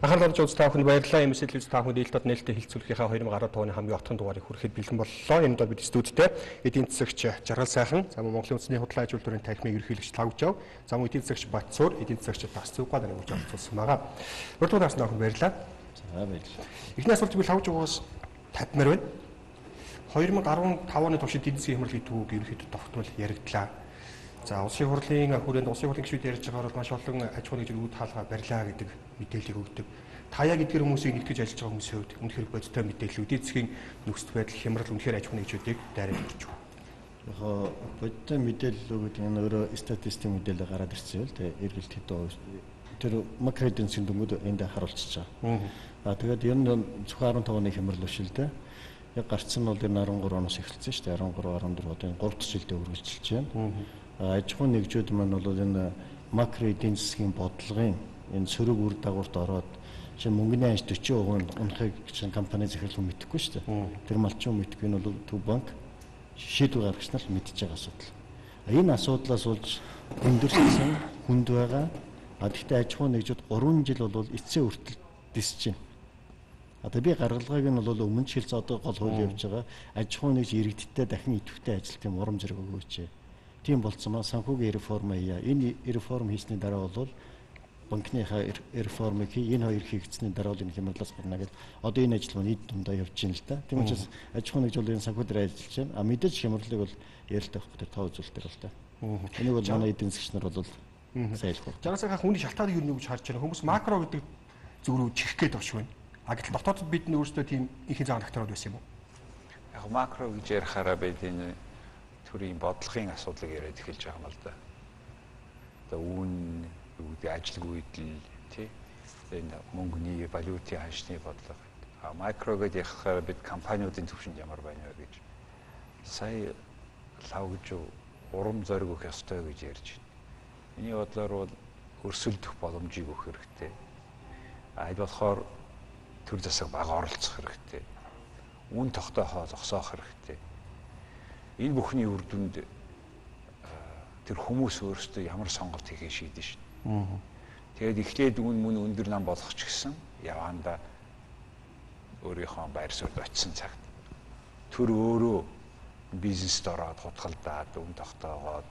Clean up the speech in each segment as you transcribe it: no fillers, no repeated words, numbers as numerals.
Анхаарал хандуулж та бүхэнд баярлалаа. MSL-ээс та бүхэнд ээлтод нээлттэй хэлцүүлэхийнхаа 2010 оны хамгийн отхон дугаарыг хүрэхэд бэлэн боллоо. Энэ удаа бид студидтэй эдийн засагч Жаргал сайхан, за мөн Монголын үндэсний худлаа ажил төрийн танхимын ерөнхийлөгч Лавжав, за мөн эдийн засагч Батцуур, эдийн засагч Тасцууга нарыг оролцуулсан байгаа. Урдуур насны охин баярлалаа. За баярлалаа. Эхний асуулт би Лавжаваас татмаар байна. 2015 оны туршид эдийн засгийн хямралын түүх ерөнхийдөө тогтмол яригдлаа. За улсын хурлын хүрээнд улсын хурлын гишүүд ярьж байгаа бол маш олон аж ахуйн нэгжийн үүд хаалгаа барьлаа гэдэг мэдээллийг өгдөг. Таяа гэдгээр хүмүүсийг нэгтгэж ажиллаж байгаа хүмүүсийн хувьд үнэхээр бодиттой мэдээлэл эдийн засгийн нөхцөл байдал хямрал үнэхээр аж ахуйн нэгжүүдийг дайраад ирж байна. Яг бодиттой мэдээлэл өгöd энэ өөрөө статистик мэдээлэл гараад ирсэн юм л те эргэлт хэд тэр макро эдийн засгийн дүнгууд энд харуулчихж байгаа. Тэгээд ер нь зөвхөн 15 оны хямрал биш л те. Яг гарцсан нь бол энэ 13 оноос эхэлсэн шүү дээ. 13 14 одоо энэ 3 дахь жилдээ үргэлжилж байна. Аж ахуйн нэгжүүд маань бол энэ макро эдийн засгийн бодлогын энэ сөрөг үр дагаварт ороод чинь мөнгөний ханш 40% нь унахыг чинь компани захирлын мэдэхгүй шүү дээ. Тэр малчин мэдэхгүй нь бол Төв банк шийдвэр гаргагч нар мэдчихэж байгаа асуудал. Энэ асуудлаас болж өндөрсөн хүнд байгаа. Гэхдээ аж ахуйн нэгжүүд 3 жил бол эцсийн хүртэл дисж байна. Одоо би гаргалгааг нь бол өмнө шилж одоо гол хууль явж байгаа. Аж ахуйн нэгж иргэдтэй дахин идэвхтэй ажилтны урам зориг өгөөч. Тийм болцсон маа санхүүгийн реформ хийя. Энэ реформ хийсний дараа бол банкныхаа реформыг энэ хоёр хийгдсэний дараа бол энэ хямралаас гарна гэдэг. Одоо энэ ажил маань эд дундаа явж байна л да. Тийм учраас аж ахуйн нэгж бол энэ санхүү дээр ажиллаж байна. А мэдээж хямралыг бол ярилтаа авах гэдэг тоо үзүүлэлтэр бол та. Энийг бол манай эдийн засгч нар бол сайн хэлэх. Жаргасаа хүний шалтгааны юу гэж харж байна. Хүмүүс макро гэдэг зүг рүү чихэх гээд багш байна. А гэтэл дотоодд бид нь өөрсдөө тийм их зан докторууд байсан юм уу? Яг макро гэж ярихаараа бид энэ төрийн бодлогын асуудлыг яриад эхэлж байгаа юм л да. Одоо үүн юу гэдэг ажилгүй идэл тий энэ мөнгөний валютын ханшны бодлого. Макро гэж ярихаараа бид компаниудын төвшөнд ямар байна вэ гэж сая лавж урам зориг өгөх ёстой гэж ярьж байна. Миний бодлоор бол өрсөлдөх боломжийг өгөх хэрэгтэй. Аль болохоор төр засаг бага оролцох хэрэгтэй. Үн тогтоохоо зогсоох хэрэгтэй. Энэ бүхний үр дүнд тэр хүмүүс өөрсдөө ямар сонголт хийхээ шийдэн шин. Тэгээд эхлээд үн мөн өндөр нам болох ч гэсэн явандаа өөрийнхөө байр суурьд очисон цагт төр өөрөө бизнест ороод хутгалдаад үн тогтоогоод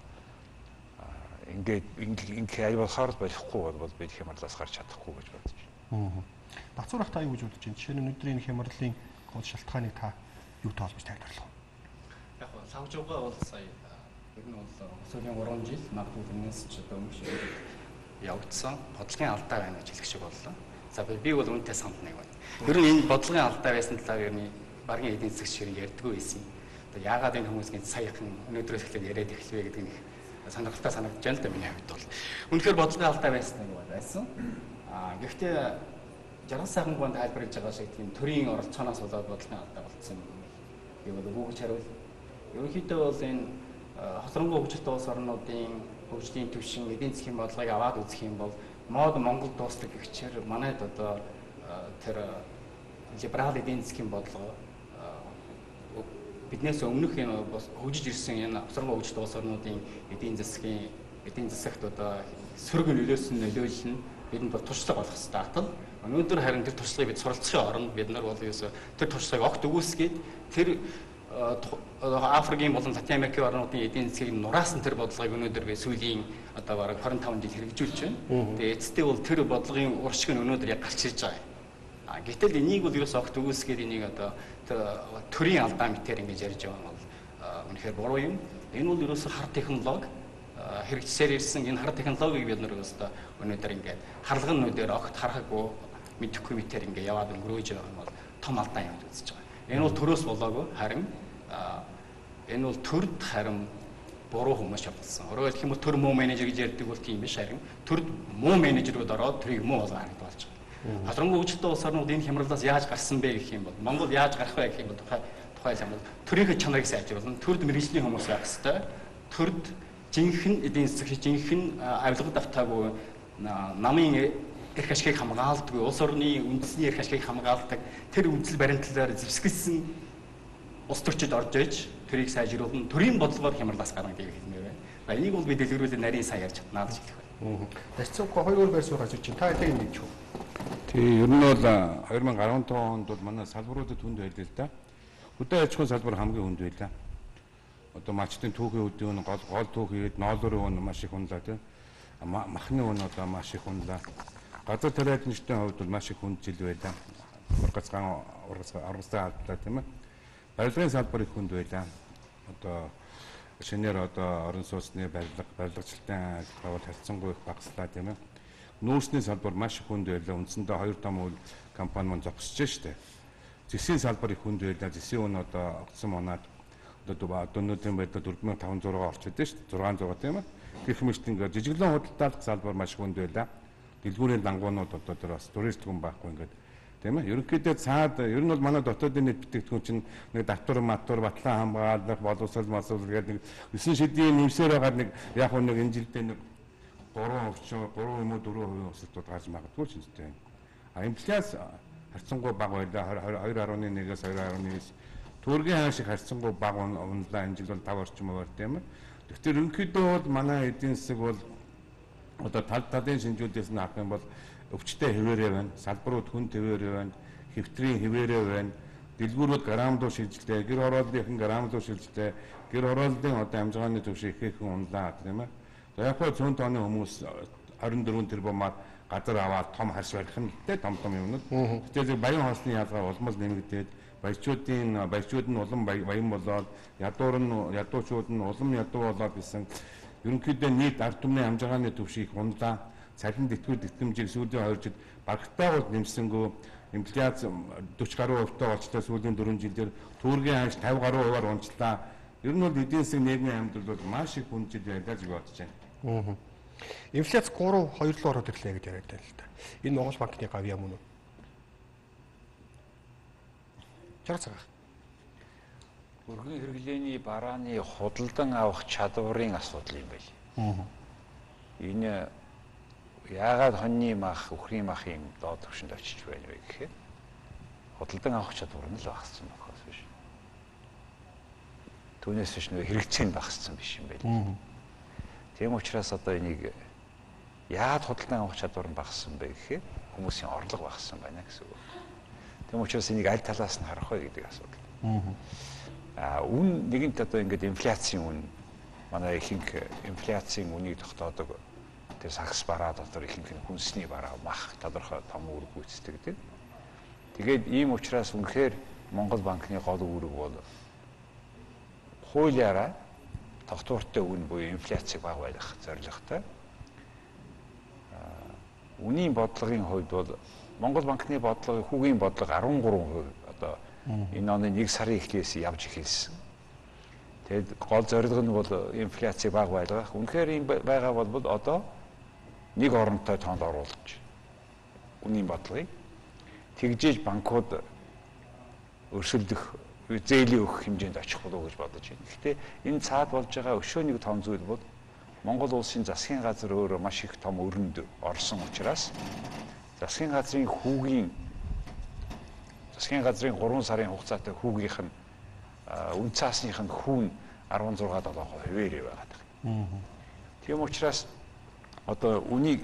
ингээд аль болохоор болохгүй бол бид хямралаас гарч чадахгүй гэж бодож байна. Батцуур ах та юу гэж бодож байна? Жишээ нь өнөөдрийн хямралын гол шалтгааныг та юу тоолж тайлбарлах вэ? Яг лавжуугаа бол сая ер нь бол сүүлийн 3 жил магадгүй тэрнээс ч одоо өмнө шиг явагдсан бодлогын алдаа байна гэж хэлэх шиг боллоо. За би бол үнэтэй санд нэг байна. Ер нь энэ бодлогын алдаа байсан талаар ер нь багийн эдийн засгийн ширээ ярьдгүй байсан. Одоо яагаад энэ хүмүүсийн саяхан өнөөдрөөс эхлээд яриад эхлэвэ гэдэг нь сонирхолтой санагдаж байна л да миний хувьд бол. Үнэхээр бодлогын алдаа байсан нэг байсан. Гэхдээ Жаргал сайхан гонд тайлбарлаж байгаа шиг тийм төрийн оролцооноос болоод бодлогын алдаа болцсон юм бол бүгд хариул. Ерөнхийдөө бол энэ хоцронгуй хөгжилтэй улс орнуудын хөгжлийн түвшин эдийн засгийн бодлогыг аваад үзэх юм бол мод Монгол дуустал гихчээр манайд одоо тэр либерал эдийн засгийн бодлого биднээс өмнөх энэ хөгжиж ирсэн энэ хоцронгуй хөгжилтэй улс орнуудын эдийн засагт одоо сөрөг нөлөөсөн нөлөөлөл нь бидэнд бол туршлага болох хэрэгтэй атал. Өнөөдөр харин тэр туршлагыг бид суралцахын оронд бид нар бол ерөөсө тэр туршлагыг огт өгөөсгээд тэр Африкийн болон Латин Америкийн орнуудын эдийн засгийг нураасан тэр бодлогыг өнөөдөр би сүүлийн одоо бараг 25 жил хэрэгжүүлж байна. Тэгээ эцэстээ бол тэр бодлогын уршиг нь өнөөдөр яг гарч ирж байгаа. Гэтэл энийг бол ерөөсө огт өгөөсгээд энийг одоо төрийн алдаа мэтэр ингэж ярьж байгаа бол үнэхээр буруу юм. Энэ бол ерөөсө хар технологи хэрэгжсээр ирсэн энэ хар технологиг бид нар өөрсдөө өнөөдөр ингээд харлаганнуудаар огт харахаагүй мэдэхгүй мэтэр ингээд яваад өнгөрөөж байгаа юм бол том алдаа юм үзэж байгаа. Энэ бол төрөөс болоогүй харин энэ бол төрд харин буруу хүмүүс шавдсан. Өөрөөр хэлэх юм бол төр муу менежер гэж ярьдаг бол тийм биш харин төрд муу менежерүүд ороод төрийг муу болгоо харагдаж болж байгаа. Хоцронгуй хөгжилтэй улс орнууд энэ хямралаас яаж гарсан бэ гэх юм бол Монгол яаж гарах вэ гэх юм бол тухай юм бол төрийн чанарыг сайжруулна. Төрд мэргэжлийн хүмүүс байх хэрэгтэй. Төрд жинхэнэ эдийн засгийн жинхэнэ авилгад автаагүй намын эрх ашгийг хамгаалдаг, улс орны үндэсний эрх ашгийг хамгаалдаг тэр үндсэл баримтлалаар зэвсгэлсэн улс төрчид орж иж төрийг сайжруулна, төрийн бодлогоор хямралаас гарна гэж хэлмээр байна. Энийг бол би дэлгэрүүлээд нарийн сайн ярьж чаднаа гэж хэлэх байна. Тасцуугаа хоёр байр суурь гарч ирж байна. Та энийг мэдчихв. Тэгээ ер нь бол 2015 онд бол манай салбаруудад хүнд байлээ л да. Хөдөө аж ахуйн салбар хамгийн хүнд байлаа. Одоо малчтын түүхийн үдийн гол түүхийд ноолорын үн маш их хүнлээ тийм. Махны үн одоо маш их хүнлээ. Газар тариаланчдын хувьд бол маш их хүнд жил байлаа. Ургацгаан алдлаа тийм ээ. Барилгын салбар их хүнд байлаа. Одоо шинээр одоо орон сууцны барилгачлалтын ажил харьцангуй их багаслаа тийм ээ. Нүүрсний салбар маш их хүнд байлаа. Үндсэндээ 2 том үйл компани мөн зогсож штэ. Зэсийн салбар их хүнд байлаа. Зэсийн үн одоо огцсон манад одоо өнөөдрийн байдлаар 4500-аар орчод байна штэ. 600 тийм ээ. Гэх мэт ингээд жижиглэн худалдаалах салбар маш хүнд байлаа. Дэлгүүрийн дангуунууд одоо тэр бас турист хүн байхгүй ингээд тийм ээ. Ерөнхийдөө цаад ер нь бол манай дотоодын нийт бүтээгдэхүүн чинь нэг татвар батлан хамгаалах боловсрол гэдэг нэг 9 шидийн нэмсээр байгаа нэг яг нэг энэ жилдээ нэг 3 юм уу 4% өсөлтөд гарч магадгүй ч юм. Инфляц харьцангуй бага байлаа 2.1-ээс 2.9 төргийн хаан шиг харьцангуй бага унлаа энэ жил бол 5 орчим хувиар тийм ээ. Тэгэхээр ерөнхийдөө бол манай эдийн засаг бол одоо талын шинжүүдээс нь авах юм бол өвчтэй хэвээрээ байна, салбарууд хүн хэвээрээ байна, хэвтрийн хэвээрээ байна, дэлгүүрүүд грамдуу шилжилттэй, гэр хорооллын грамдуу шилжилттэй, гэр хорооллын одоо амжгааны төвшин ихээхэн унлаа тийм ээ. За яг хөө 100 тонны хүмүүс 24 тэрбумаар газар аваад том харш барих нь тэ том юмнууд. Тэгэхээр баян хоосны ялгаа улмал нэмэгдээд баячууд нь улам баян болоод ядуучууд нь улам ядуу болоод гэсэн ерөнхийдөө нийт ард түмний амжгааны төвшин их унлаа. Цалин тэтгэмжийг сүүлийн 2 жил багтаа бол нэмсэнгөө инфляц 40 гаруй хувьтай болчлаа сүүлийн 4 жилээр төгрөгийн ханш 50 гаруй хувиар унчлаа. Ер нь бол эдийн засгийн нийгмийн амьдрал бол маш их хүнд жил байлаа гэж бодож байна. Инфляц 3-2 руу ороод ирлээ гэж яриад байна л да. Энэ Монгол банкны гав юм уу? Чарцгаа. Өргөн хэрэглээний барааны худалдан авах чадварын асуудал юм байл. Энэ яагаад хоньны мах, үхрийн мах юм доод түвшинд очиж байна вэ гэхээр худалдан авах чадвар нь л багассан болохоос биш. Түүнээс биш нөө хэрэгцээ нь багассан биш юм байл. Тийм учраас одоо энийг яагаад худалдан авах чадвар нь багассан бэ гэхээр хүмүүсийн орлого багассан байна гэсэн үг. Тийм учраас энийг аль талаас нь харах вэ гэдэг асуудал. Үн нэгэнт одоо ингээд инфляцийн үн манай ихэнх инфляцийн үнийг тогтоодог тэр сагс бараа дотор ихэнх нь хүнсний бараа мах тодорхой том үүрэг гүйцэтгэдэг. Тэгээд ийм учраас үнэхээр Монгол банкны гол үүрэг бол хуулиараа тогтвортой үн буюу инфляцийг бага байлгах зорилготой. Үнийн бодлогын хувьд бол Монгол банкны бодлого хүүгийн бодлого 13% одоо энэ оны 1 сарын эхлээс явж эхэлсэн. Тэгэд гол зорилго нь бол инфляцийг бага байлгах. Үнэхээр ийм байгаа бол одоо нэг оронтой тоонд оруулж үнийн бодлогыг тэгжээж банкуд өрсөлдөх, зээлийн өгөх хэмжээнд очих болов уу гэж бодож байна. Гэхдээ энэ цаад болж байгаа өшөөний том зүйл бол Монгол улсын засгийн газар өөрөө маш их том өрөнд орсон учраас засгийн газрын 3 сарын хугацаатай хүүгийнх нь үн цаасных нь хүүн 16-7% хуваарь байгаад байна. Тийм учраас одоо үнийг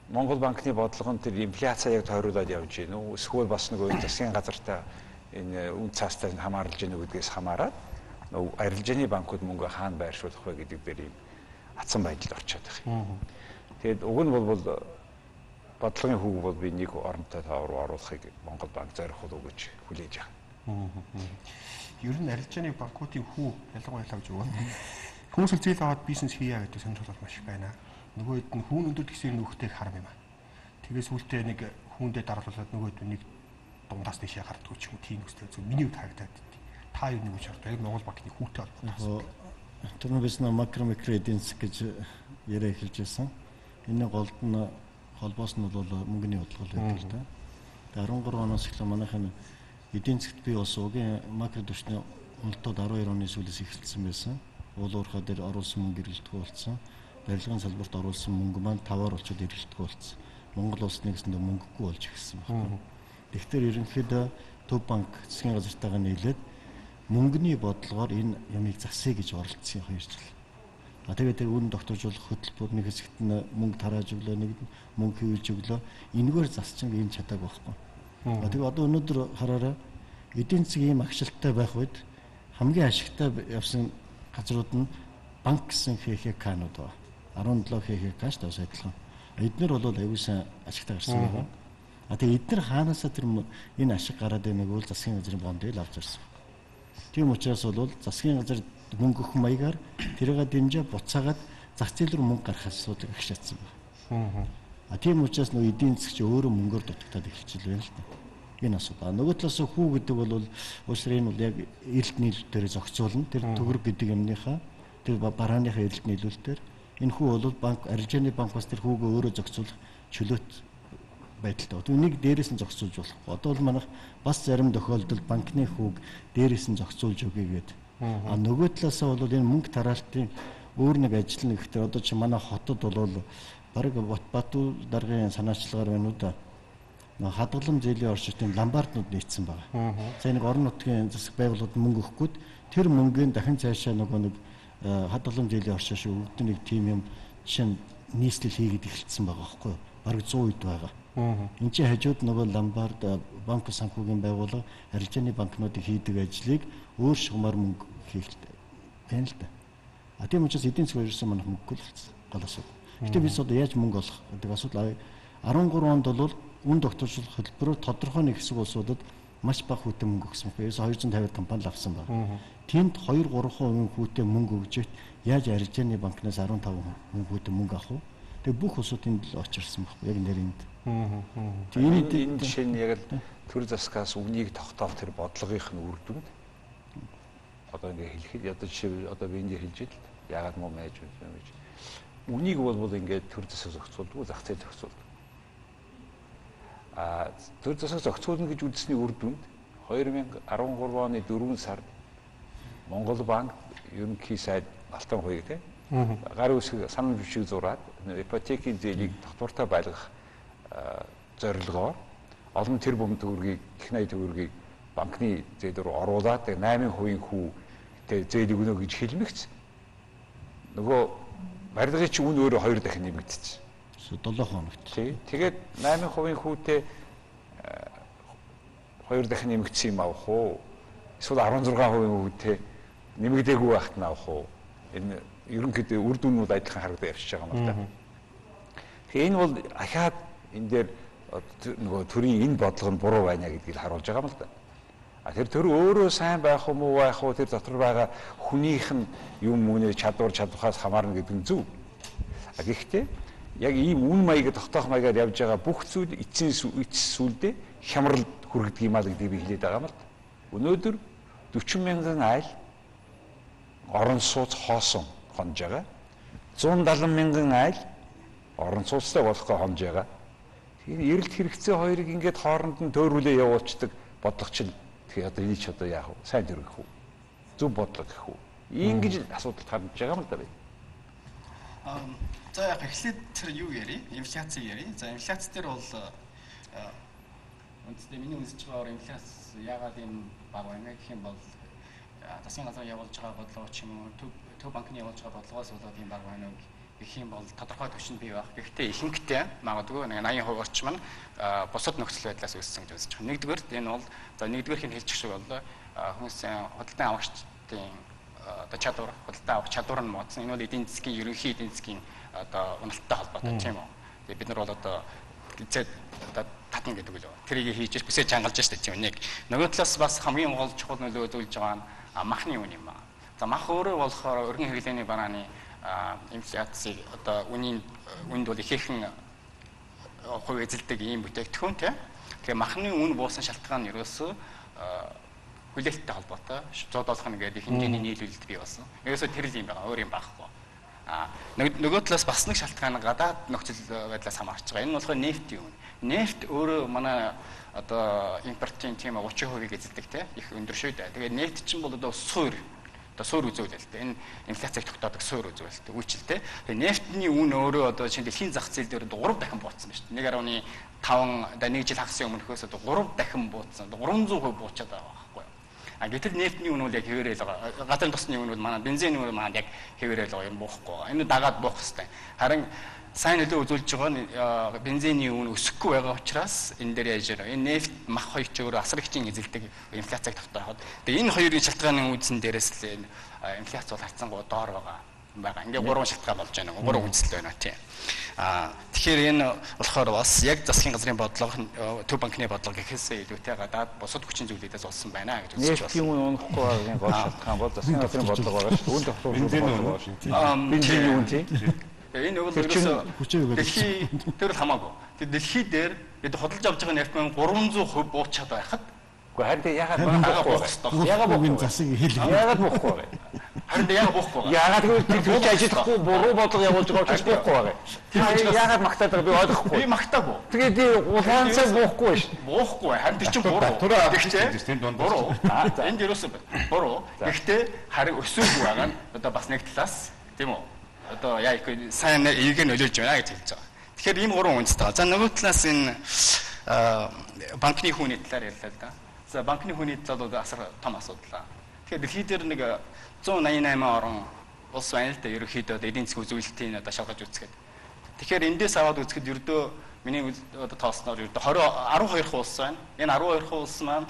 Монгол банкны бодлого нь тэр инфляцаа яг тойруулаад явж байна уу? Эсвэл бас нэг засгийн газартай энэ үн цаастай хамаарч гэнэ гэдгээс хамаарат арилжааны банкуд мөнгө хаана байршуулах вэ гэдэг дээр юм атсан байдалд орчод байгаа юм. Тэгэд уг нь бол бодлогын хүүг бол би нэг оронтой тоо руу оруулахыг Монгол банк зорих болов уу гэж хүлээж байгаа. Ер нь арилжааны банкуудын хүү ялангуяа гэж өгөө. Хүмүүс зээл аваад бизнес хийя гэдэг санал бол маш их байна. Нөгөөд нь хүүн өндөр гэсэн нөхдөйг харам юм аа. Тэгээс үлдээ нэг хүүндээ дараалуулаад нөгөөд нэг дундаас дэшээ гардгүй ч юм уу тийм үстэй зөв миний үед харагдаад. Та юу нэг учиртай Монгол банкны хүүтэй холбоотой. Тэр нь биш нэ макро эдийн засаг гэж яриа эхэлж байсан. Энэ голд нь холбоос нь бол мөнгөний бодлого байдаг л да. 13 оноос эхлээ манайхын эдийн засгт бий болсон угийн макро түвшний уналтууд 12 оны сүүлээс эхэлсэн байсан. Уул уурхай дээр оруулсан мөнгө эргэлтгүй болсон. Барилгын салбарт оруулсан мөнгө маань 5-аар болчиход эргэлтгүй болсон. Монгол улс нэгэсэндээ мөнгөгүй болж ирсэн байна. Тэгэхээр ерөнхийдөө Төв банк засгийн газартайгаа нийлээд мөнгөний бодлогоор энэ ямыг засъя гэж оролцсон 2 жил. Тэгээд үн тогтоожуулах хөтөлбөр нэг хэсэгт нь мөнгө тарааж өглөө, нэг нь мөнгө хөвж өглөө. Энэгээр засчин ийм чадаагүй байхгүй. Тэгээд одоо өнөөдөр хараараа эдийн засгийн ийм агшилттай байх үед хамгийн ашигтай явсан газрууд нь банк гэсэн ХХК-нууд ба 17 ХХК-ш тас адилхан. Эднэр бол аюулсан ашигтай гарсан байна. Тэгээд эднэр хаанаасаа тэр энэ ашиг гараад байгааг бол засгийн газрын бондыг авч ирсэн. Тийм учраас бол засгийн газар мөнгө өгөх маягаар тэрийг дэмжиж буцаагаад зах зээл рүү мөнгө гаргах асуудал их шатсан байна. Тийм учраас нөгөө эдийн засгч өөрөө мөнгөөр дутагдаад эхэлж байна л да. Энэ асуудал. Нөгөө талаас хүү гэдэг бол уусрын нь бол яг эрэлт нийлүүлэлтээр зохицуулна. Тэр төгрөг гэдэг юмныхаа тэр барааныхаа эрэлт нийлүүлэлтээр энэ хүү бол банк арилжааны банк бас тэр хүүгээ өөрөө зохицуулах чөлөөт байдалтай. Түүнийг дээрээс нь зохицуулж болохгүй. Одоо бол манайх бас зарим тохиолдолд банкны хүүг дээрээс нь зохицуулж өгье гэдэг. Нөгөө талаасаа бол энэ мөнгө тараалтын өөр нэг ажил нь гэхдээ одоо чи манай хотод бол бараг Батбатуу даргын санаачлагаар байна уу да. Хадгалан зээлийн оршигчдын ламбарднууд нийцсэн байгаа. За нэг орон нутгийн засаг байгууллагууд мөнгө өгөхгүйд тэр мөнгөний дахин цаашаа нөгөө нэг хадгалан зээлийн оршиж өгдөг нэг тим юм жишээ нь нийслэл хийгээд эхэлсэн байгаа байхгүй юу? Бараг 100 үед байгаа. Энд чинь хажууд нөгөө ламбард банк санхүүгийн байгууллага арилжааны банкнуудыг хийдэг ажлыг өөр шугамар мөнгө хийх байна л да. Тийм учраас эдийн засгийн ерөөсөн манайх мөнгөгүй л болсон гол асуудал. Гэтэ бид одоо яаж мөнгө олох гэдэг асуудал 13 онд бол үн тогтворчлох хөтөлбөрөөр тодорхой нэг хэсэг улсуудад маш бага хүүтэй мөнгө өгсөн байна. Ерөөсө 250 компани л авсан байна. Тэнд 2-3% хүүтэй мөнгө өгж яаж арилжааны банкнаас 15% хүүтэй мөнгө авах вэ? Тэгээ бүх улсуудын л очирсан байхгүй яг нэрэнд. Энэ жишээ нь яг л төр засгаас үнийг тогтоох тэр бодлогынх нь үр дүнд одоо ингээ хэлэхэд одоо жишээ одоо би энд хэлж ийл яагаад муу байж юм гэж. Үнийг бол ингээ төр засаг зохицуулдаг, зах зээл зохицуулдаг. Төр засаг зохицуулна гэж үзсний үр дүнд 2013 оны 4 сард Монгол банк ерөнхий сайд Алтан хуйг тийм гар үсэг санал бичиг зураад ипотекийн зээлийг тогтвортой байлгах зорилгоор олон тэрбум төгрөгийг их 80 төгрөгийг банкны зээл рүү оруулаад 8% хүү зээлийг өгнө гэж хэлмэгц. Нөгөө барилгын чинь үн өөрөө 2 дахин нэмэгдчихсэн. 7 хоногт. Тэгээд 8% хүүтэй 2 дахин нэмэгдсэн юм авах уу? Эсвэл 16% хүүтэй нэмэгдээгүй байхад нь авах уу? Энэ ерөнхийдөө үр дүнүүд адилхан харагдаж явчихж байгаа юм л да. Тэгэхээр энэ бол ахаад энэ дээр нөгөө төрийн энэ бодлого нь буруу байна гэдгийг харуулж байгаа юм л да. Тэр төр өөрөө сайн байх уу муу байх уу тэр дотор байгаа хүнийх нь юм үнэ чадвархаас хамаарна гэдэг нь зөв. Гэхдээ яг ийм үн маяг тогтоох маягаар явж байгаа бүх зүйл эцсийн сүлдээ хямралд хүргэдэг юм аа гэдгийг би хэлээд байгаа юм л да. Өнөөдөр 40 мянган айл орон сууц хоосон хонж байгаа. 170 мянган айл орон сууцтай болохгүй хонж байгаа. Тэгэхээр эрэлт хэрэгцээ хоёрыг ингээд хооронд нь төөрүүлээ явуулцдаг бодлого чинь тэгэхээр одоо энэ ч одоо яах вэ? Сайн төрөх үү? Зөв бодлого гэх үү? Ингэж асуудалд харж байгаа юм л да би. За яг эхлээд тэр юу ярий? Инфляцийг ярий. За инфляц дээр бол үнэндээ миний үзэж байгаагаар инфляц яагаад ийм бага байна гэх юм бол засгийн газар явуулж байгаа бодлого ч юм уу төв банкны явуулж байгаа бодлогоос болоод ийм бага байна гэх юм бол тодорхой төвшөнд бий байх. Гэхдээ ихэнхдээ магадгүй нэг 80% орчим нь бусад нөхцөл байдлаас үүссэн гэж үзэж байна. Нэгдүгээр энэ бол за нэгдүгээрх нь хэлчих шиг бол хүмүүсийн худалдан авагчдын одоо чадвар худалдан авах чадвар нь модсон. Энэ бол эдийн засгийн ерөнхий эдийн засгийн одоо уналттай холбоотой тийм үү. Тэгээ бид нар бол одоо одоо татна гэдэг үл. Тэрийг хийж бүсээ чангалж штэ тийм нэг. Нөгөө талаас бас хамгийн гол чухал нөлөөлж байгаа нь махны үн юм байна. За мах өөрөө болохоор өргөн хэрэглээний барааны инфляцийг одоо үнд бол ихээхэн хувь эзэлдэг ийм бүтээгдэхүүн тийм. Тэгэхээр махны үн буусан шалтгаан нь ерөөсөө хүлээлттэй холбоотой 170 нэгээд их хэмжээний нийлүүлэлт бий болсон. Ерөөсөө тэр л юм байгаа, өөр юм байхгүй. Нөгөө талаас бас нэг шалтгаан гадаад нөхцөл байдлаас хамаарч байгаа. Энэ нь болохоор нефтийн үн. Нефт өөрөө манай одоо импортын тийм 30%-ийг эзэлдэг тийм их өндөр шүү дээ. Тэгээд нефт чинь бол одоо суур үзүүлэлт. Энэ инфляцийг тогтоодог суур үзүүлэлт үйлчлэлтэй. Тэгээд нефтний үн өөрөө одоо чинь дэлхийн зах зээл дээр 3 дахин бууцсан байна шүү дээ. 1.5 1 жил хагасны өмнөхөөс одоо 3 дахин бууцсан. 300% буучаад байгаа байхгүй юу. Гэтэл нефтний үн бол яг хэвээрээ л байгаа. Газрын тосны үн бол манай бензиний үн маань яг хэвээрээ л байгаа юм буухгүй. Энэ дагаад буух хэрэгтэй. Харин сайн нөлөө үзүүлж байгаа нь бензиний үн өсөхгүй байгаа учраас энэ дээр яаж вэ? Энэ нефт мах хоёр ч өөр асар ихчийн эзэлдэг инфляцийг тогтооход. Тэгээ энэ хоёрын шалтгааны үүсэн дээрээс л энэ инфляц бол харьцангуй доор байгаа. Ингээ гурван шалтгаан болж байна. Гурван үндэслэл байна тийм. Тэгэхээр энэ болохоор бас яг засгийн газрын бодлого, төв банкны бодлого гэхээсээ илүүтэй гадаад бусад хүчин зүйлүүдээс болсон байна гэж үзэж байна. Нефтийн үн унахгүй байгаагийн гол шалтгаан бол засгийн газрын бодлого байгаа шүү. Үүнд тогтоох бензиний үн тийм. Энэ бол ерөөсөө дэлхий дээр хамаагүй. Дэлхий дээр бид худалдаж авч байгаа нефт маань 300% буучаад байхад үгүй харин яагаад буухгүй вэ? Яагаад буухгүй засаг хэлээ. Яагаад буухгүй вэ? Харин яагаад буухгүй вэ? Яагаад гэвэл тэр ажиллахгүй буруу бодлого явуулж байгаа учраас буухгүй байгаа. Тэр яагаад магтаад байгааг би ойлгохгүй. Би магтаагүй. Тэгээд улаанцаа буухгүй шүү. Буухгүй. Харин тэр чинь буруу. Гэхдээ буруу. Энд ерөөсөө буруу. Гэхдээ харин өсөөгүй байгаа нь одоо бас нэг талаас тийм үү? Одоо яа их сайн эйг нөлөөлж байна гэж хэлж байгаа. Тэгэхээр ийм гурван үндэстэй. За нөгөө талаас энэ банкны хүүний талаар ярьлаа л да. За банкны хүний талаар асар том асуудал. Тэгэхээр дэлхий дээр нэг 188 орн улс байна л да. Ерөнхийдөө эдийн засгийн үзүүлэлтийн одоо шалгаж үзгээд. Тэгэхээр эндээс аваад үзэхэд ердөө миний одоо тоосноор ердөө 12 улс байна. Энэ 12 улс маань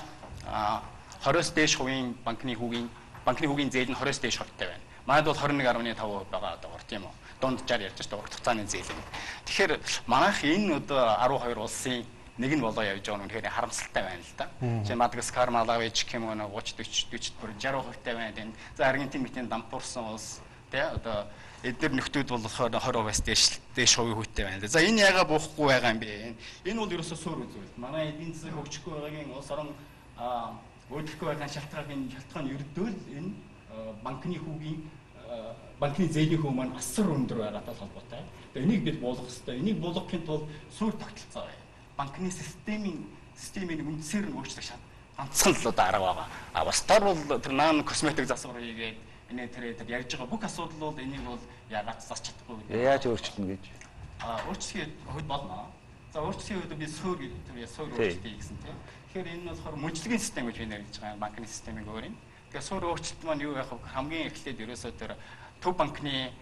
20-с дээш хувийн банкны хүүгийн зээл нь 20-с дээш хувьтай байна. Манайд бол 21.5% байгаа одоогор тийм үү. Дунджаар ярьж байгаа урт хугацааны зээл нь. Тэгэхээр манайх энэ одоо 12 улсын нэг нь болоо явж байгаа нь үнэхээр харамсалтай байна л да. Жишээ нь Мадагаскар, Малави, Чикэмон 30 40 60% байна тийм. За Аргентин мэтийн дампуурсан улс тий одоо эдгээр нөхдүүд болохоор 20%-аас дээш хувийн хүйттэй байна. За энэ яага буухгүй байгаа юм бэ? Энэ бол ерөөсөө суур үзвэл. Манай эдийн засаг хөгжихгүй байгаагийн улс орон өөдрөхгүй байгаа шалтгаан ердөө л энэ банкны хүүгийн банкны зээлийн хөв маань асар өндөр байгаатай холбоотой. Тэгээ энийг бид буулгах хэрэгтэй. Энийг буулгахын тулд суур тогтолцоо бай. Банкны системийн үндсээр нь өөрчлөх шат ганцхан л одоо арга байгаа. Бусдаар бол тэр наан косметик засвар хийгээд энэ тэр ярьж байгаа бүх асуудал бол энийг бол яагаад засч чадахгүй. Яаж өөрчлөнө гэж? Өөрчлөхийн хувьд болно. За өөрчлөхийн хувьд би суур өөрчлөлт хийсэн тийм. Тэгэхээр энэ нь болохоор мужлогийн систем гэж би нэрлэж байгаа банкны системийг өөрийн. Тэгэхээр суур өөрчлөлт маань юу яах вэ? Хамгийн эхлээд ерөөсөө тэр төв банкны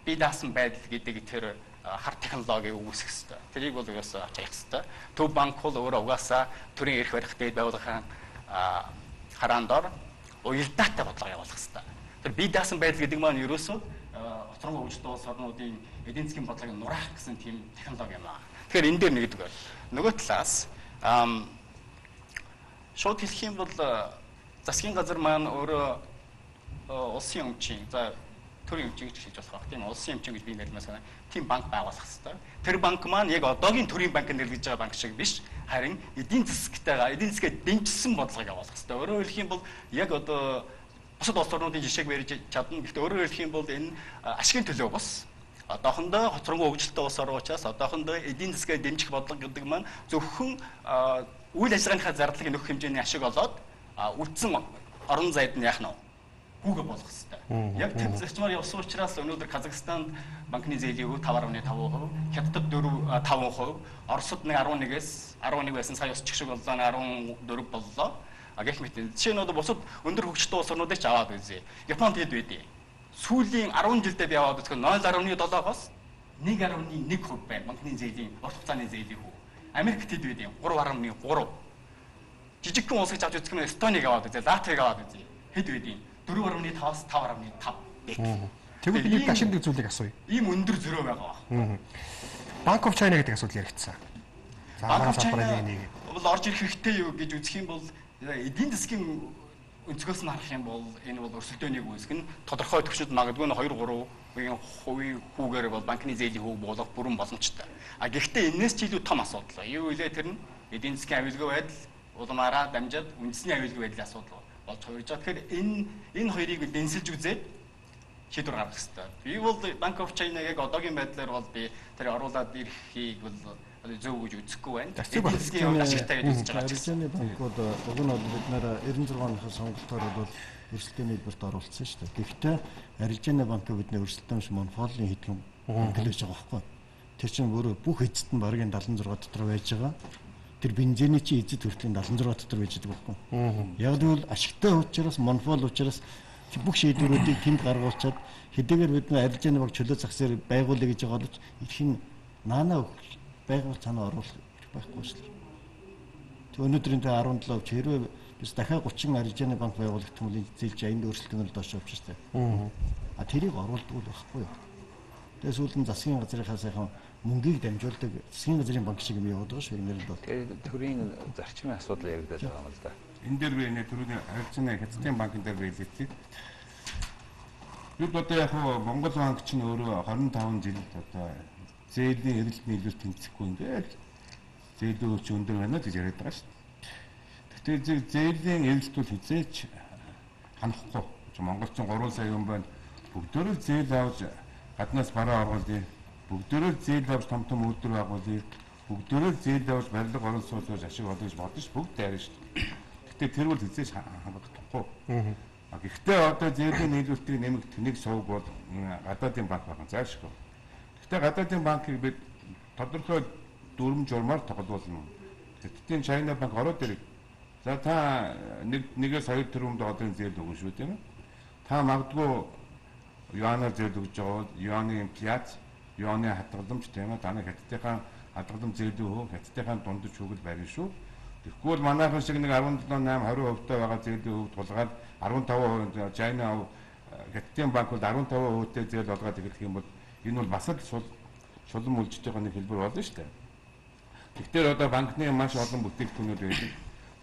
бие даасан байдал гэдэг тэр хар технологиг үүсгэх хэрэгтэй. Тэрийг бол ерөөсөө авч явах хэрэгтэй. Төв банк бол өөрөө угаасаа төрийн эрх барих дээд байгууллагын хараан дор уялдаатай бодлого явуулах хэрэгтэй. Тэр бие даасан байдал гэдэг маань ерөөсөө оцронгоо хөгжөлтэй улс орнуудын эдийн засгийн бодлогыг нураах гэсэн тийм технологи юм аа. Тэгэхээр энэ дээр нэгдэг байна. Нөгөө талаас шууд хэлэх юм бол засгийн газар маань өөрөө улсын өмчийн за төрийн өмчийг хийж болох тийм улсын өмчийн гэж би нэрмээс байна. Тийм банк байгуулах хэрэгтэй. Тэр банк маань яг одоогийн төрийн банк нэрлэж байгаа банк шиг биш. Харин эдийн засгээ дэмжсэн бодлогыг явуулах хэрэгтэй. Өөрөөр хэлэх юм бол яг одоо бусад улс орнуудын жишээг барьж чадна. Гэхдээ өөрөөр хэлэх юм бол энэ ашигын төлөө бос. Одоохондоо хоцронгоо хөгжилтэй улс орн учраас одоохондоо эдийн засгээ дэмжих бодлого гэдэг маань зөвхөн үйл ажиллагааныхаа зардлыг нөхөх хэмжээний ашиг болоод үлдсэн орон зайд нь яах нь хүүгээ болох хэрэгтэй. Яг тэр зарчмаар явсан учраас өнөөдөр Казахстанд банкны зээлийн хөв 5.5%, Хятадд 5%, Оросд нэг 11 байсан сая ус чигшиг боллоо 14 боллоо. Гэх мэт жишээ нь одоо бусад өндөр хөгжөлтэй улс орнуудыг ч аваад үзье. Японд хэд байдیں۔ Сүүлийн 10 жилдээ би аваад үзэхэд 0.7-оос 1.1% байна банкны зээлийн урт хугацааны зээлийн хөв. Америкт хэд байдیں۔ 3.3. Жижигхэн улс гэж авч үзэх юм Эстоныг аваад үзье, Латвиг аваад үзье. Хэд байдیں۔ 4.5-аас 5.5. Тэгвэл би гашин дэх зүйлийг асууя. Ийм өндөр зөрөө байгаа. Bank of China гэдэг асуудал яригдсан. Bank of China бол орж ирэх хэрэгтэй юу гэж үзэх юм бол эдийн засгийн өнцгөөс нь харах юм бол энэ бол өрсөлдөөнийг үүсгэн тодорхой төвшөнд магадгүй 2-3% хувийн хүүгээр бол банкны зээлийн хөв буулгах бүрэн боломжтой. Гэхдээ энэс ч илүү том асуудал. Юу вэ тэр нь эдийн засгийн аюулгүй байдал улмаараа дамжаад үндэсний аюулгүй байдлын асуудал болж хувирж байгаа. Тэгэхээр энэ хоёрыг дэнсэлж үзээд шийдвэр гаргах хэрэгтэй. Би бол Bank of China яг одоогийн байдлаар бол би тэр оруулаад ирэхийг бол зөв гэж үзэхгүй байна. Эдийн засгийн ашигтай гэж үзэж байгаа. Аргентины банкуд уг нь бол бид нэр 96-ны сонголтоор бол өрсөлдөөний хэлбэрт оруулсан шүү дээ. Гэхдээ Аргентины банк бидний өрсөлдөөнш монополийн хэдхэн банк л байж байгаа байхгүй. Тэр чинь өөрөө бүх эзэд нь баргийн 76 дотор байж байгаа. тэр бензиний чи эзэд хүртэл 76 дотор байж байгаа байхгүй. Яг л ашигтай учраас монопол учраас бүх шийдвэрүүдийг тэнд гаргуулчаад хэдийгээр бид нар арилжааны баг чөлөө зах зээл байгуулъя гэж байгаа бол эрхийн наана байгуул цаанаа оруулах байхгүй шүү дээ. Тэг өнөөдрийн 17 ч хэрвээ bis дахиад 30 арилжааны банк байгуулах тэмүүлэн зээлж аянд өөрчлөлтөөр доош явж штэ. А тэрийг оруулдаг бол байхгүй юу. Тэгээ сүүлд нь засгийн газрынхаа сайхан мөнгийг дамжуулдаг засгийн газрын банк шиг юм яваад байгаа шүү нэрэл бол. Тэгээ төрийн зарчмын асуудал яригдаад байгаа юм л да. Энэ дээр би энэ төрийн арилжааны хятадын банкн дээр биелэлцээ. Бид одоо яг Монгол банк чинь өөрөө 25 жил одоо зээлийн эрэлт нийлүүр тэнцэхгүй ингээд зээлийн өч өндөр байна гэж яриад байгаа шүү. Тэгтээ зээлийн эрэлт бол хизээч ханахгүй. Монголчин 3 сая хүн байна. Бүгдөө л зээл авч гаднаас бараа оруулъя. Бүгдөө л зээл авч том үйлдвэр байгуулъя. Бүгдөө л зээл авч барилга орон сууцж ашиг олох гэж бодож бүгд тайрна шүү. Гэтэ тэр бол хизээч хангахгүй. Гэхдээ одоо зээлийн нийлүүлэлтийг нэмэгдэх нэг сувг бол гадаадын банк байна заашгүй. Гэхдээ гадаадын банкыг бид тодорхой дүрм журмаар тоглуулна. Хятадын China банк ороод ирэх. За та нэгээс 2 тэрбум долларын зээл өгнө шүү тийм ээ. Та магадгүй юанаар зээл өгж байгаа бол юаны инфляц, юаны хадгаламж тийм ээ. Танай хятадынхаа хадгаламж зээл өгөө, хятадынхаа дундаж хөгөл барина шүү. Тэгэхгүй бол манайхан шиг нэг 17-8-20% байгаа зээлийн хөвд тулгаад 15% China хятадын банк бол 15%-тэй зээл олгоод ирэх юм бол энэ бол бас л шулан үлжиж байгаа нэг хэлбэр болно шүү дээ. Тэгэхээр одоо банкны маш олон бүтээгдэхүүнүүд байдаг.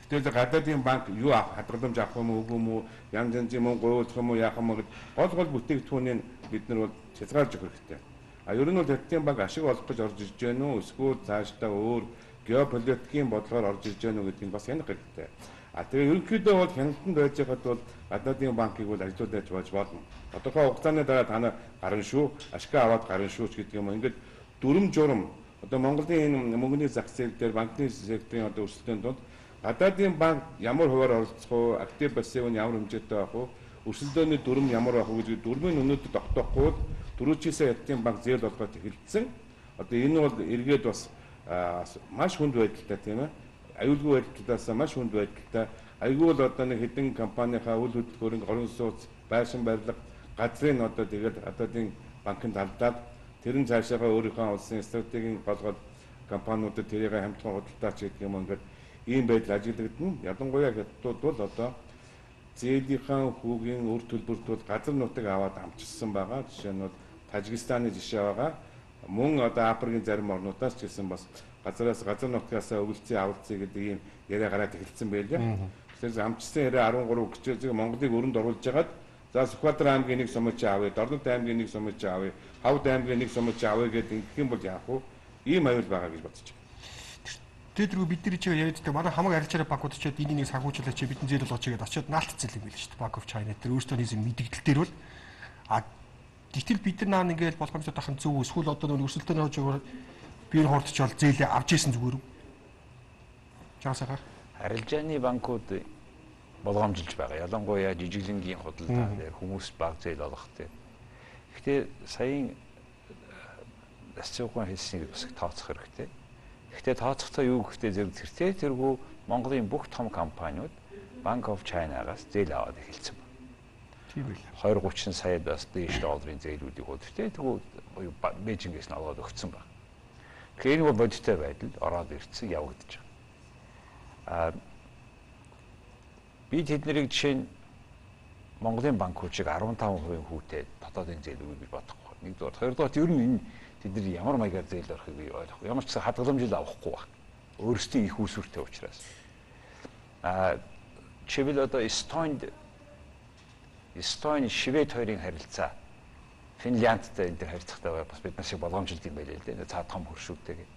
Тэгэхээр гадаадын банк юу хадгаламж авах юм уу, үгүй юм уу, янз янзын мөнгө гуйлах юм уу, яах юм уу гол бүтээгдэхүүнийг бид нар бол хязгаарлаж өгөх хэрэгтэй. А ер нь бол хятадын банк ашиг олох гэж орж ирж байна уу, эсвэл цаашдаа өөр геополитикийн бодлогоор орж ирж байна уу гэдгийг бас янах хэрэгтэй. А тэгээ ерөнхийдөө бол хяналтанд байж байхад бол гадаадын банкыг бол ажилуулж байж болно. Тодорхой хугацааны дараа танаа гарна шүү, ашиг аваад гарна шүү гэдэг юм. Ингээд дүрм журм одоо Монголын энэ мөнгөний зах зээл дээр банкны секторын одоо өрсөлдөөнд бол гадаадын банк ямар хуваар оролцох уу, актив пассив нь ямар хэмжээтэй байх уу, өрсөлдөөний дүрм ямар байх уу гэдэг дүрмийн өнөөдөр тогтоохгүй дөрөвчээсээ хятадын банк зээл болгоод эхэлсэн. Одоо энэ бол эргээд бас маш хүнд байдалтай тийм ээ. Аюулгүй байдалтаас маш хүнд байдалтай. Айгүй л одоо нэг хэдэн компанийнхаа үйл хөдлөлгөөрийн орон сууц, байшин барилга, газрын одоо тэгээд гадаадын банкнд алдаад тэр нь цаашаага өөрийнхөө улсын стратегийн болгоод компаниудад тэрийг хамтхан худалдаач гэдэг юм ингээд ийм байдал ажиглагдана. Ялангуяа хятадууд бол одоо зээлийнхаа хүүгийн үр төлбөрт бол газар нутаг аваад амжчихсан байгаа. Жишээ нь бол Тажикстаны жишээ байгаа. Мөн одоо Африкийн зарим орнуудаас ч гэсэн бас газар нутгаас өвөлцөө авалцъя гэдэг ийм яриа гараад эхэлсэн байлаа. Тэгэхээр амжсан яриа 13 гिचээ Монголыг өрөнд оруулж хагаад за Сүхбаатар аймгийн нэг сумч авъя, Дорнод аймгийн нэг сумч авъя, Хавд аймгийн нэг сумч авъя гэдэг ингэх юм бол яах вэ? Ийм аюул байгаа гэж бодож байна. Тэдрүү бид нар чи яриад манай хамаг арилжааны банкуд ч энийг нэг санхүүжүүлээч бидний зээл болгооч гэдээ очиод наалтцсан юм байл шүү дээ. Bank of China тэр өөрсдөө нэг мэдээлэл дээр бол гэтэл бид нар наа ингээл болгоомжтой тахын зөв эсвэл одоо нэг өрсөлдөөний хожуугаар биеэр хордчвал зээлээ авч ийсэн зүгээр үү? Чаасаа Арилжааны банкуд болгоомжилж байгаа. Ялангуяа жижиглэнгийн худалдаа дээр хүмүүс баг зээл олгох тийм. Гэхдээ саяын засгийн хэлснийг бас тооцох хэрэгтэй. Гэхдээ тооцохдоо юу гэхдээ зэрэг тэргүй Монголын бүх том компаниуд Bank of China-гаас зээл аваад эхэлсэн байна. Тийм үү. 230 саяас дээш долларын зээлүүдийг хөдөлтэй тэгвэл Бээжингээс нь олгоод өгсөн байна. Тэгэхээр энэ бол бодиттой байдал ороод ирсэн явагдаж байгаа. Би тэднийг жишээ нь Монголын банкуудыг 15% хүүтэй дотоодын зээл өгье гэж бодохгүй. Нэгдүгээр, хоёрдугаар ер нь энэ тэдний ямар маягаар зээл орохыг би ойлгохгүй. Ямар ч гэсэн хадгаламжил авахгүй байна. Өөрсдийн их усүртэй учраас. Чивэл одоо Эстони, Швед хоёрын харилцаа Финляндтай энэ төр харилцаатай байгаа бас бид нар шиг болгоомжилт юм байл л дээ. Цаа том хөршүүтэйгээ.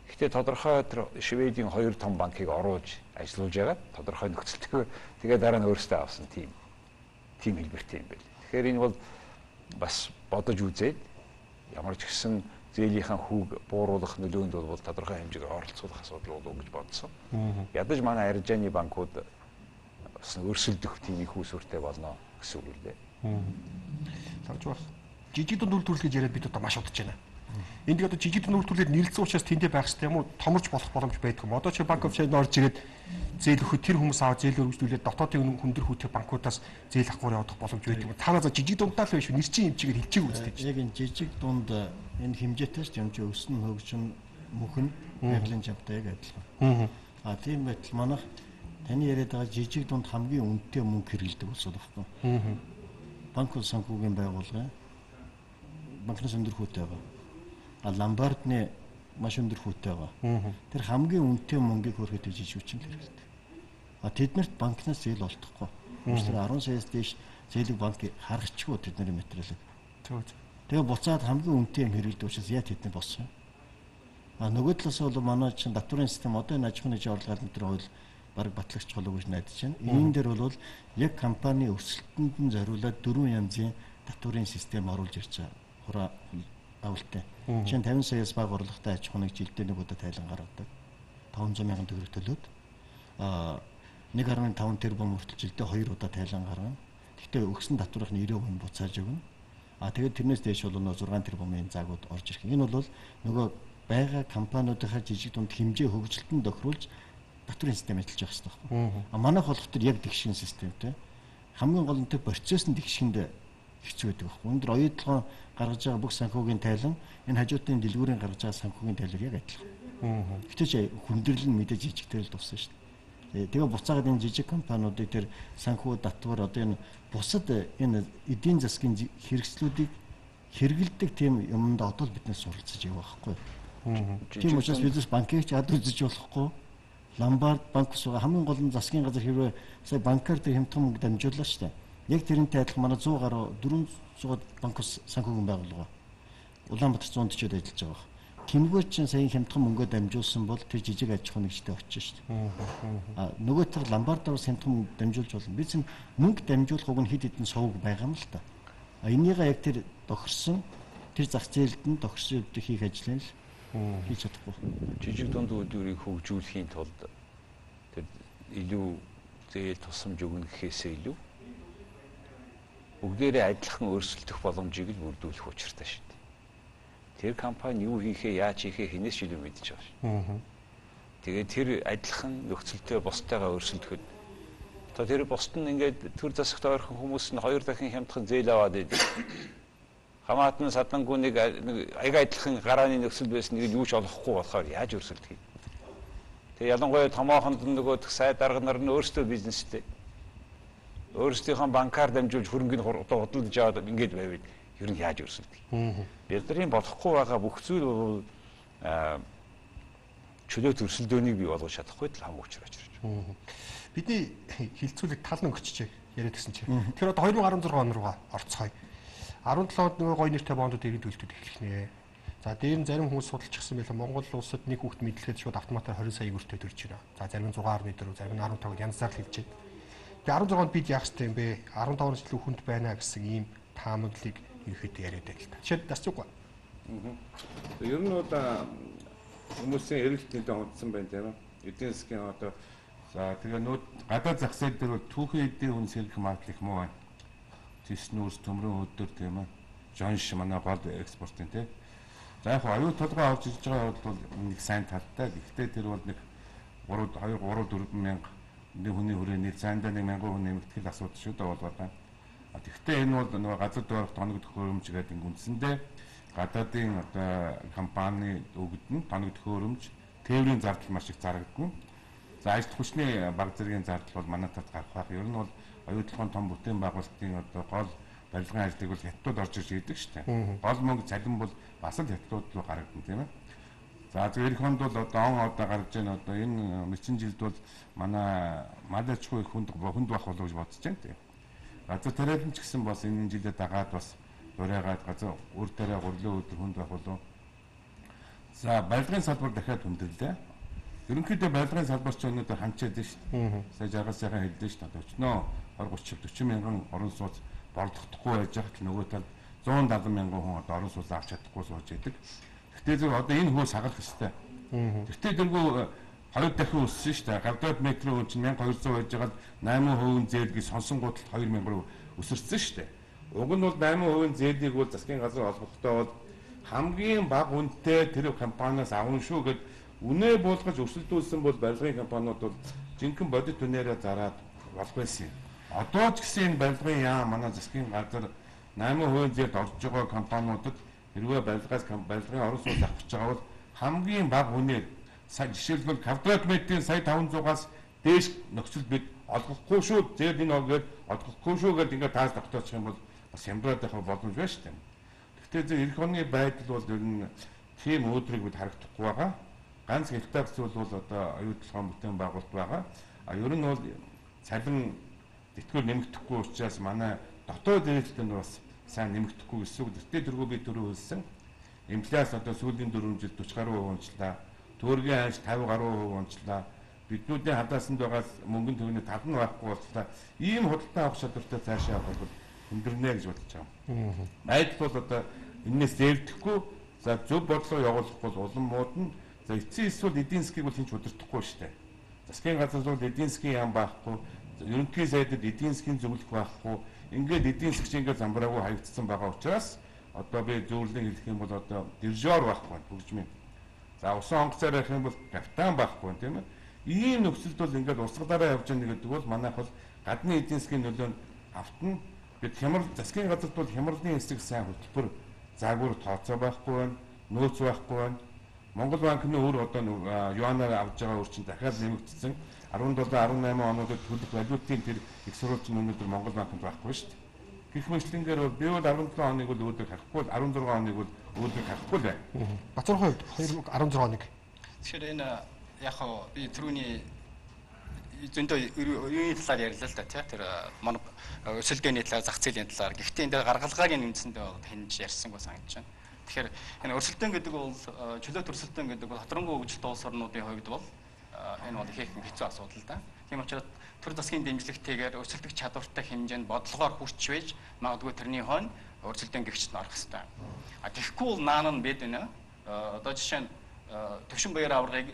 Гэхдээ тодорхой тэр Шведийн 2 том банкыг оруулж ажиллуулж байгаа тодорхой нөхцөлтэй. Тэгээ дараа нь өөрсдөө авсан тийм хэлбэртэй юм байл. Тэгэхээр энэ бол бас бодож үзээд ямар ч гэсэн зээлийнхаа хүүг бууруулах нөлөөнд бол тодорхой хэмжээгээр оролцуулах асуудал болов гэж бодсон. Ядаж манай арилжааны банкуд бас өрсөлдөх тийм их усүртэй болно гэсэн үг л дээ. Тавж бас жижиг дунд үйл төрөл гэж яриад бид одоо маш удаж байна. Энд одоо жижиг нүүртүүлээд нэрэлцэн учраас тэндээ байх хэрэгтэй юм уу? Томорч болох боломж байдаг юм. Одоо чи Bank of China орж ирээд зээл өгөх тэр хүмүүс аваад зээл өргөжлүүлээд дотоодын хүндэр хүүтэй банкудаас зээл авахгүйр явах боломж байдаг юм. Танаа за жижиг дундаа л биш үү? Нэрчин хэмжээгээр хэлчихэг үздэг. Яг энэ жижиг дунд энэ хэмжээтэй ч юм чи өснө хөгжин мөхн байгалийн жавтай яг адилхан. Тийм байтал манайх таны яриад байгаа жижиг дунд хамгийн үнэтэй мөнгө хэрэглэдэг болсон байхгүй. Банк санхүүгийн байгууллага банкнаас өндөр хүүтэй байгаа. Ломбардны маш өндөр хүүтэй байгаа. Тэр хамгийн үнэтэй мөнгийг хөрөхөд жижигчэн хэрэглэдэг. Тэднэрт банкнаас зээл олдохгүй. Өөрөөр 10 саяас дээш зээлийг банк харгачгүй тэдний материалыг. Тэгээ буцаад хамгийн үнэтэй юм хэрэглэдэг учраас яа тэдний болсон. Нөгөө талаас бол манай чинь татварын систем одоо энэ аж ахуйн нэгжийн орлогын албан хууль баг батлагч болов гэж найдаж байна. Энэ дээр бол яг компани өсөлтөнд нь зориулаад 4 янзын татварын систем оруулж ирж байгаа. Хураа авалтай. Жишээ нь 50 саяас бага орлоготой аж ахуйн нэгж жилдээ нэг удаа тайлан гаргадаг. 500 мянган төгрөг төлөөд 1.5 тэрбум хүртэл жилдээ 2 удаа тайлан гаргана. Гэхдээ өгсөн татварын 90% буцааж өгнө. Тэгээд тэрнээс дээш бол нөө 6 тэрбумын заагууд орж ирэх. Энэ бол нөгөө байгаа компаниудынхаа жижиг дунд хэмжээ хөгжилтөнд тохируулж татварын систем ажиллаж байгаа хэрэгтэй. Манайх болох төр яг тэгшин системтэй. Хамгийн гол нь тэр процесс нь тэгшинд хэцүү байдаг байхгүй. Өндөр оюутлогоо гаргаж байгаа бүх санхүүгийн тайлан энэ хажуутын дэлгүүрийн гаргаж байгаа санхүүгийн тайлбар яг адилхан. Гэвч хүндрэл нь мэдээж жижигтэй л дуусна шүү дээ. Тэгээ буцаагаад энэ жижиг компаниудыг тэр санхүү татвар одоо энэ бусад энэ эдийн засгийн хэрэгслүүдийг хэрэгэлдэг тийм юмд одоо л биднээс суралцж явах байхгүй. Тийм учраас бизнес банкыг ч ад үзэж болохгүй. Ломбард банк сууга хамгийн гол нь засгийн газар хэрвээ сая банкар дээр хямдхан мөнгө дамжууллаа шүү дээ. Яг тэрнтэй адилхан манай 100 гаруй 400 банк санхүүгийн байгууллага Улаанбаатар 140-од ажиллаж байгаа. Тэмгүүр чинь сая хямдхан мөнгө дамжуулсан бол тэр жижиг аж ахуйн нэгжтэй очиж шүү дээ. Нөгөө төр Ломбардаар хямдхан мөнгө дамжуулж болно. Би чинь мөнгө дамжуулахыг нь хэд хэдэн сувг байгаа юм л та. Энийгээ яг тэр тохирсон тэр зах зээлд нь тохирсон үедээ хийх ажлын л хийж чадахгүй. Жижиг дунд үйлдвэрийг хөгжүүлэхийн тулд тэр илүү зээл тусламж өгнө гэхээсээ илүү бүгдээрээ адилхан өрсөлдөх боломжийг л бүрдүүлэх учиртай шүү дээ. Тэр компани юу хийхээ, яаж хийхээ хинээс ч илүү мэдж байгаа шүү. Тэгээд тэр адилхан нөхцөлтэй бусдаагаа өрсөлдөхөд одоо тэр бусд нь ингээд төр засагт ойрхон хүмүүс нь 2 дахин хямдхан зээл аваад идэв. Хамаатан садангүй нэг аяга адилхан гарааны нөхцөл байсан нэг юу ч олохгүй болохоор яаж өрсөлдөх юм. Тэгээ ялангуяа томоохонд нөгөө сай дарга нар нь өөрсдөө бизнестэй. Өөрсдийнхөө банкар дамжуулж хөрөнгөний худалдаж аваад ингэж байвал ер нь яаж өрсөлдөх юм. Бидний болохгүй байгаа бүх зүйл бол чөлөөт өрсөлдөөнийг бий болгож чадахгүй л хамгийн учир очирч. Бидний хилцүүлэг тал нь өгчжээ яриад гэсэн чинь. Тэгэхээр одоо 2016 он руугаа орцгоё. 17 онд нөгөө гой нэртэй бондууд ирээд төлөвлөлт эхлэх нэ. За дээр нь зарим хүмүүс судалчихсан байлаа. Монгол улсад нэг хүүхэд мэдлэхэд шууд автоматар 20 сая өртөө төрж байна. За зарим нь 6.4, зарим нь 15 янзаар л хэлж байна. Тэгээ 16 онд бид яах ёстой юм бэ? 15-аас илүү хүнд байна гэсэн ийм таамаглалыг ерөөхдөө яриад байл та. Жишээд дасчихгүй. Ер нь бол хүмүүсийн эрэлт нэлээд хандсан байна тийм ээ. Эдийн засгийн одоо за тэгээ нүүд гадаад зах зээл дээр бол түүхэн эдийн үнс хэрэг магадлал их муу байна. Тэснүүс төмрөн өдөр тийм ээ. Жонш манай гол экспортын тийм. За яг аюул толгой авч иж байгаа бол нэг сайн талтай. Гэхдээ тэр бол нэг 2 3 4 мянга нэг хүний хүрээний цаандаа 1 мянган хүн нэмэгдэх асуудал шүү дээ бол байна. Тэгэхдээ энэ бол нөгөө газар доорх тоног төхөөрөмж гэдэг үндсэндээ гадаадын одоо компани өгдөн тоног төхөөрөмж тээврийн зардал маш их зарагдана. За ажил хүчний баг зэргийн зардал бол манай талд гарах байх. Ер нь бол оюутлогын том бүтээн байгуулалтын одоо гол барилгын ажлыг бол хятадууд орж ирж идэг шүү дээ. Гол мөнгө цалин бол бас л хятадууд руу гарагдана тийм ээ. За зөв хонд бол одоо он одоо гарч байна. Одоо энэ мэчин жилд бол манай малачгүй хүнд бах болов гэж бодож байна тийм. Газар тариалан ч гэсэн бас энэ жилдээ дагаад бас урайгаад газар өөр тарай гурлын өдөр хүнд байх болов. За барилгын салбар дахиад хүндрэлээ. Ерөнхийдөө барилгын салбар ч өнөөдөр ханчаад байна шүү дээ. Сая жаргал сайхан хэлдэж шүү дээ. Өчнөө 20 мянган орон сууц борлохдохгүй байж хат нөгөө талд 170 мянган хүн одоо орон сууц авч чадахгүй сууж идэг. Гэхдээ зөв одоо энэ хөө сагалах ёстой. Гэхдээ тэргүй 2 дахин өссөн шүү дээ. Гадаад метрын чинь 1200 байж байгаа 8% зээлгийг сонсонгууд 2000 руу өсөрсөн шүү дээ. Уг нь бол 8% зээлийг бол засгийн газар олбохдоо бол хамгийн бага үнэтэй тэр компаниас авна шүү гэд үнэ буулгаж өрсөлдүүлсэн бол барилгын компаниуд бол жинхэнэ бодит үнээрээ зараад болох байсан юм. Одоо ч гэсэн энэ барилгын яам манай засгийн газар 8% зэд орж байгаа компаниудад хэрвээ барилгын орон сууц авчиж байгаа бол хамгийн бага үнээр жишээлбэл квадрат метрийн сая 500-аас дээш нөхцөл бид олгохгүй шүү. Зээл энэ олгоод олгохгүй шүү гэдэг ингээд таас тогтоочих юм бол бас хямдраад байх боломж байна шүү дээ. Гэхдээ эх оны байдал бол ер нь тийм өөдрийг бид харагдахгүй байгаа. Ганц хялтаар зүйл бол одоо оюутлогын бүтээн байгуулалт байгаа. Ер нь бол цалин тэтгэл нэмэгдэхгүй учраас манай дотоод ирээдүйд нь бас сайн нэмэгдэхгүй гэсэн үг. Тэртээ тэргүй би түрүү хэлсэн. Инфляц одоо сүүлийн 4 жилд 40 гаруй хувь унчлаа. Төгрөгийн ханш 50 гаруй хувь унчлаа. Биднүүдийн хадаасанд байгаа мөнгөний төгрөгийн тал нь байхгүй болтлаа. Ийм худалдан авах чадвартай цаашаа явах бол өндөрнэ гэж бодож байгаа. Байдал бол одоо энэс зэвдэхгүй за зөв бодлого явуулах бол улам муудна. За эцсийн эсвэл эдийн засгийг бол хинч удирдахгүй шүү дээ. Засгийн газар бол эдийн засгийн яам байхгүй. Ерөнхий сайдад эдийн засгийн зөвлөх байхгүй. Ингээд эдийн засгч ингээд замбраагүй хаягдсан байгаа учраас одоо би зөвлөлийн хэлэх юм бол одоо дирижер байхгүй хөгжмийн. За усан онгоцоор явах юм бол капитан байхгүй тийм ээ. Ийм нөхцөлд бол ингээд урсгалаараа явж байгаа гэдэг бол манайх бол гадны эдийн засгийн нөлөөнд автна. Бид хямрал засгийн газарт бол хямралын хэсэг сайн хөтөлбөр заагуур тооцоо байхгүй байна. Нөөц байхгүй байна. Монгол банкны өөр одоо юанаар авж байгаа өрчин дахиад нэмэгдсэн 17 18 онуудад төлөх валютын тэр их сурвалжны өнөөдөр Монгол банкнд байхгүй шүү дээ. Гэх мэтлэнгээр бол би бол 17 оныг бол өөдрөг харахгүй 16 оныг бол өөдрөг харахгүй л байна. Бацархой 2016 оныг. Тэгэхээр энэ яг хоо би түрүүний зөндөө юуны талаар ярьлаа л да тий. Тэр манай өсөлтөний талаар зах зээлийн талаар. Гэхдээ энэ дээр гаргалгааг нэмсэндээ хинж ярьсангүй санагдаж байна. Тэгэхээр энэ өрсөлдөөн гэдэг бол чөлөөт өрсөлдөөн гэдэг бол хатрангүй хөгжилт улс орнуудын хувьд бол энэ бол их хэцүү асуудал да. Тийм учраас төр засгийн дэмжлэгтэйгээр өрсөлдөх чадвартай хэмжээнд бодлогоор хүрч байж магадгүй тэрний хойно өрсөлдөөн гэгчд нь орох хэвээр. Тэгэхгүй бол наан нь бид энэ одоо жишээ нь төвшин баяр аваргыг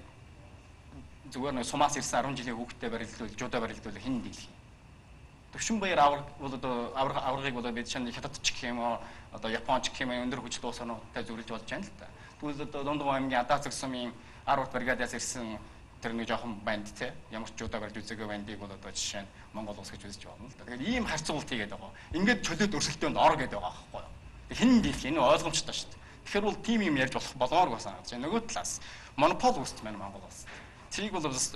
зүгээр нэг сумаас ирсэн 10 жилийн хүүхдтэй барилдуул, жуудаа барилдуул хэн дийлэх юм. Төвшин баяр аварга бол одоо аваргыг бол бид шинэ хятад ч гэх юм уу одоо Японч гэх юм өндөр хүчтэй улс орнуудтай зөвлөж болж байна л да. Тэгвэл одоо Дундгой аймгийн Адаа зэгсумын 10-р бригадаас ирсэн тэр нэг жоохон банд те ямар ч жуудаа барьж үзээгүй бандыг бол одоо жишээ нь Монгол улс гэж үзэж байна л да. Тэгэхээр ийм харьцуулалт хийгээд байгаа. Ингээд чөлөөт өрсөлдөөнд ор гэдэг байгаа байхгүй юу. Хэн дийлэх энэ ойлгомжтой шүү дээ. Тэгэхээр бол тим юм ярьж болох болооргүй санагдаж байна. Нөгөө талаас монопол үүсч байна Монгол улс. Тэрийг бол бас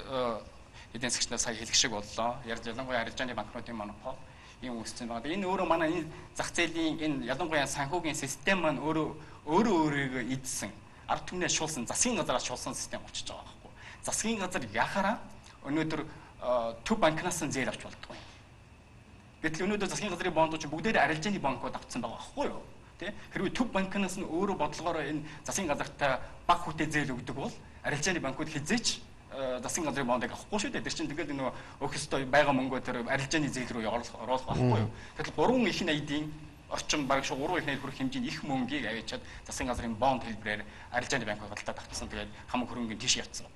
эдийн засгчнаас сая хэлэх шиг боллоо. Ялангуяа арилжааны банкнуудын монопол юм үүссэн байгаа. Энэ өөрөө манай энэ зах зээлийн энэ ялангуяа санхүүгийн систем маань өөрийгөө эдсэн ард түмнээ шуулсан засгийн газараас шуулсан систем болчихж байгаа байхгүй. Засгийн газар яхаараа өнөөдөр төв банкнаас нь зээл авч болдгоо. Гэтэл өнөөдөр засгийн газрын бондууд чинь бүгдээр арилжааны банкуд авцсан байгаа байхгүй юу? Тэ? Хэрвээ төв банкнаас нь өөрөө бодлогоор энэ засгийн газартай баг хүүтэй зээл өгдөг бол арилжааны банкуд хизээч засгийн газрын бондыг авахгүй шүү дээ. Тэр чинь тэгэл нөгөө өөх өстой байгаа мөнгөө тэр арилжааны зээл рүү оруулах байхгүй юу? Тэгэл 3 их найдын орчин баг шүү 3 их найд хүрэх хэмжээний их мөнгийг авчиад засгийн газрын бонд хэлбэрээр арилжааны банкуд худалдаад авчихсан. Тэгээд хамаг хөрөнгөний тийш явцсан.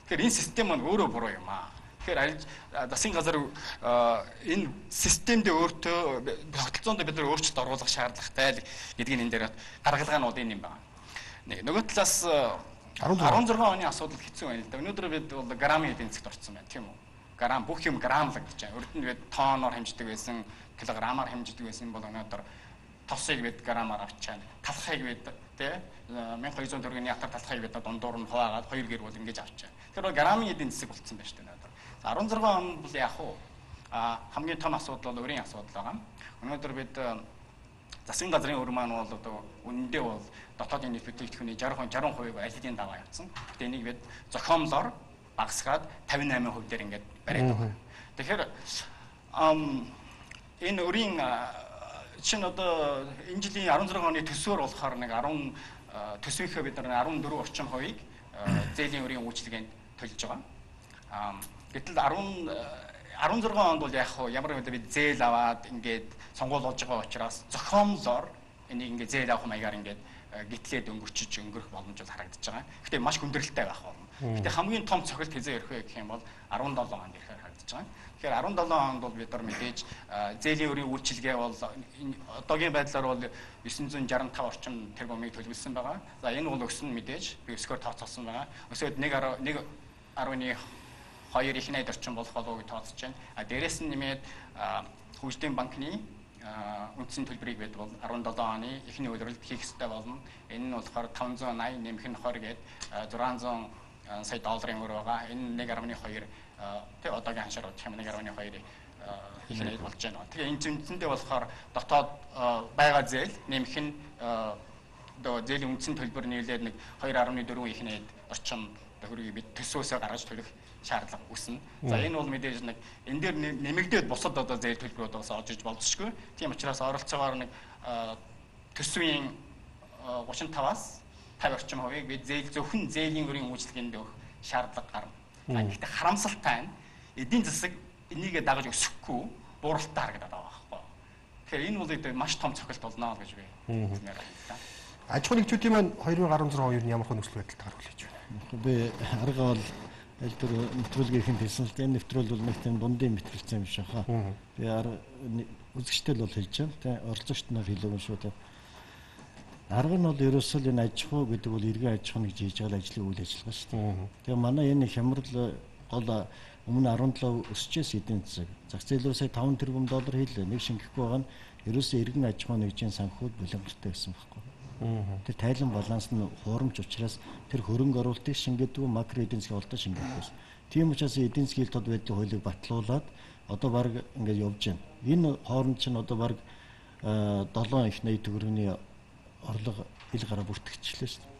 Тэгэхээр энэ систем маань өөрөө буруу юм аа. Тэгэхээр засгийн газар энэ системд өөртөө тогтолцоонд бид нар өөрчлөлт оруулах шаардлагатай гэдгийг энэ дээр гаргалгаанууд энэ юм байна. Нэг нөгөө талаас 16 оны асуудал хэцүү байна л да. Өнөөдөр бид бол грамын эдийн засгт орсон байна тийм үү? Грам бүх юм грамлаг гэж байна. Урд нь бид тоноор хэмждэг байсан, килограммаар хэмждэг байсан бол өнөөдөр тосыг бид граммаар авчаана. Талхайг бид тий 1200 төгрөгийн ятар талхайг бид дундуур нь хуваагаад 2 гэр бол ингэж авчаа. Тэгэхээр грамын эдийн засаг болцсон байна шүү дээ өнөөдөр. 16 он бол яг уу хамгийн том асуудал бол өрийн асуудал байгаа. Өнөөдөр бид засгийн газрын өр маань бол одоо үнэндээ бол дотоодын нийт бүтээгдэхүүний 60% аль хэдийн даваа явсан. Гэтэ энийг бид зохиомлоор багасгаад 58% дээр ингээд бариад байгаа. Тэгэхээр энэ өрийн чинь одоо энэ жилийн 16 оны төсвөр болохоор нэг 10 төсвийнхээ бид нар 14 орчим хувийг зээлийн өрийн үйлчилгээнд төлж байгаа. Гэтэл 16 онд бол яг ямар нэг бид зээл аваад ингээд сонгуул болж байгаа учраас зохиомлоор энийг ингээд зээл авах маягаар ингээд гитлээд өнгөрөх боломж бол харагдаж байгаа. Гэхдээ маш хүндрэлтэй байх болно. Гэхдээ хамгийн том цохилт хэзээ ирэх вэ гэх юм бол 17 онд ирэхээр харагдаж харагдаж байгаа. Тэгэхээр 17 онд бол бид нар мэдээж зээлийн өрийн үйлчилгээ бол одоогийн байдлаар бол 965 орчим тэрбумыг төлөвлөсөн байгаа. За энэ бол өснө мэдээж би өсгөр тооцоолсон байгаа. Өсөөд 1.2 их найд орчим болох болов гэж тооцож байна. Дээрээс нь нэмээд хөгжлийн банкны үндсэн төлбөрийг бид бол 17 оны эхний улиралд хийх ёстой болно. Энэ нь болохоор 580 нэмэх нь 20 гээд 600 сая долларын өр байгаа. Энэ 1.2 тэг одоогийн ханшаар бодох юм 1.2 их найд болж байна. Тэгээ энэ зэмцэндээ болохоор дотоод байгаа зээл нэмэх нь зээлийн үндсэн төлбөр нийлээд нэг 2.4 их найд орчим хөргийг бид төсөөсөө гаргаж төлөх шаардлага үүснэ. За энэ бол мэдээж нэг энэ дээр нэмэгдээд бусад одоо зээл төлбөрүүд бас орж иж болзошгүй. Тийм учраас оролцоогоор нэг төсвийн 35-аас 50 орчим хувийг бид зөвхөн зээлийн өрийн үйлчлэгээнд өгөх шаардлага гарна. Гэхдээ харамсалтай нь эдийн засаг энийгээ дагаж өсөхгүй бууралтай харагдаад байгаа байхгүй. Тэгэхээр энэ бол маш том цохилт болно гэж би хэлмээр байна. Аж ахуйн нэгжүүдийн маань 2016 он ямар хөө нөхцөл байдалд гарах гэж байна. Би арга бол аль тэр нэвтрүүлгийнхэн хэлсэн л энэ нэвтрүүл бол нэг тийм дундын мэтрэлцэн юм шиг хаа. Би үзэгчтэй л бол хэлж байна. Тэ оролцогчд нар хэлээгүй шүү дээ. Арга нь бол ерөөсөө энэ аж ахуй гэдэг бол иргэн аж ахуй гэж хийж байгаа ажлын үйл ажиллагаа шүү дээ. Тэгээ манай энэ хямрал гол өмнө 17 өсчихээс эдийн засаг. Зах зээл сая 5 тэрбум доллар хийлээ. Нэг шингэхгүй байгаа нь ерөөсөө иргэн аж ахуй нэгжийн санхүүд булангартай гэсэн байхгүй. Тэр тайлан баланс нь хуурамч учраас тэр хөрөнгө оруулалтыг шингээдэг макро эдийн засгийн холдоо шингээдэг. Тийм учраас эдийн засгийн тод байдлын хуулийг батлуулаад одоо баг ингээд явж байна. Энэ хооронд чинь одоо баг 7 их найд төгрөгийн орлого ил гараа бүртгэжлээ шүү дээ.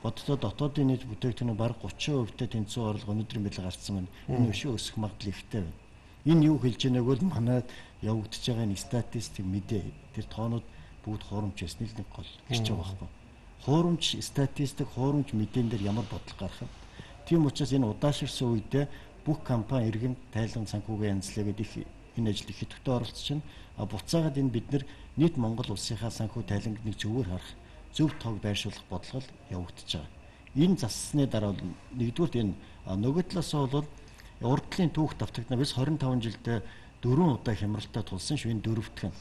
Боддоо дотоодын нийт бүтээгдэхүүний баг 30% тэнцүү орлого өнөөдрийн байдлаар гарсан байна. Энэ өшөө өсөх магадлал ихтэй байна. Энэ юу хэлж байгааг бол манайд явагдаж байгаа энэ статистик мэдээ тэр тоонууд бүгд хуурамч байсны л нэг гол ирж байгаа байхгүй. Хуурамч статистик, хуурамч мэдэн дээр ямар бодол гарах вэ? Тийм учраас энэ удаашрсан үедээ бүх компани иргэн тайлан санхүүгээ янзлаагээд их энэ ажил их идэвхтэй оролцож байна. Буцаагаад энэ бид нар нийт Монгол улсынхаа санхүү тайлангыг нэг зөвөр харах, зөв тог байршуулах бодлого явагдаж байгаа. Энэ зассны дараа нэгдүгürt энэ нөгөө талаасаа бол урдлын түүх давтагдана. Бид 25 жилдээ 4 удаа хямралтай тулсан шүү. Энэ дөрөвдөх нь.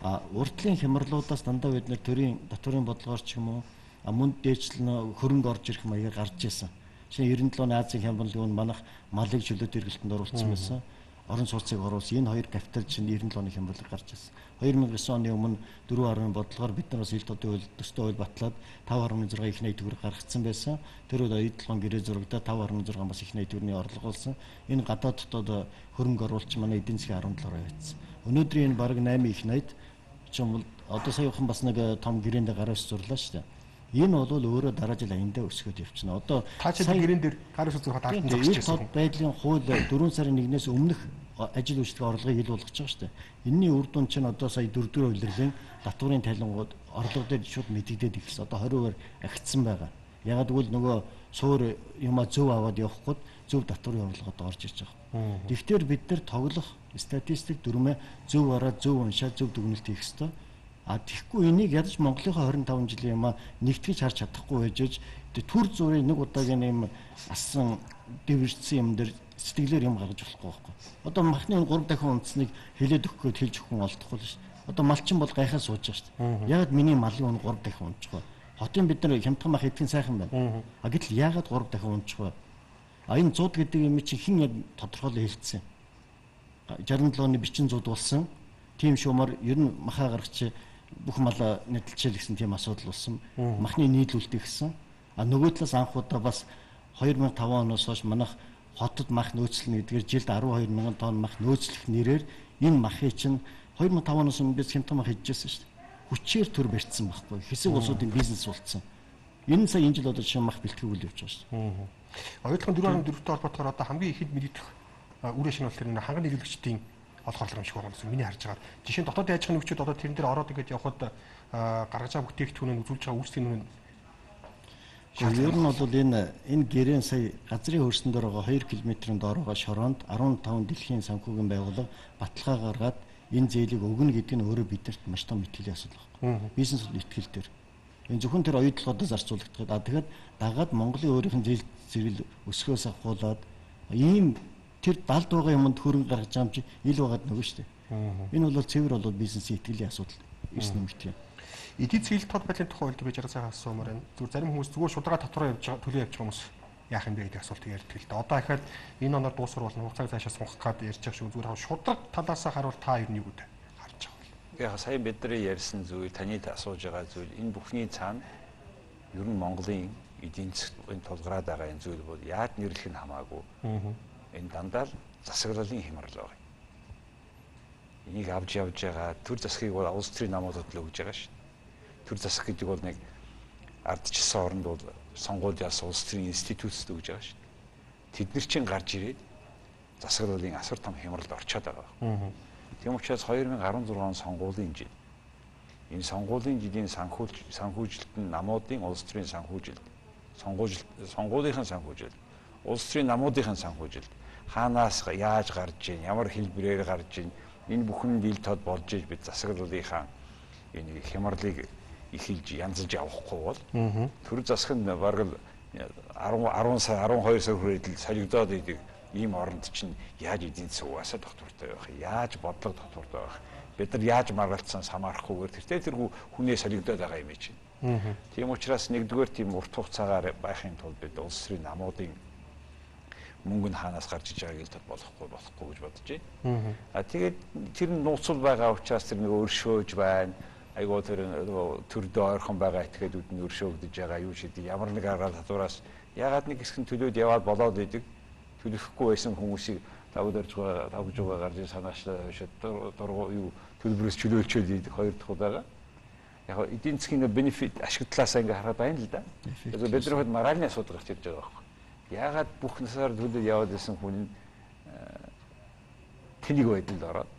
Урдлын хямралуудаас дандаа бид нэр төрийн дотоорын бодлогоор ч юм уу мөнд дээжлэн хөрөнгө орж ирэх маягаар гарч ирсэн. Жишээ нь 97 оны Азийн хямралын үн манайх малыг чөлөөт эргэлтэнд оруулсан байсан. Орон сууцыг оруулсан. Энэ хоёр капитал чинь 97 оны хямралыг гарч ирсэн. 2009 оны өмнө 4.10 бодлогоор бид нар бас ил тодын хууль төстэй хууль батлаад 5.6 их найд төгрөг гаргацсан байсан. Тэр үед оюутлын гэрээ зурагдаад 5.6 бас их найд төгрөгийн орлого болсон. Энэ гадаад дотоод хөрөнгө оруулалт манай эдийн засгийн 17% байцсан. Өнөөдрийн энэ бараг 8 их найд чим одоо саяхан бас нэг том гэрээндээ гараас зурлаа шүү дээ. Энэ бол өөрөө дараа жил аяндаа өсгöd явчихна. Одоо та чи гэрэн дээр гараас зурхад алтан зогсож байсан. Байдлын хууль 4 сарын 1-ээс өмнөх ажил үйлчлэгээ орлогыг ил болгож байгаа шүү дээ. Энэний үр дүн чинь одоо сая 4-р улирлын татварын тайлангууд орлого дээр шууд мэдэгдээд ихсэн. Одоо 20% агцсан байгаа. Ягаад гэвэл нөгөө суур юма зөв аваад явахгүй зөв татварын орлогод орж ирж байгаа. Тэгвэл бид нар тоглох статистик дүрмээ зөв хараад зөв уншаад зөв дүгнэлт хийх ёстой. Тэгэхгүй энийг ядаж Монголынхаа 25 жилийн юмаа нэгтгэж харж чадахгүй байж төр зүрийн нэг удаагийн юм асан дэвэрсэн юм дээр сэтгэлээр юм гаргаж болохгүй байхгүй. Одоо махны 3 дахин үндэснийг хилээд өгөх гээд хэлж өгөх хүн олдохгүй л шүү дээ. Одоо малчин бол гайхаа сууж байгаа шүү дээ. Яагаад миний малын үн 3 дахин унчих вэ? Хотын бид нар хямдхан мах идэхин сайхан байна. Гэтэл яагаад 3 дахин унчих вэ? Энэ 100 гэдэг юм чинь хэн яг тодорхойлоо хэлсэн. 67 оны бичин зууд болсон. Тийм шуумар ер нь махаа гаргач бүх мал нэдэлчээл гэсэн тийм асуудал болсон. Махны нийлүүлэлт гэсэн. Нөгөө талаас анх удаа бас 2005 оноос хойш манайх хотод мах нөөцлөнө гэдгээр жилд 12 мянган тонн мах нөөцлөх нэрээр энэ махыг чинь 2005 оноос өмнө бид хямдхан мах хийжсэн шүү дээ. Хүчээр төр барьсан байхгүй. Хэсэг улсуудын бизнес болцсон. Энэ сая энэ жил одоо жишээ мах бэлтгэл үйл явж байгаа шүү дээ. Оюутлын 4.4-тэй холбоотойгоор одоо хамгийн ихэд мэдэгдэх үр ашиг нь бол тэр ханган нийлүүлэгчдийн олох орлого юм шиг байна гэсэн миний харж байгаа. Жишээ нь дотоодын аж ахуйн нөхцөл одоо тэрэн дээр ороод ингээд явхад гаргаж байгаа бүтээгдэхүүнээ үзүүлж байгаа үйлсийн үнэ. Ер нь бол энэ гэрэн сая газрын хөрсөн дээр байгаа 2 км-ийн доор байгаа шороонд 15 дэлхийн санхүүгийн байгууллага баталгаа гаргаад энэ зээлийг өгнө гэдэг нь өөрөө биднэрт маш том итгэлийн асуудал байна. Бизнес итгэл дээр. Энэ зөвхөн тэр оюутлогоодоо зарцуулагдах. Тэгэхээр дагаад Монголын өөрийнх нь зээл зэрэг өсгөөс ахуулаад ийм тэр далд байгаа юмд хөрөнгө гаргаж байгаа юм чи ил байгаад нөгөө шүү дээ. Энэ бол цэвэр бол бизнесийн итгэлийн асуудал ирсэн юм гэх юм. Эдийн засгийн тод байдлын тухай бол би жаргал цагаас асуумаар байна. Зүгээр зарим хүмүүс зүгээр шударга татвараа явж байгаа төлөө явж байгаа хүмүүс яах юм бэ гэдэг асуултыг ярьдаг л да. Одоо ахаад энэ оноор дуусвар болно хугацааг цаашаа сунгах гээд ярьж байгаа шүү. Зүгээр шударга талаас харуул та юу нэг үдэ харж байгаа. Яг сая бидний ярьсан зүйл таны асууж байгаа зүйл энэ бүхний цаана ер нь Монголын эдийн засгийн тулгараад байгаа энэ зүйл бол яаж нэрлэх нь хамаагүй. Энэ дандаа л засаглалын хямрал байгаа. Энийг авч явж байгаа төр засгийг бол улс төрийн намуудад л өгж байгаа шин. Төр засаг гэдэг бол нэг ардчилсан оронд бол сонгуулиас улс төрийн институтс өгж байгаа шин. Тэд нар чинь гарч ирээд засаглалын асар том хямралд орчоод байгаа. Тийм учраас 2016 он сонгуулийн жил энэ сонгуулийн жилийн санхүүжилт нь намуудын улс төрийн санхүүжилт сонгуулийнхын санхүүжилт улс төрийн намуудын санхүүжилт хаанаас яаж гарч ийн ямар хэлбэрээр гарч ийн энэ бүхэнд ил тод болж иж бид засаглалынхаа энэ хямралыг эхэлж янзалж явахгүй бол төр засаг нь бараг л 10 сая 12 сая хүрээд солигдоод идэг ийм оронд чинь яаж эдийн засаг угаасаа доктортой байх яаж бодлого доктортой байх бид нар яаж маргалцсан хамаарахгүйгээр тэрхүү хүнээ солигдоод байгаа юм чинь. Тийм учраас нэгдүгээр тийм урт хугацаагаар байхын тулд бид улс төрийн намуудын мөнгө нь хаанаас гарч иж байгааг л болохгүй гэж бодож байна. Тэгээд тэр нь нууцуул байгаа учраас тэр нэг өршөөж байна. Айгуу тэр төрдөө ойрхон байгаа этгээдүүд нь өршөөгдөж байгаа юу шидэг ямар нэг аргаар татвараас ягаад нэг хэсэг нь төлөөд яваад болоод идэг төлөхгүй байсан хүмүүсийг тавж байгаа гарч санаачлаа дургу юу төлбөрөөс чөлөөлчөөд идэх хоёр дахь удаага. Яг эдийн засгийн бенефит ашиг талаасаа ингээ хараад байна л да. Тэгээд бидний хувьд моральны асуудал гарч ирж байгаа байхгүй. Ягаад бүх насаар төлөөд яваад исэн хүн тэнийг байдалд ороод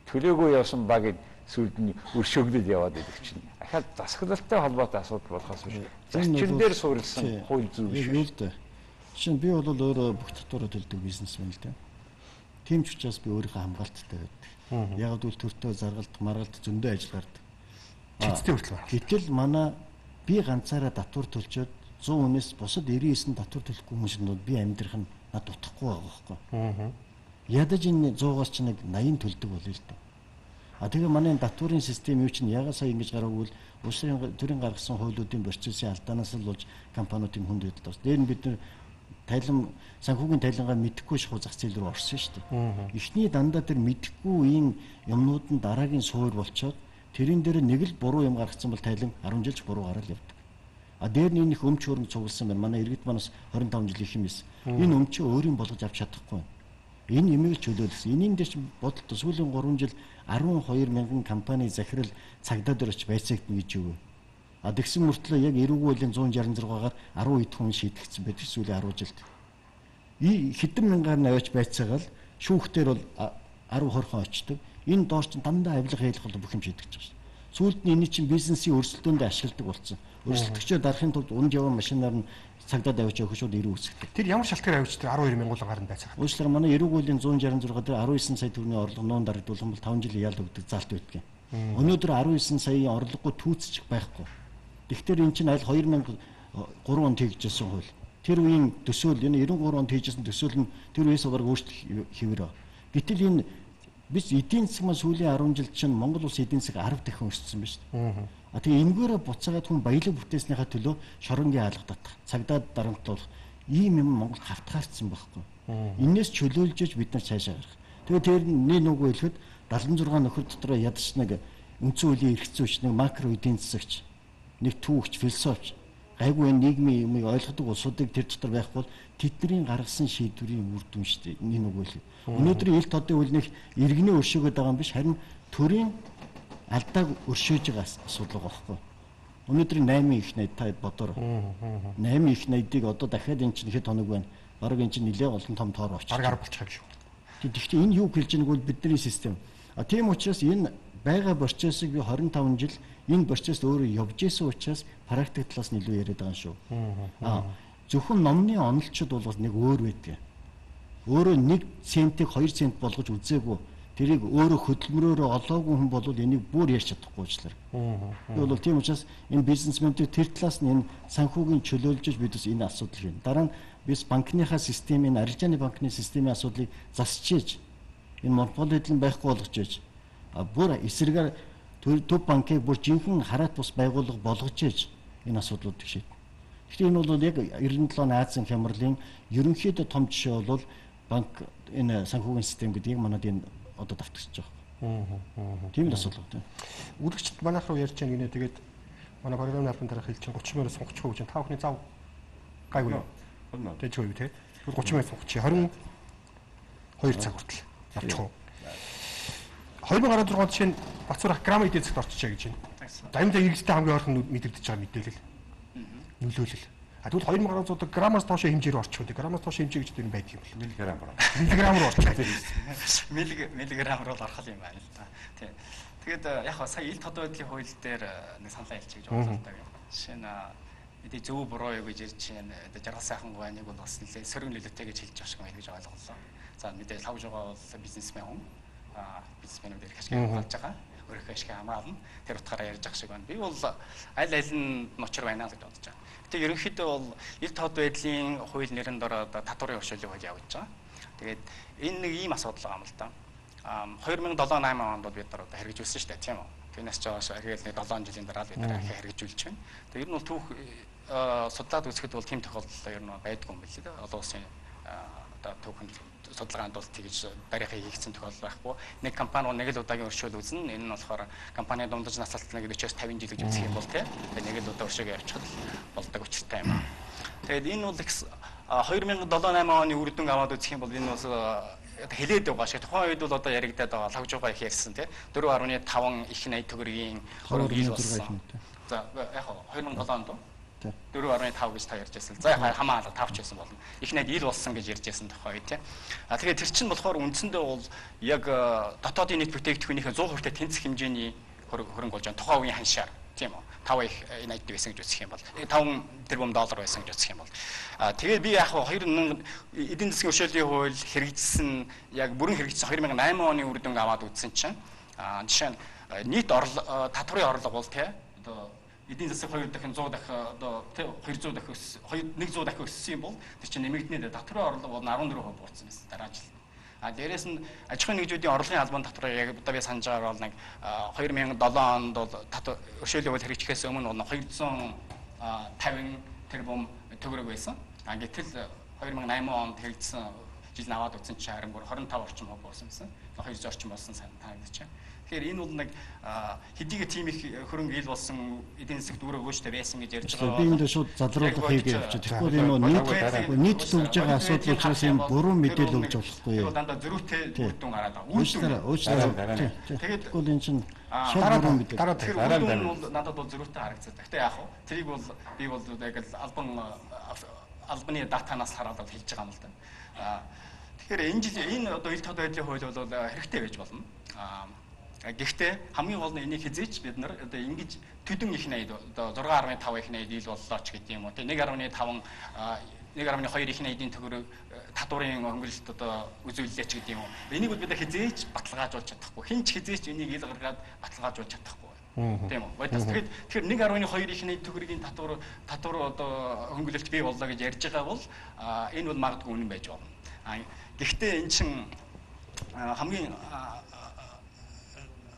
төлөөгүй явсан багийг сүйд нь өршөөгдөд яваад идэх чинь. Ахаад засаглалтай холбоотой асуудал болохоос биш. Зарчим дээр суурилсан хууль зүйл биш. Жишээ нь би бол өөрөө бүх татвараа төлдөг бизнесмен л дээ. Тийм ч учраас би өөрийнхөө хамгаалттай байдаг. Яг л төртөө заргалт, маргалт зөндөө ажил гардаг. Цэцтэй хүртэл. Гэтэл манай би ганцаараа татвар төлчөөд 100 хүнээс бусад 99 татвар төлөхгүй хүмүүснүүд би амьдрах нь над утахгүй байгаа байхгүй. Ядаж энэ 100-аас ч нэг 80 төлдөг болъё л дээ. Тэгээ манай татварын систем юу чинь ягаад сая ингэж гараагүй л улсын төрийн гаргасан хуулиудын процессын алдаанаас л болж компаниудын хүнд байдал тус. Дээр нь бид нар санхүүгийн тайлангаа мэдэхгүй шахуу зах зээл рүү орсон шүү дээ. Эхний дандаа тэр мэдэхгүй ийм юмнууд нь дараагийн суур болчоод тэрэн дээр нэг л буруу юм гаргацсан бол тайлан 10 жилч буруу гараад явдаг. Дээр нь энэ их өмч хөрөнгө цугласан байна. Манай иргэд манаас 25 жилийн хэмээс. Энэ өмчөө өөрийн болгож авч чадахгүй. Энэ юмыг чөлөөлсөн. Энийн дээр ч бодолтой сүүлийн 3 жил 12 мянган компани захирал цагдаа дээр очиж байцаагдана гэж юу вэ? Тэгсэн мөртлөө яг эрүүгүй байлийн 166-гаар 10 хэд хүн шийдэгдсэн байдаг сүүлийн 10 жилд. Хэдэн мянгаар нь аваач байцаагаал шүүхтэр бол 10-20 очдог. Энэ доор ч дандаа авилга хийх бол бүх юм шийдэгдэж байгаа шүү. Сүүлд нь энэ чинь бизнесийн өрсөлдөөнд ашигладаг болсон. Өрсөлдөгчөө дарахын тулд унд явсан машинаар нь цагдаад авч явах шууд эрүү үсгдэг. Тэр ямар шалтгаан авчдаг 12 мянган гаруй байцаагаад. Уучлаарай манай эрүүгүй байлийн 166 дээр 19 сая төгрөгийн орлого нуун дарагдуулсан бол 5 жилийн ял өгдөг залт байдгийн. Өнөөдөр 19 саяын орлогогүй түүцчих байхгүй. Тэгэхээр эн чинь аль 2003 онд хийгдсэн хууль. Тэр үеийн төсөөл энэ 93 онд хийжсэн төсөөл нь тэр үеэс бараг өөрчлөлт хэвээр. Гэтэл энэ бид эдийн засаг маань сүүлийн 10 жилд чинь Монгол улс эдийн засаг 10 дахин өссөн ба шүү дээ. Тэгээ энэгээрээ буцаагаад хүн баялаг бүтээснийхаа төлөө шоронгийн хаалга татах, цагдаад дарамтлуулах ийм юм Монгол хавтгаарцсан байхгүй. Энээс чөлөөлж бид нар цаашаа гарах. Тэгээ тэр нэг нүгөө хэлэхэд 76 нөхөр дотроо ядч нэг үндсэн хуулийн эрхцүүч, нэг макро эдийн засагч, нэг түүхч, философч, гайгүй нийгмийн юмыг ойлгодог улсуудыг тэр дотор байх бол тэдний гаргасан шийдвэрийн үр дүн шүү дээ. Энэ нүгөө хэлээ. Өнөөдрийн ил тодын үйл нэг иргэний өршөөгöd байгаа юм биш, харин төрийн алдааг өршөөж байгаа асуудал байхгүй. Өнөөдрийн 8 их найд та бодоор. 8 их найдыг одоо дахиад эн чинь хэд хоног байна. Бараг эн чинь нэлээд олон том тоор очиж. Бараг 10 болчих юм шүү. Тэгэхдээ энэ юу хэлж байгааг бол бидний систем. Тийм учраас энэ байгаа процессыг би 25 жил энэ процесс өөрөө явж исэн учраас практик талаас нь илүү яриад байгаа шүү. Зөвхөн номны онолчид бол нэг өөр байдаг. Өөрөө 1 центийг 2 цент болгож үзээгүй тэрийг өөрөө хөдөлмөрөөрөө олоогүй хүн бол энийг бүр ярьж чадахгүй уучлаарай. Би бол тийм учраас энэ бизнесмэнүүд тэр талаас нь энэ санхүүгийн чөлөөлж бидээс энэ асуудал хийнэ. Дараа нь бид банкныхаа системийн арилжааны банкны системийн асуудлыг засчиж энэ монополидлан байхгүй болгож ээж бүр эсрэгээр төв банкыг бүр жинхэнэ хараат бус байгууллага болгож ээж энэ асуудлуудыг шийднэ. Тэгэхээр энэ бол яг 97 Азийн хямралын ерөнхийдөө том жишээ бол банк энэ санхүүгийн систем гэдгийг манад энэ одоо давтагдчих жоох. Тийм л асуудал байна. Үргэлжлэлт манайх руу ярьж байгаа гинэ тэгээд манай програмын албан дараа хэлж чинь 30 мянга сонгочих гэж та бүхний зав гайгүй юу? Тэгээд ч үгүй те. 30 мянга сонгочих 22 цаг хүртэл явчих уу. 2016 онд чинь Бацуур грамм эдийн засагт орчихжээ гэж байна. За энэ иргэдтэй хамгийн ойрхон мэдэгдэж байгаа мэдээлэл. Нөлөөлөл. Тэгвэл 2016 граммаас доош хэмжээр орчихвол граммаас доош хэмжээ гэж тэр байд юм бол миллиграмм руу орчих. Миллиграмм руу орох юм байна л да. Тийм. Тэгээд яг сая ил тод байдлын хууль дээр нэг саналаа хэлчих гэж бодлоо даа. Жишээ нь мэдээ зөв буруу юу гэж ярьж чинь жаргал сайхан гоо нэг бол бас нэлээ сөрөг нөлөөтэй гэж хэлж байгаа шиг байна гэж ойлголоо. За мэдээ лавж байгаа бол бизнесмен хүн бизнесменүүд ирэх ашиг болж байгаа. Өөрөөх ашиг хамгаална. Тэр утгаараа ярьж байгаа шиг байна. Би бол аль нь ночор байна гэж бодож байгаа. Гэтэ ерөнхийдөө бол ил тод байдлын хууль нэрэнд ороод татварын өршөөлөг хууль явж байгаа. Тэгээд энэ нэг ийм асуудал байгаа юм л да. 2007-8 онд бол бид нар одоо хэрэгжүүлсэн шүү дээ, тийм үү? Түүнээс ч хойш хэрэг нэг 7 жилийн дараа бид нар хэрэгжүүлж байна. Тэгээд ер нь бол түүх судлаад үзэхэд бол тийм тохиолдол ер нь байдгүй юм билээ. Олон улсын одоо түүхэнд судалгаанд бол тэгж барихыг хийгдсэн тохиолдол байхгүй. Нэг компани нэг л удаагийн өршөөл үзнэ. Энэ нь болохоор компани дундаж насалтныг 40-50 жил гэж үзэх юм бол тийм. Нэг л удаа өршөөгөө явчихвал болдог учиртай юм. Тэгээд энэ бол 2007-8 оны үр дүн аваад үзэх юм бол энэ бас хэлээд байгаа шиг. Тухайн үед бол одоо яригдаад байгаа лавж байгаа их ярьсан тийм. 4.5 их 80 төгрөгийн хөрөг ил болсон. За яг 2007 онд 4.5 гэж та ярьж байсан. За яг хамаалал тавч байсан болно. Их найд ил болсон гэж ярьж байсан тохой тийм. Тэгэхээр тэр чинь болохоор үндсэндээ бол яг дотоодын нийт бүтээгдэхүүнийхээ 100% тэнцэх хэмжээний хөрөнгө болж байгаа тухайн үеийн ханшаар тийм үү. 5 их 80 байсан гэж үзэх юм бол 5 тэрбум доллар байсан гэж үзэх юм бол тэгээд би яг 2000 эдийн засгийн өршөөлийн хууль хэрэгжсэн яг бүрэн хэрэгжсэн 2008 оны үр дүнг аваад үзсэн чинь жишээ нь нийт татварын орлого бол тий одоо эдийн засаг 2 дахин 100 дахин одоо 200 дахин 100 дахин өссөн юм бол тэр чинь нэмэгдэнэ татварын орлого бол 14% буурсан байсан дараа жил. Дээрээс нь аж ахуйн нэгжүүдийн орлогын албан татварыг яг одоо би санаж байгаа бол нэг 2007 онд бол өршөөлийн хууль хэрэгжихээс өмнө бол 250 тэрбум төгрөг байсан. Гэтэл 2008 онд хэрэгжсэн жил наваад утсан чинь харин бүр 25 орчим хувь болсон байсан. 200 орчим болсон санагдаж байна. Тэгэхээр энэ бол нэг хэдийгээр тийм их хөрөнгө ил болсон эдийн засагт үүрэг өгөөжтэй байсан гэж ярьж байгаа. Би энэ шууд задруулах хийгээ явчих. Тэгэхгүй энэ нийт төвж байгаа асуудал учраас энэ буруу мэдээлэл өгж болохгүй юу? Дандаа зөрүүтэй үр дүн гараад байгаа. Уучлаарай. Тэгээд тэгвэл энэ чинь шууд буруу мэдээлэл. Дараа нь бол надад бол зөрүүтэй харагдсан. Гэхдээ яг хөө тэрийг бол би бол яг албаны датанаас хараад хэлж байгаа юм л да. Тэгэхээр энэ жил энэ одоо ил тод байдлын хууль бол хэрэгтэй байж болно. Гэхдээ хамгийн гол нь энийг хизээч бид нар одоо ингэж төдөн их 80 одоо 6.5 их 80 ил боллоо ч гэдэг юм уу. Тэ 1.5 1.2 их 80-ийн төгрөг татварын хөнгөлөлт одоо үзүүлэлч гэдэг юм уу. Энийг бол бид хизээч баталгаажуулж чадахгүй. Хин ч хизээч энийг ил гаргаад баталгаажуулж чадахгүй. Тийм үү. Тэгэхээр 1.2 их 80 төгрөгийн татвар одоо хөнгөлөлт бий боллоо гэж ярьж байгаа бол энэ бол магадгүй үнэн байж болно. Гэхдээ эн чин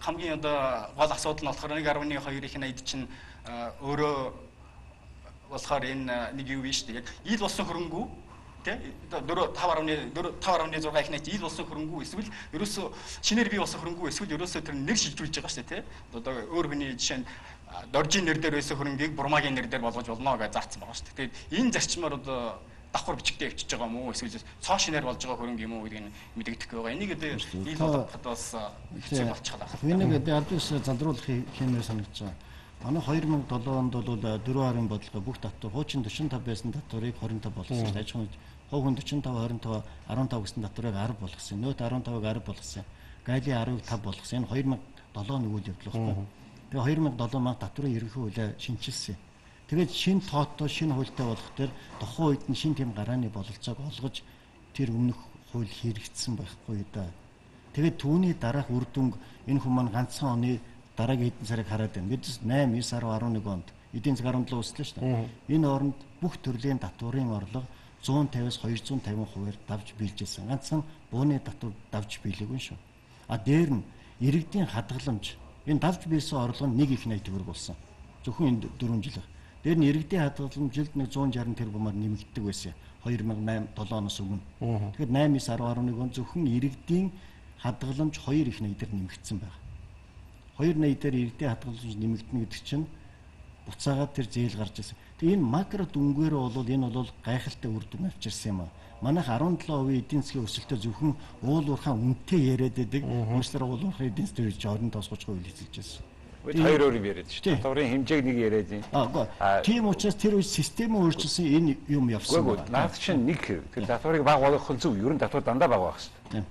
хамгийн одоо гол асуудал нь болохоор 1.2 их 80 чинь өөрөө болохоор энэ нэг юу биш үү? Яг ил болсон хөрөнгөө тий 5.6 их 80 ил болсон хөрөнгөө эсвэл ерөөсөө шинээр бий болсон хөрөнгөө эсвэл ерөөсөө тэр нэр шилжүүлж байгаа шүү дээ тий. Одоо өөр хүний жишээ нь доржийн нэр дээр байсан хөрөнгийг бурмагийн нэр дээр болгож болно гэж заасан байгаа шүү дээ. Тэгээд энэ зарчмаар одоо давхар бичгтээ явчихж байгаа юм уу эсвэл цоо шинээр болж байгаа хөрөнгө юм уу гэдгийг мэдэгдэх байгаа. Энийг одоо ил болгоход бас хэцүү болчихлоо. Энийг би аль биш залруулах хэмээр санагдаж байгаа. Манай 2007 онд бол 4.20 бодлого бүх татвар хуучин 45 байсан татварыг 25 болгосон. Аж ахуйн хуучин 45 25 15 гэсэн татварыг 10 болгосон. Нөт 15-ыг 10 болгосон. Гайлийн 10-ыг 5 болгосон. Энэ 2007 оны үйл явдал байхгүй. Тэгээ 2007 маань татварын ерөнхий хуулиа шинжилсэн. Тэгээд шинэ тооттой шинэ хуультай болох төр тухайн үед нь шинэ тэм гарааны бололцоог олгож тэр өмнөх хууль хэрэгжсэн байхгүй да. Тэгээд түүний дараах үр дүнг энэ хүмүүс маань ганцхан оны дараагийн хэдэн сарыг хараад байна. Бид 8, 9, 10, 11 онд эдийн засгийн 17 үүслээ шүү дээ. Энэ оронд бүх төрлийн татварын орлого 150-аас 250%-аар давж биелжсэн. Ганцхан бууны татвар давж биелээгүй шүү. Дээр нь иргэдийн хадгаламж энэ давж биелсэн орлого нь 1.8 төгрөг болсон. Зөвхөн энэ 4 жил. Дээр нь иргэдийн хадгаламж жилд 160 тэрбумаар нэмэгддэг байсан. 2008 7 оноос өмнө. Тэгэхээр 8, 9, 10, 11 он зөвхөн иргэдийн хадгаламж 2.8 дээр нэмэгдсэн байна. 2.8 дээр иргэдийн хадгаламж нэмэгдэнэ гэдэг чинь буцаагаад тэр зээл гарч ирсэн. Тэгээ энэ макро дүнгээр бол энэ бол гайхалтай үр дүн авчирсан юм аа. Манайх 17% эдийн засгийн өсөлтөд зөвхөн уул уурхаан үнэтэй яриад байдаг. Өөрөөр уул уурхаан эдийн засгийн өсөлт 20-30% хэлж байсан. Хоёр өөр юм яриад шүү дээ. Татварын хэмжээг нэг яриад юм. Тийм учраас тэр үе систем өөрчилсөн энэ юм явсан байна. Наад чинь нэг тэр татварыг баг болгох зөв. Ер нь татвар дандаа баг байх шүү дээ.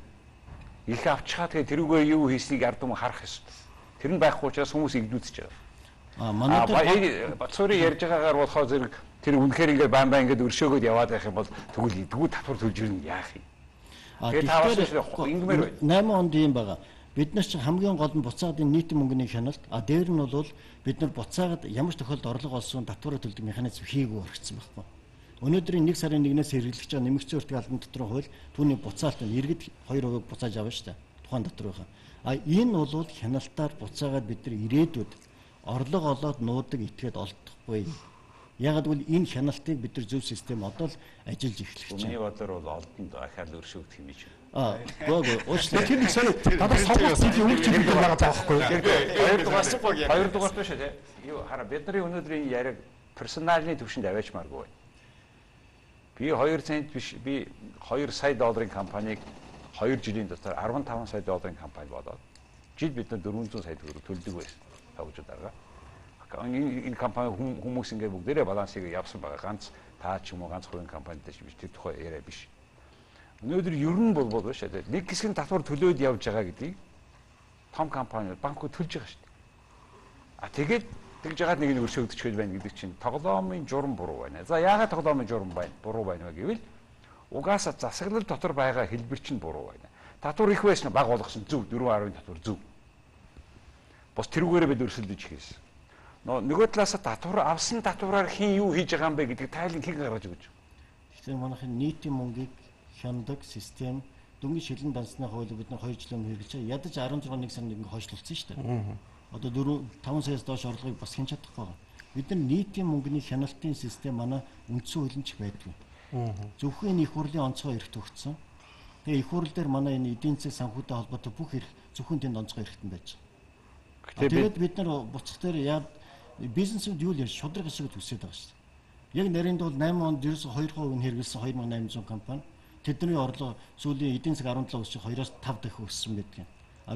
Их авчихаа тэгээ тэрүүгээр юу хийснийг ард юм харах шүү дээ. Тэр нь байхгүй учраас хүмүүс игдүүцэж байгаа. Манай Батцуурыг ярьж байгаагаар болохоо зэрэг тэр үнэхээр ингээд баан ингээд өршөөгөөд яваад байх юм бол тэгвэл идэггүй татвар төлж ирнэ яах юм. Тэгээд таваас ингмээр байна. 8 онд юм байгаа. Бид нар чинь хамгийн гол нь буцаагаад нийтийн мөнгөний хяналт дээр нь бол бид нар буцаагаад ямар ч тохиолдолд орлого олсон татвараа төлдөг механизм хийгүү орчихсон байхгүй. Өнөөдрийн 1 сарын 1-ээс хэрэглэж байгаа нэмэгдсэн уртын албан татварын хууль түүний буцаалт нь иргэд 2% буцааж авна шүү дээ. Тухайн татварынхаа. Энэ бол хяналтаар буцаагаад бид нар ирээдүйд орлого олоод нуудаг этгээд олдохгүй. Ягаад гэвэл энэ хяналтыг бид нар зөв систем одоо л ажиллаж эхлэх чинь. Миний бодлоор бол олдонд ахаал өршөөгдөх юм чинь. Уучлаарай. Тэр нэг сайн надад сонголт юм чи бид байгаа таахгүй. Хоёр дугаарт шүү дээ. Юу хараа бидний өнөөдрийн яриаг персоналны төвшөнд аваачмааргүй байна. Би 2 цент биш би 2 сая долларын компанийг 2 жилийн дотор 15 сая долларын компани болоод жил бид нар 400 сая төгрөг төлдөг байсан. Тавж ударга. Энэ компани хүмүүс ингээ бүгдээрээ балансыг явсан байгаа. Ганц таа ч юм уу ганц хувийн компанитай ч биш тэр тухай яриа биш. Өнөөдөр ер нь бол биш үү? Нэг хэсэг нь татвар төлөөд явж байгаа гэдгийг том компаниуд банкуд төлж байгаа шүү дээ. Тэгээд тэгж яагаад нэг нь өршөөгдөж байна гэдэг чинь тоглоомын журам буруу байна. За яагаад тоглоомын журам буруу байна вэ гэвэл угаасаа засаглал дотор байгаа хэлбэр чинь буруу байна. Татвар их байсан баг болгосон зөв 4.10 татвар зөв. Бос тэрүүгээрээ бид өрсөлдөж хийсэн. Нөгөө талаас татвар авсан татвараар хин юу хийж байгаа юм бэ гэдэг тайлан хэн гаргаж өгч. Тэгэхээр манайхын нийтийн мөнгийг хяндаг систем дөнгөж шилэн дансны хуулийг бид нар 2 жилийн өмнө хэрэгжиж ядаж 16 сард ингээ хойшлуулсан шүү дээ. Одоо 4-5 саяас доош орлогыг бас хэн чадахгүй байгаа. Бид нар нийтийн мөнгөний хяналтын систем манай үндсэн хуулимч байдгүй. Зөвхөн их хурлын онцгой эрхт өгсөн. Тэгээ их хурл дээр манай энэ эдийн засгийн санхүүтэй холбоотой бүх эрх зөвхөн тэнд онцгой эрхтэн байж байгаа. Тэгээд бид нар буцах дээр яа бизнесүүд юу л яа шудраг хэсэг төсөөд байгаа шүү дээ. Яг нарийнд бол 8 онд ерөөсө 2% нь хэрэгэлсэн 2800 компани тэдний орлого сүүлийн эдийн засаг 17 өсч 2-5 дахин өссөн байдаг.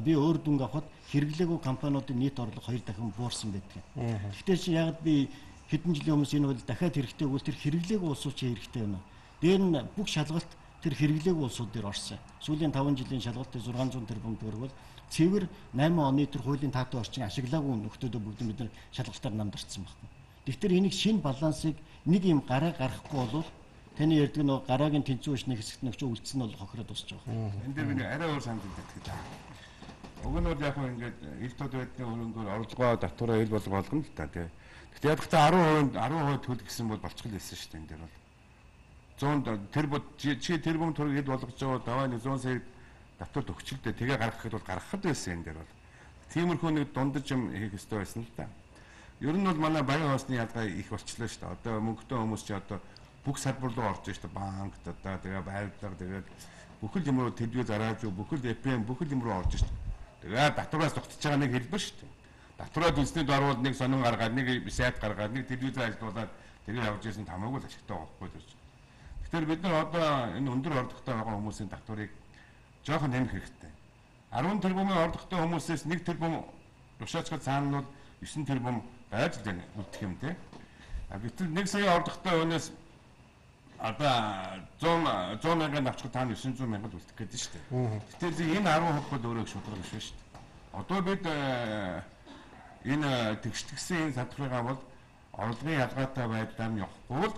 Би өөр дүнг авахад хэрэглээгүй компаниудын нийт орлого 2 дахин буурсан байдаг. Гэхдээ чи ягаад би хэдэн жилийн өмнөөс энэ бол дахиад хэрэгтэй өгвөл тэр хэрэглээгүй улсууд чи хэрэгтэй байна. Дээр нь бүх шалгалт тэр хэрэглээгүй улсууд дээр орсон. Сүүлийн 5 жилийн шалгалтыг 600 тэрбум төгрөг бол цэвэр 8 оны тэр хуулийн таатай орчин ашиглаагүй нөхдөөдөө бүгд бид нар шалгалтаар намдарсан байна. Тэгэхээр энийг шинэ балансыг нэг юм гараа гаргахгүй бол таны ярьдаг нөө гараагийн тэнцүү өчнө хэсэгт нэг ч үлдсэн нь бол хохироод дуусч байгаа. Энд дээр миний арай өөр санал байдаг. Уг нь бол яг хөө ингээд ил тод байдны өрөнгөөр орлогоо татвараа ил болгоно л та тий. Гэхдээ яг та 10% төл гэсэн бол болчихл байсан шүү дээ энэ дээр бол. 100 тэр бом төрөг ил болгож байгаа даваа 100 сая татвар төгчлөлтөө тэгээ гаргахад бол гаргахад байсан энэ дээр бол. Тиймэрхүү нэг дундаж юм хийх ёстой байсан л та. Ер нь бол манай баян хоосны ялгаа их болчихлоо шүү дээ. Одоо мөнгөтэй хүмүүс ч одоо бүх салбар руу орж шүү дээ. Банкт одоо тэгээ байрлал тэгээд бүхэл юм руу төлбөр зараад бүхэл ЭПМ бүхэл юм руу орж шүү дээ. Тэгээ татвараас тогтож байгаа нэг хэлбэр шүү дээ. Татвараа дүнсний дорвол нэг сонин гаргаад нэг сайт гаргаад нэг телевизээр ажиллуулаад тэгээ явж ирсэн тамаагүй л ашигтай байхгүй гэж. Тэгэхээр бид нар одоо энэ өндөр орлоготой байгаа хүмүүсийн татварыг жоохон нэмэх хэрэгтэй. 10 тэрбумын орлоготой хүмүүсээс 1 тэрбум тушаачгал цаана нь бол 9 тэрбум байж л байна үлдэх юм тий. Гэтэл 1 сая орлоготой өнөөс одоо 100 мянган авчихад та 900 мянган үлдэх гэдэг шүү дээ. Гэтэл энэ 10% бол өөрөө шудраг биш шүү дээ. Одоо бид энэ тэгштгсэн энэ салбарыгаа бол орлогын ялгаатай байдлаар нь явахгүй бол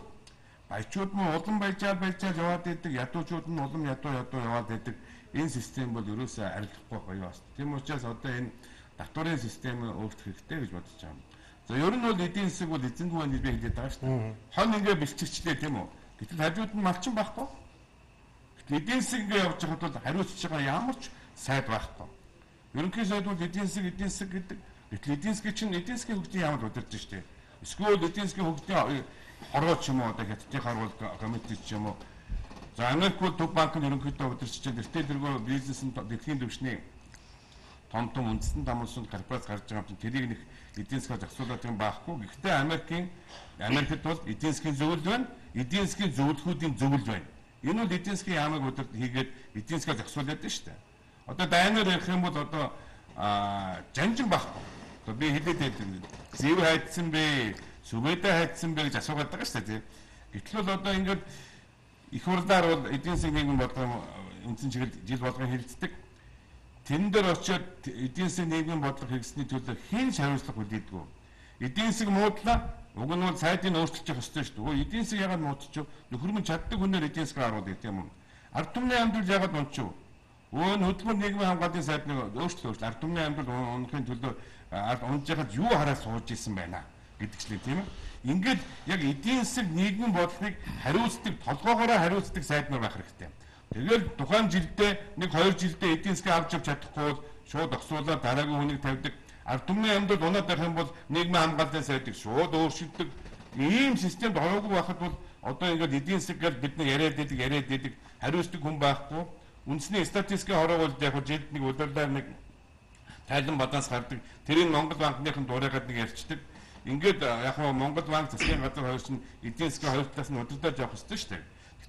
баячууд нь улам баяжаад яваад идэг, ядуучууд нь улам ядуу яваад идэг. энэ систем бол ерөөсөө арилахгүй гоё байна. Тийм учраас одоо энэ татварын систем өөрчлөх хэрэгтэй гэж бодож байгаа. За ер нь бол эдийн засаг бол эзэнгүй байна гэж би хэлээд байгаа шүү дээ. Хон ингээ бэлчирчлээ тийм үү. Гэтэл хажууд нь малчин байхгүй. Гэтэл эдийн засаг ингээ явж байхад бол хариуцж байгаа ямар ч сайд байхгүй. Ерөнхий сайд бол эдийн засаг гэдэг. Гэтэл эдийн засгийн чинь эдийн засгийн хөгжлийн яамд удирдах шүү дээ. Эсвэл эдийн засгийн хөгжлийн хороо ч юм уу одоо хятадын харвал комитет ч юм уу. За Америк бол төв банк нь ерөнхийдөө удирдах чинь тэртээ тэргөө бизнес нь дэлхийн түвшний том үндэстэн дамжуулсан корпорац гарч байгаа юм чинь тэрийг нэг эдийн засгаас асуулаад юм байхгүй. Гэхдээ Америкт бол эдийн засгийн зөвлөл байна. Эдийн засгийн зөвлөхүүдийн зөвлөл байна. Энэ бол эдийн засгийн яамыг удирдах хийгээд эдийн засгаас асуулаад байна шүү дээ. Одоо дайнаар ярих юм бол одоо жанжин байхгүй. Одоо би хэлээд байдаг. Зэв хайдсан бэ, сүбэдэ хайдсан бэ гэж асуугаад байгаа шүү дээ. Гэтэл бол одоо ингээд их хурлаар бол эдийн засгийн нийгэм бодлого үндсэн чиглэл жил болгон хэлцдэг. Тэн дээр очиод эдийн засгийн нийгэм бодлого хэрэгсний төлөө хэн хариуцлага хүлээдэггүй. Эдийн засаг муудлаа уг нь бол сайдыг өөрчилчих ёстой шүү дээ. Эдийн засаг яагаад муудчих вэ? Нөхөр минь чаддаг хүнээр эдийн засаг харуулдаг тийм юм. Ард түмний амьдрал яагаад унчих вэ? Хөдөлмөр нийгмийн хамгааллын сайдны өөрчлөлт ард түмний амьдрал унахын төлөө унж яхад юу хараад сууж исэн байна гэдэгчлээ тийм ээ. Ингээд яг эдийн засаг нийгмийн бодлогыг хариуцдаг, толгоогоороо хариуцдаг сайд нар байх хэрэгтэй. Тэгэл тухайн жилдээ 1-2 жилдээ эдийн засгийг авч чадахгүй бол шууд осуулаад дараагийн хүнийг тавьдаг. Ард түмний амьдрал унаад байх юм бол нийгмийн хамгааллын сайдыг шууд өөрчилдөг. Ийм системд ороогүй байхад бол одоо ингээд эдийн засаг гэж бид нар яриад байдаг хариуцдаг хүн байхгүй. Үндэсний статистикийн хороо бол яг жилд нэг удирдаар нэг тайлан бадаас гардаг. Тэрийг Монгол банкныхан дуурайгаад нэг ярьцдаг. Ингээд яг нь Монгол банк засгийн газар хоёр чинь эдийн засгийн хоёр талаас нь удирдах явах хэрэгтэй шүү дээ.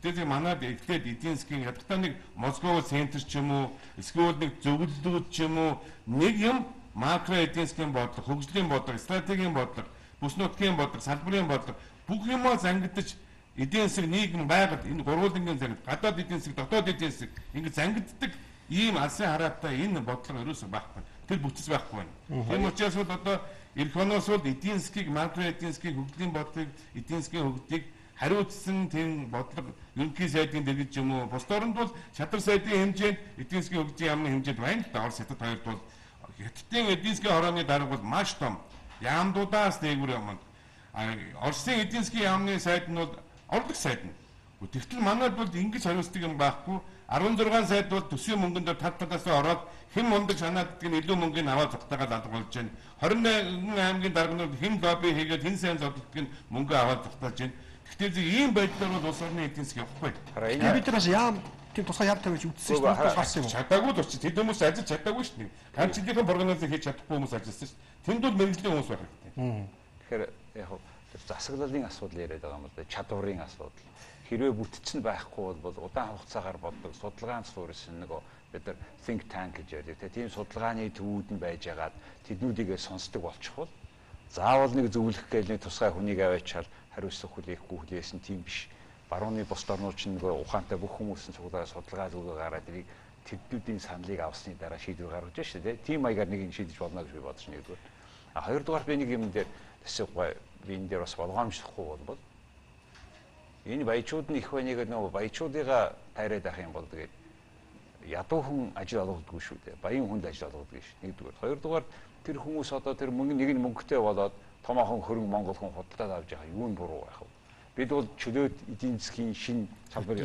Гэтэл манайд эхлээд эдийн засгийн ядахтаа нэг Москва центр ч юм уу, эсвэл нэг зөвлөлүүд ч юм уу, нэг юм макро эдийн засгийн бодлого, хөгжлийн бодлого, стратегийн бодлого, бүс нутгийн бодлого, салбарын бодлого бүх юмаа зангидаж эдийн засаг нийгэм байгаль энэ гурвуулангийн зангид гадаад эдийн засаг, дотоод эдийн засаг ингэ зангиддаг ийм алсын хараатай энэ бодлого ерөөсөө байхгүй. Тэр бүтц байхгүй байна. Тийм учраас бол одоо эх оноос бол эдийн засгийг макро эдийн засгийн хөгжлийн бодлогыг эдийн засгийн хөгжлийг хариуцсан тийм бодлого ерөнхий сайдын дэргэд юм уу? Бус оронд бол шадар сайдын хэмжээнд эдийн засгийн хөгжлийн яамны хэмжээд байна л да. Орос хятад хоёрт бол хятадын эдийн засгийн хорооны дарга бол маш том. Яамдуудаас дээгүүр юм. Оросын эдийн засгийн яамны сайд нь бол орлог сайд нь. Тэгтэл манайд бол ингэж хариуцдаг юм байхгүй. 16 сайд бол төсвийн мөнгөнд тал талаас нь ороод хэн мундаг санааддаг нь илүү мөнгөний аваад зогтойгоод алга болж байна. 21 аймгийн дарганууд хэн лобби хийгээд хэн сайн зодтолдог нь мөнгө аваад зогтоож байна. Гэхдээ ийм байдлаар бол улс орны эдийн засаг явахгүй. Бид нар бас яам тийм тусгай яам тавьж үтсэн шүү дээ. Гарсан юм. Чадаагүй л учраас тэд хүмүүс ажиллаж чадаагүй шүү дээ. Ганцлийнхын прогнозыг хийж чадахгүй хүмүүс ажилласан шүү дээ. Тэнд бол мэрэгжлийн хүмүүс байх хэрэгтэй. Тэгэхээр яг засаглалын асуудал яриад байгаа юм л да. Чадварын асуудал. Хэрвээ бүтцэн байхгүй бол удаан хугацаагаар боддог судалгаан суурьсан нөгөө бид нар think tank гэж ярьдаг. Тийм судалгааны төвүүд нь байж байгаад тэднүүдийгээ сонсдог болчихвол заавал нэг зөвлөх гээл нэг тусгай хүнийг аваачаал хариуцлага хүлээхгүй хүлээсэн тийм биш. Барууны бусд орнууд ч нөгөө ухаантай бүх хүмүүсийн судалгаа зүгээ гараад ирийг тэднүүдийн саналыг авсны дараа шийдвэр гаргаж байна шүү дээ. Тийм маягаар нэг юм шийдэж болно гэж би бодож байна нэгдүгээр. Хоёрдугаар би нэг юм дээр тэсэг би энэ дээр бас болгоомжлохгүй бол энэ баячууд нь их байныг нөгөө баячуудыгаа тайраад авах юм бол тэгээд ядуу хүн ажил олгодгүй шүү дээ. Баян хүнд ажил олгодог шүү. Нэгдүгээр. Хоёрдугаар тэр хүмүүс одоо тэр нэг нь мөнгөтэй болоод томоохон хөрөнгө монгол хүн худалдаад авч байгаа юу нь буруу байх вэ? Бид бол чөлөөт эдийн засгийн шин салбар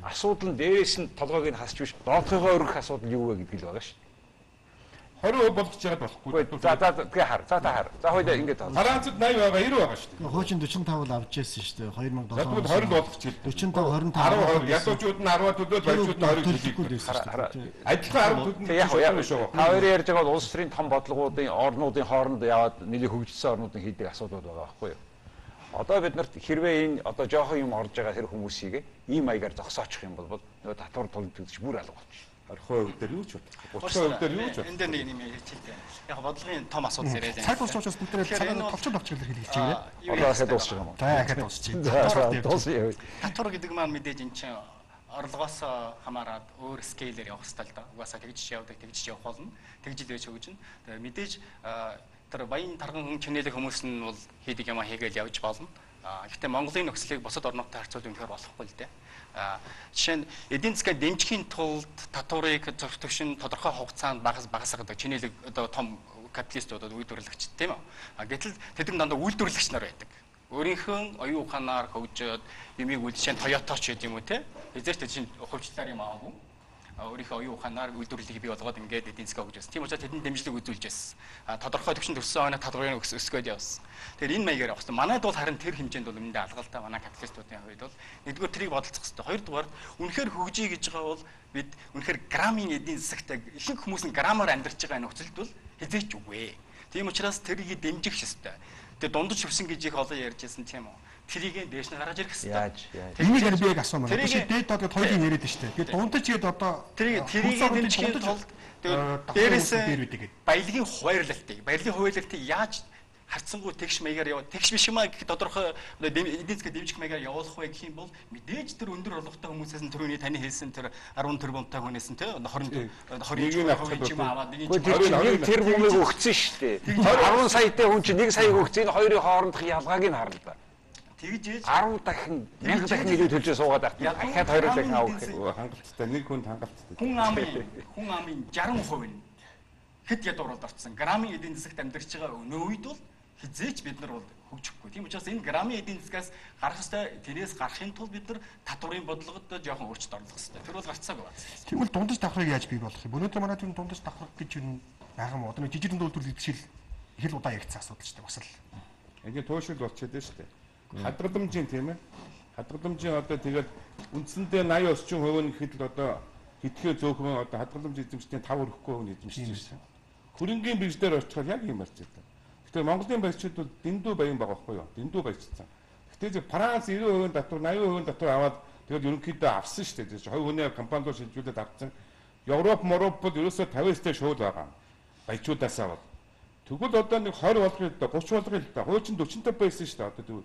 асуудал нь дээрээс нь толгойг нь хасч биш доотхойгоо өргөх асуудал юу вэ гэдэг л байгаа шүү. 20% болгож яагаад болохгүй. За тэгээ хар. За та хар. За хоёул ингэж таа. Францад 80 байгаа 90 байгаа шүү дээ. Хуучин 45 бол авч ирсэн шүү дээ. 2007 онд 20 болгож ирсэн. 45 25 ядуучууд нь 10 төлөөд баячууд нь 20 төлөйг. Адилхан 10 төлөнд яг шүү. Та хоёрын ярьж байгаа бол улс төрийн том бодлогуудын орнуудын хооронд яваад нэлээд хөгжсөн орнуудын хийдэг асуудлууд байгаа байхгүй юу? Одоо бид нарт хэрвээ энэ одоо жоохон юм орж байгаа тэр хүмүүсийг ийм маягаар зогсоочих юм бол нөгөө татвар төлөвлөж бүр алга болчих. 20% дээр юу ч бодлоо. 30% дээр юу ч бодлоо. Энд дээр нэг юм ярьж хэлээ. Яг бодлогын том асуудал яриад байна. Цаг болж учраас бид нэр цагаан товчод авчих гэж хэлж байгаа. Одоо ахад дуусчих юм уу? За ахад дуусчих. Дуусчих. Татвар гэдэг маань мэдээж эн чинь орлогоос хамаарат өөр скейлээр явах хэрэгтэй л да. Угаасаа тэгж явдаг, тэгж явах болно. Тэгж л байж өгч нь. Тэгээ мэдээж тэр баян тарган хүн чинэлэг хүмүүс нь бол хийдэг юм а хийгээл явж болно. Гэхдээ Монголын нөхцөлийг бусад орнуудтай харьцуулж үнэхээр болохгүй л дээ. Жишээ нь эдийн засгаа дэмжихийн тулд татварыг зөв төвшин тодорхой хугацаанд багасгадаг чинэлэг одоо том капиталистууд үйлдвэрлэгч тийм үү. Гэтэл тэд дандаа үйлдвэрлэгч нар байдаг. Өөрийнхөө оюун ухаанаар хөгжөөд юмыг үлдсэн Toyota ч гэдэг юм уу те. Эзэрч чинь хувьчлаар юм аагүй. Өөрийнхөө оюун ухаанаар үйлдвэрлэлийг бий болгоод ингээд эдийн засгаа хөгжөөс. Тийм учраас тэдэнд дэмжлэг үзүүлж байсан. Тодорхой төвшин төссөн хойно татварыг өсгөөд явсан. Тэгэхээр энэ маягаар явах хэрэгтэй. Манайд бол харин тэр хэмжээнд бол үнэндээ алгалтай манай капиталистуудын хувьд бол нэгдүгээр тэрийг бодолцох хэрэгтэй. Хоёрдугаар үнэхээр хөгжиж гэж байгаа бол бид үнэхээр грамын эдийн засагтай ихэнх хүмүүс нь грамаар амьдарч байгаа нөхцөлд бол хязгаарч үгүй. Тийм учраас тэрийг дэмжих хэрэгтэй. Тэгээ дундаж хөвсөн гэж их олон ярьж байсан тийм үү. Тэрийг дээш нь гаргаж ирэх хэрэгтэй. Яаж. Энийг би яг асуумаа. Биш дээд одоо хоёрын яриад байна шүү дээ. Тэгээ дундаж гээд одоо тэрийг дэмжих тулд дээрээс баялагын хуваарлалтыг яаж харцсангуй тэгш маягаар яваа. Тэгш биш юм аа гэх тодорхой эдийн засгийн дэмжих маягаар явуулах вэ гэх юм бол мэдээж тэр өндөр орлоготой хүмүүсээс нь түрүүний таны хэлсэн тэр 10 тэрбумтай хүнээс нь те 20 юм аваад тэр бүмийг өгсөн шүү дээ. 10 саятай хүн чинь 1 саяг өгсөн энэ хоёрын хоорондох ялгааг нь харна да. Тэгж 10 дахин 1000 дахин илүү төлж суугаад байх. Ахаад 2 дахин авах гэх хангалттай нэг хүнд хангалттай. Хүн амын 60% нь хэд ядууралд орцсон. Грамын эдийн засагт амьдарч байгаа өнөө үед бол хизээч бид нар бол хөгжихгүй. Тийм учраас энэ грамын эдийн засгаас гарах ёстой тэрээс гарахын тулд бид нар татварын бодлогод жоохон өөрчлөлт оруулах ёстой. Тэр бол гарцаагүй байна. Тэгвэл дундаж давхрыг яаж бий болгох юм? Өнөөдөр манай тэр дундаж давхраг гэж юм байгаа юм уу? Одоо жижигэн үйлдвэрлэл жишээл их л удаа яригдсан асуудал шүү дээ. Бас л. Энийг туушил болчиход байна шүү дээ. Хадгаламжийн тийм ээ. Хадгаламжийн одоо тэгээд үндсэндээ 80 орчим хувь нь гэхэд л одоо хитгэе зөөхөн одоо хадгаламж эзэмшлийн 5 хүрэхгүй хүн эзэмшиж байна. Хөрөнгөний бирж дээр очихоор яг юм барьж байна. Гэхдээ Монголын баярчид бол дэндүү баян байгаа байхгүй юу? Дэндүү баярчсан. Гэхдээ Франц 90% татвар 80% татвар аваад тэгээд ерөнхийдөө авсан шүү дээ. Хувь хүний компаниуд шилжүүлээд авсан. Европ, Моропод ерөөсөө 50-аас шууд байгаа. Баячуудаас аваад. Тэгвэл одоо нэг 20 болгоё л да 30 болгоё л да. Хуучин 45 байсан шүү дээ. Одоо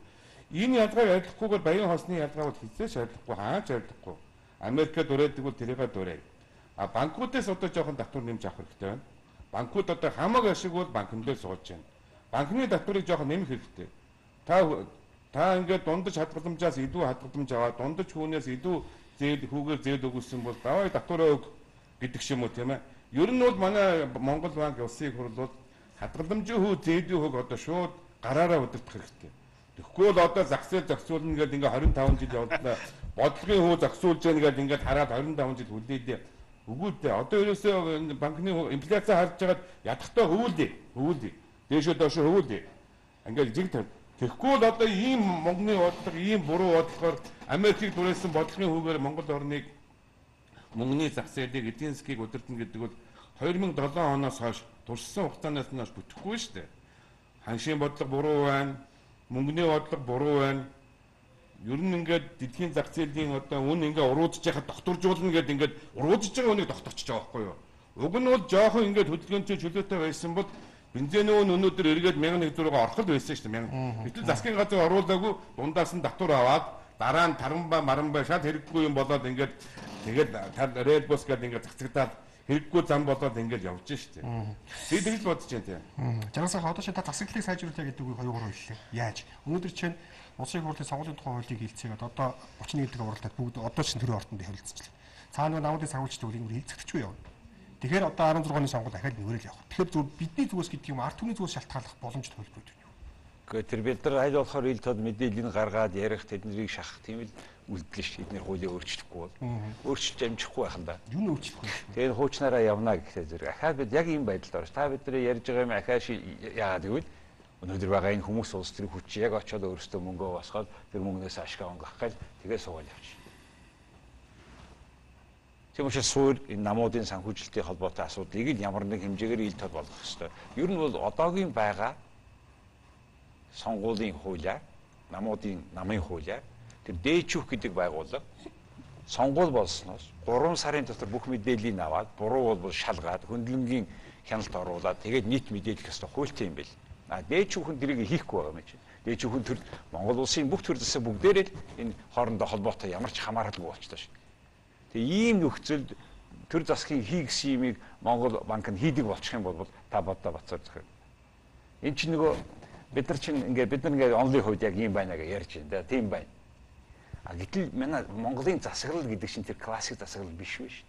энэ ялгааг арилгахгүйгээр баян хосны ялгаа бол хизээш арилгахгүй, хаач арилгахгүй. Америкт ураадаг бол тэрийгээ дураа. А банкудаас одоо жоохон татвар нэмж авах хэрэгтэй байна. Банкуд одоо хамаг ашиг бол банкн дээр суулж байна. Банкны татварыг жоохон нэмэх хэрэгтэй. Та ингээд дундаж хадгаламжаас илүү хадгаламж аваад дундаж хүнээс илүү зээл хүүгээр зээл өгүүлсэн бол давай татвараа өг гэдэг юм уу тийм ээ. Ер нь бол манай Монгол банк улсын хурл бол хадгаламжийн хүү зээлийн хөөг одоо шууд гараараа удирдах хэрэгтэй. Тэгэхгүй бол одоо зах зээл зохицуулна гэдэг ингээд 25 жил явууллаа. Бодлогын хүү зохицуулж яана гэдэг ингээд хараад 25 жил хүлээдээ. Үгүйдээ одоо ерөөсөө банкны инфляци харж байгаад ядахтаа хөвүүлээ. Дээшөө доошоо хөвүүлээ. Ингээд зэг тэгэхгүй бол одоо ийм Монголын бодлого, ийм буруу бодлогоор Америкийг дурайсан бодлогын хүүгээр Монгол орныг мөнгөний зах зээлийг эдийн засгийг удирдна гэдэг бол 2007 оноос хойш туршсан хугацаанаас нь бүтэхгүй шүү дээ. Ханшийн бодлого буруу байна. Мөнгөний бодлого буруу байна. Ер нь ингээд дэлхийн зах зээлийн одоо үн ингээд уруудж яхад докторжуулна гэдэг ингээд уруудж байгаа үнийг докторчж байгаа байхгүй юу? Уг нь бол жоохон ингээд хөдөлгөөнтэй чөлөөтэй байсан бол бензиний үн өнөөдөр эргээд 1400-аар орхол байсан шүү дээ. Гэтэл засгийн газар оруулаагүй дундаас нь татвар аваад дараа нь таранба маранба шал хэрэггүй юм болоод ингээд тэгээд ред бус гэдэг ингээд цацагдаад хэрэггүй зам болоод ингээд явж шүү дээ. Би тэгж бодож байна тийм. Жаргасаа одоо чи та засаглалыг сайжруулах гэдэг үгийг 2-3 хэллээ. Яаж? Өнөөдөр чинь улсын хурлын сонгуулийн тухай хуулийг хэлцээгээд одоо 31 дэх уралдаад бүгд одоо ч төрийн ордонд хэлэлцчихлээ. Цаана намуудын санхүүжилтийг үнийг хэлцэхдэггүй явна. Тэгэхээр одоо 16-ны сонгуульд дахиад нүүрэл явах. Тэгэхээр зөв бидний зүгээс гэдэг юм ард түмний зүгээс шалтгааллах боломж тохиолдод байна. Гэхдээ тэр бид нар аль болохоор ил тод мэдээлэл гаргаад ярих тэднийг шахах тийм л үлдлээ ш. Эдгээр хуулийг өөрчлөхгүй бол өөрчилж амжихгүй байх юм да. Юу нь өөрчлөхгүй. Тэгээд хуучнаараа явна гэхээ зэрэг. Ахаад бид яг ийм байдалд орж. Та бидний ярьж байгаа юм ахаа яагаад гэвэл өнөөдөр байгаа энэ хүмүүс улс төрийн хүч яг очиод өөрсдөө мөнгөө босгоод тэр мөнгнөөс ашиг онгох гал тэгээд суугаад явчих. Тийм учраас суур энэ намуудын санхүүжилтийн холбоотой асуудлыг л ямар нэг хэмжээгээр ил тод болгох ёстой. Ер нь бол одоогийн байгаа сонгуулийн хуулиар, намын хуулиар тэр дээчүүх гэдэг байгууллага сонгуул болсноос 3 сарын дотор бүх мэдээллийг аваад буруу бол шалгаад хөндлөнгийн хяналт оруулаад тэгээд нийт мэдээлэх ёстой хуультай юм бэл. Дээчүүхэн тэрийг хийхгүй байгаа юм чинь. Дээчүүхэн төр Монгол улсын бүх төр засаг бүгдээрээ л энэ хоорондоо холбоотой ямар ч хамааралгүй болчихлоо шүү. Тэгээ ийм нөхцөлд төр засгийн хий гэсэн юмыг Монгол банк нь хийдэг болчих юм бол та боддоо бацаар зохио. Энд чинь нөгөө Бид нар чинь ингээд онлын хувьд яг ийм байна гэж ярьж байна. Тийм байна. А гэтэл манай Монголын засаглал гэдэг чинь тэр классик засаглал биш вэ шүү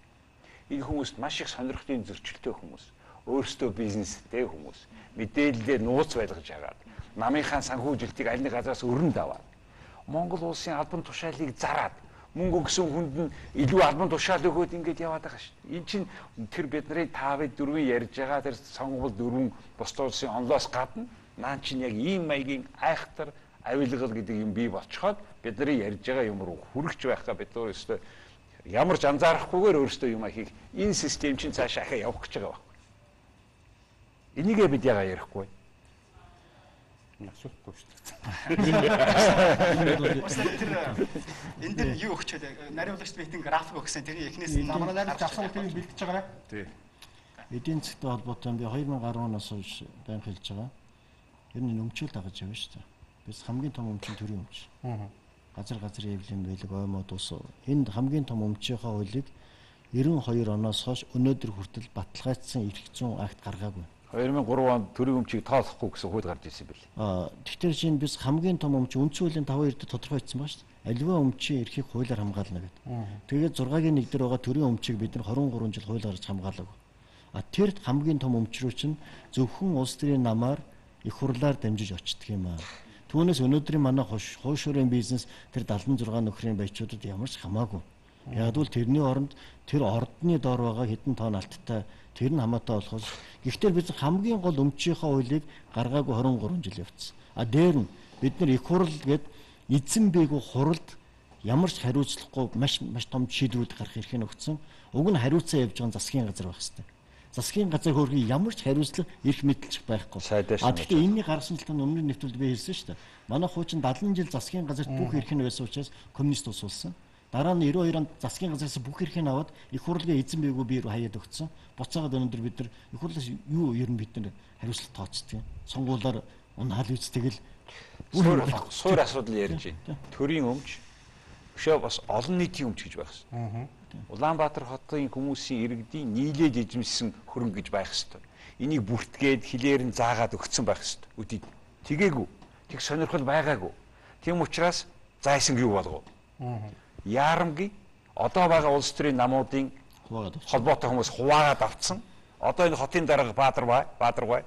дээ. Энэ хүмүүс маш их сонирхлын зөрчилтэй хүмүүс, өөрсдөө бизнестэй хүмүүс, мэдээлэлээр нууц байлгаж агаад, намынхаа санхүүжилтийг аль нэг газраас өрөнд аваад, Монгол улсын албан тушаалыг зараад, мөнгө өгсөн хүнд нь илүү албан тушаал өгөөд ингэж яваад байгаа шүү дээ. Энэ чинь тэр бидний 5-4 ярьж байгаа тэр сонгуул 4 бусад улсын онлоос гадна наан чинь яг ийм маягийн айхтар авилгал гэдэг юм бий болцоход бидний ярьж байгаа юм руу хүрэж байхаа бид өөрөөсөө ямар ч анзаарахгүйгээр өөрөөсөө юм хийх энэ систем чинь цаашаа ахаа явах гэж байгаа байхгүй. Энийгээ бид яагаад ярихгүй вэ? Асуултгүй шүү дээ. Энд дээр юу өгч вэ? Нариулагч битэн график өгсөн. Тэр эхнээс Манай найз авсан үгийг бэлдэж байгаа. Тий. Эдийн засгтай холбоотой би 2010 оноос хойш байн хэлж байгаа. Ер нь өмчөөл дагаж явна шүү дээ. Бид хамгийн том өмчийн төрийн өмч. Газар эвлэн байлэг оймод ус. Энд хамгийн том өмчийнхаа хуулийг 92 оноос хойш өнөөдөр хүртэл баталгаажсан эрх зүйн акт гаргаагүй. 2003 онд төрийн өмчийг тоолохгүй гэсэн хууль гарч ирсэн байл. Тэгэхээр чинь biz хамгийн том өмч үндсэн хуулийн 5 эрдэ тодорхойлсон байна шүү дээ. Аливаа өмчийн эрхийг хуулиар хамгаална гэдэг. Тэгээд 6-гийн 1 дээр байгаа төрийн өмчийг бид нар 23 жил хуулиар гаргаж хамгаалаагүй. Тэр хамгийн том өмч рүү чинь зөвхөн улс төрийн намаар их хурлаар дамжиж очдөг юм аа. Түүнээс өнөөдрийн манай хойшуурын бизнес тэр 76 нөхрийн баячуудад ямар ч хамаагүй. Яг л тэрний оронд тэр ордны доор байгаа хэдэн тонн алттай тэр нь хамаатай болохоос гэхдээ бид хамгийн гол өмчийнхаа хуулийг гаргаагүй 23 жил явцсан. Дээр нь бид нар их хурл гээд эзэн бээгүү хуралд ямар ч хариуцлахгүй маш том шийдвэрүүд гарах эрхийг өгсөн. Уг нь хариуцаа явж байгаа засгийн газар байх хэвээр. Засгийн газар хөргийн ямар ч хариуцлага эрх мэдэлч байхгүй. Гэхдээ энэний гаргасан талд өмнө нь нэвтрүүлд би хэлсэн шүү дээ. Манай хуучин 70 жил засгийн газарт бүх эрх нь байсан учраас коммунист улс болсон. Дараа нь 92 онд засгийн газраас бүх эрхийг аваад их хурлын эзэн бээгүү бие рүү хаяад өгсөн. Буцаагаад өнөөдөр бид нар их хурлаас юу ер нь бид нар хариуцлага тооцдог юм. Сонгуулаар унаал үзтгэл суур асуудал ярьж байна. Төрийн өмч өшөө бас олон нийтийн өмч гэж байх хэрэгтэй. Улаанбаатар хотын хүмүүсийн иргэдийн нийлээд эзэмшсэн хөрөнгө гэж байх хэрэгтэй. Энийг бүртгээд хилээр нь заагаад өгсөн байх хэрэгтэй. Үгүй тэгээгүй. Тэг сонирхол байгаагүй. Тийм учраас зайсан юу болгов? Яарамгийн одоо байгаа улс төрийн намуудын холбоотой хүмүүс хуваагаад авцсан. Одоо энэ хотын дарга Баатарбай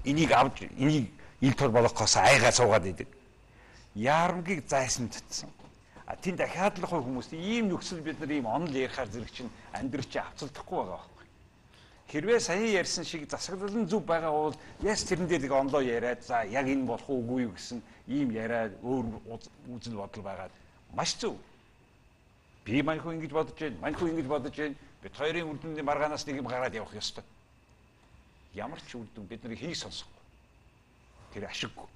энийг авч энийг ил тул болгохоос айгаа суугаад идэг. Яарамгийг зайсан татсан. Тийм дахиад л хүмүүс ийм нөхцөл бид нар ийм онол ярихаар зэрэг чинь амьдрч авцалдахгүй байгаа байхгүй. Хэрвээ сая ярьсан шиг засаглал нь зөв байгаа бол яс тэрэн дээр нэг онлоо яриад за яг энэ болох уугүй юу гэсэн ийм яриад өөр үзэл бодол байгаад маш зөв. Би маньхуу ингэж бодож байна. Бид хоёрын үрдүнний маргаанаас нэг юм гараад явах ёстой. Ямар ч үрдүн бид нарыг хийг сонсохгүй. Тэр ашиггүй.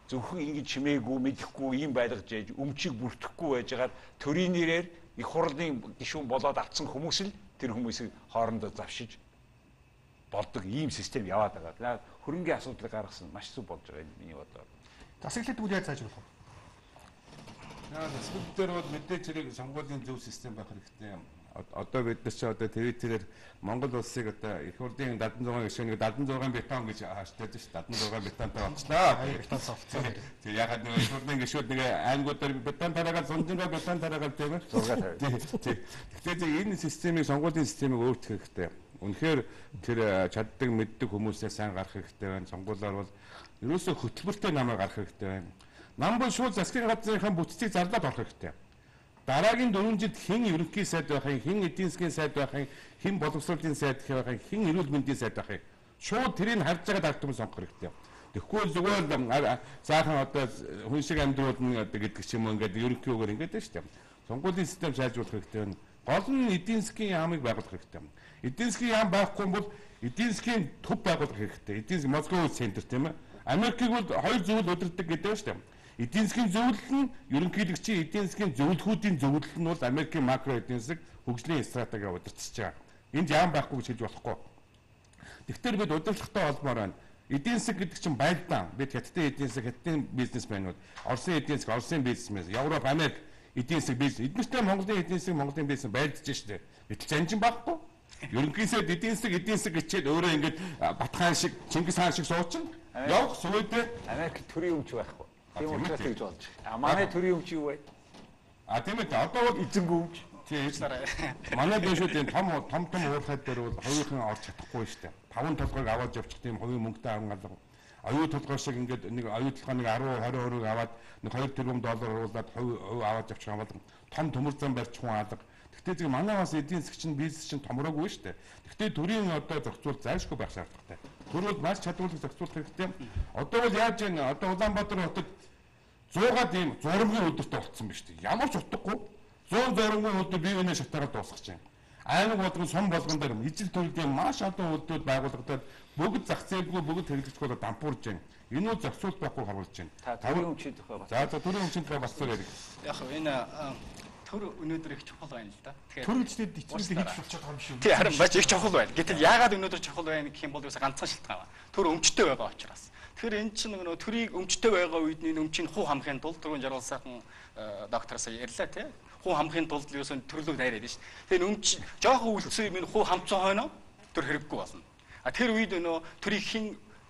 Зөвхөн ингэж чимээгүй, мэдэхгүй юм байлгаж яж өмчийг бүртгэхгүй байжгаад төрийн нэрээр их хурлын гишүүн болоод авцсан хүмүүс л тэр хүмүүсийг хоорондоо завшиж болдог ийм систем яваад байгаа. Хөрөнгөний асуудлыг гаргасан маш зөв болж байгаа юм миний бодоор. Засаглалт тэгвэл яаж зааж болох вэ? Засаглал дээр бол мэдээж хэрэг сонгуулийн зөв систем байх хэрэгтэй. Одоо бид нар ч одоо Твиттерээр Монгол улсыг одоо их хурлын 76 гишүүнийг 76 бетон гэж хаштаг шүү дээ. 76 бетонтой болчихлоо. Бетон софтсон. Тэг ягаад нэг их хурлын гишүүд нэг аймагуудаар бетон тараагаад зунжингаа бетон тараагаад тийм ээ. 6. Тэгэхээр энэ системийг сонгуулийн системийг өөрчлөх хэрэгтэй. Үнэхээр тэр чаддаг мэддэг хүмүүсээ сайн гарах хэрэгтэй байна. Сонгуулиар бол ерөөсөө хөтөлбөртэй намаа гарах хэрэгтэй байна. Нам бол шууд засгийн газрынхаа бүтцийг зарлаад орох хэрэгтэй. Дараагийн 4 жилд хэн ерөнхий сайд байх юм, хэн эдийн засгийн сайд байх юм, хэн боловсролын сайд байх юм, хэн эрүүл мэндийн сайд байх юм. Шууд тэрийг харж байгаа дагтмал сонгох хэрэгтэй. Тэгэхгүй зүгээр заахан одоо хүн шиг амьдруулна гэдэг ч юм уу ингээд ерөнхий үгээр ингээд байна шүү дээ. Сонгуулийн систем сайжруулах хэрэгтэй байна. Гол нь эдийн засгийн яамыг байгуулах хэрэгтэй. Эдийн засгийн яам байхгүй бол эдийн засгийн төв байгуулах хэрэгтэй. Эдийн засгийн Москва центр тийм ээ. Америкийг бол хоёр зүйл удирддаг гэдэг шүү дээ. Эдийн засгийн зөвлөл нь ерөнхийлөгчийн эдийн засгийн зөвлөхүүдийн зөвлөл нь бол Америкийн макро эдийн засаг хөгжлийн стратеги удирдах байгаа. Энд яам байхгүй гэж хэлж болохгүй. Тэгэхээр бид удирдлагатай холбоор байна. Эдийн засаг гэдэг чинь байлдаан. Бид хятадын эдийн засаг, хятадын бизнесмэнүүд, Оросын эдийн засаг, Оросын бизнесмен, Европ, Америк эдийн засаг бизнес. Эднэртэй Монголын эдийн засаг, Монголын бизнес байлдаж штэ. Гэтэл занжин байхгүй. Ерөнхийдөө эдийн засаг гэчээд өөрөө ингээд Батхан шиг, Чингис хаан шиг суучин. Явах сүйдээ. Америк төрийн өмч байхгүй. Тийм тийм учраас үү? тэгж болж. Манай төрийн өмч юу вэ? Тийм ээ. Одоо бол Эзэнгүй өмч. тийм. Манай бишүүдийн том уурхайд дээр бол хоёрын орж чадахгүй шүү дээ. 5 толгойг аваад явчих тийм хувийн мөнгөтэй аван алга. Оюу толгой шиг ингээд нэг оюу толгойг 10 20 аваад нэг 2 тэрбум доллар оруулаад хувь аваад явчих юм бол том төмөр зам барьж хүн алга. Гэхдээ зэрэг манай бас эдийн засаг чинь бизнес чинь томроогүй шүү дээ. Гэхдээ төрийн одоо зохицуул зайлшгүй байх шаардлагатай. Төр бол маш чадварлаг зохицуулах хэрэгтэй. Одоо бол яаж вэ? Одоо Улаанбаатар хотод 100-аад ийм зургийн өдөртөө болцсон ба шүү дээ. Ямар ч утгагүй 100 зургийн өдөр бие биенээ шатаараад дуусгах чинь. Аймаг болгон сум болгон дээр ижил төрлийн маш олон үйлдэлүүд байгуулагдаад бүгд зах зээлгүй бүгд хэрэглэгчгүйгээр дампуурж байна. Энэ нь зохицуулт байхгүй харуулж байна. Төрийн өмчийн тухай бас. За төрийн өмчийн тухай бас зэрэг. Яг энэ төр өнөөдөр их чухал байна л да. Төр үжлээд эцэг хийж болчиход байгаа юм шүү. Тий, харин маш их чухал байна. Гэтэл яагаад өнөөдөр чухал байна гэх юм бол юусе ганцхан шалтгаан байна. Төр өмчтэй байгаа учраас. Тэгэхээр энэ чинь нөгөө төрийг өмчтэй байгаа үед энэ өмчийг хуу хамахын тулд түрүүн жаргал сайхан докторсаа ярьлаа тий. Хуу хамахын тулд юусе төрлөг дайраад шүү. Тэгэхээр өмч жоохон үлдсэн юм хуу хамцсан хойно төр хэрэггүй болно. А тэр үед нөгөө төрийг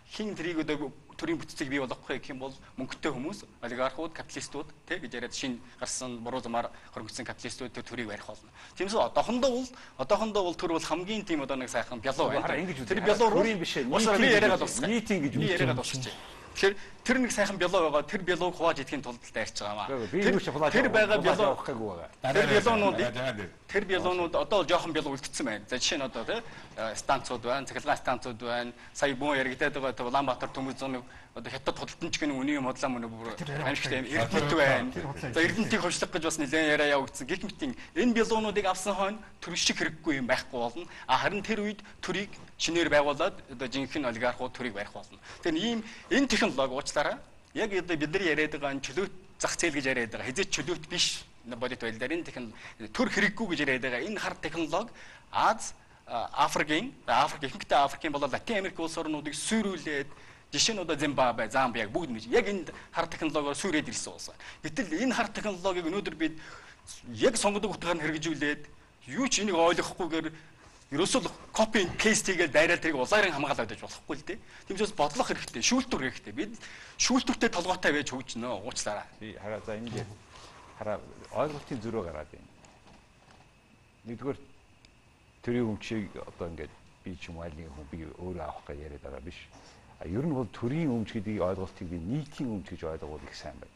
хин тэрийг одоо төрийн бүтцийг бий болгох гэх юм бол мөнгөтэй хүмүүс, олигархууд, капиталистууд тий гэж яриад шинэ гарсан буруу замаар хөрөнгөсөн капиталистууд тэр төрийг барих болно. Тиймээс одоохондоо бол төр бол хамгийн тийм одоо нэг сайхан бялуу байна. Тэр бялуу төрийн биш ээ. Уусаа би яриагаад дуусгая. Нийтийн гэж би яриагаад дуусчих. Тэгэхээр тэр нэг сайхан бялуу байгаа. Тэр бялууг хувааж идэхин тулд дайрч байгаа маа. Тэр байгаа бялуу авахгүй байгаа. Тэр бялуунууд одоо жоохон бялуу үлдсэн байна. За жишээ нь одоо тий станцууд байна, цахилгаан станцууд байна. Сая бүүн яригдаад байгаа Улаанбаатар төмөс зам одоо хятад худалдан ч гэнэ үнийн модлаа мөн бүр амжилттай Эрдэнэт байна. За Эрдэнэтийг ховшлох гэж бас нэлээд яриа явагдсан. Гэх мэт энэ бялуунуудыг авсан хойно төр шиг хэрэггүй юм байхгүй болно. Харин тэр үед төрийг шинээр байгуулад одоо жинхэнэ олигархууд төрийг барих болно. Тэгэхээр энэ технологи уучлаарай. Яг одоо бид нар яриад байгаа энэ чөлөөт зах зээл гэж яриад байгаа. Хизээч чөлөөт биш бодит байдлаар энэ технологи төр хэрэггүй гэж яриад байгаа. Энэ хар технологи Африкийн ихэнхдээ болоод Латин Америк улс орнуудыг сүйрүүлээд жишээ нь одоо Зимбабве, Замбиаг бүгд нэг яг энэ хар технологиор сүйрээд ирсэн улс. Гэтэл энэ хар технологиг өнөөдөр бид яг сонгодог утгаар нь хэрэгжүүлээд юу ч энийг ойлгохгүйгээр ерөөсөө copy and paste хийгээд дайраад тэрийг улаарын хамгаалаад байж болохгүй л дээ. Тиймээс бодлого хэрэгтэй, шүүлтүр хэрэгтэй. Бид шүүлтүртэй толгойтой байж хөгжнө. Уучлаарай. Би хараа за энэ хараа ойлголтын зөрөө гараад байна. Нэгдүгээр төрийн өмчийг одоо ингээд би ч юм уу аль нэг хүн би өөрөө авах гэж яриад байгаа биш. Ер нь бол төрийн өмч гэдэг ойлголтыг би нийтийн өмч гэж ойлгоод их сайн байна.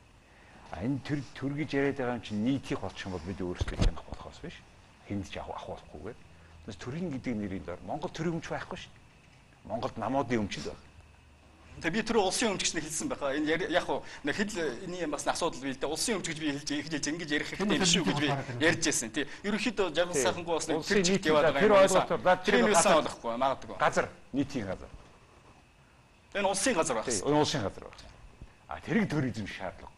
Энэ төр гэж яриад байгаа юм чинь нийтийг болчих юм бол бид өөрсдөө хянах болохоос биш. Хэнд ч авах болохгүйгээр. Тэгээс төрийн гэдэг нэрийн дор Монгол төрийн өмч байхгүй шүү. Монголд намуудын өмч л байна. Тэгээ би тэр улсын өмч гэж хэлсэн байхаа. Энэ яг хуу нэг хэд энэ юм бас асуудал бий л дээ. Улсын өмч гэж би хэлж ингэж ярих хэрэгтэй юм шүү гэж би ярьж байсан. Тий. Ерөнхийдөө жаргал сайхангүй бас нэг тэр чиг яваад байгаа юм. Тэр ойлголтоор тэр юм байсан болохгүй магадгүй. Газар нийтийн газар. Энэ улсын газар байх. Энэ улсын газар байх. Тэрийг туризм шаардлага.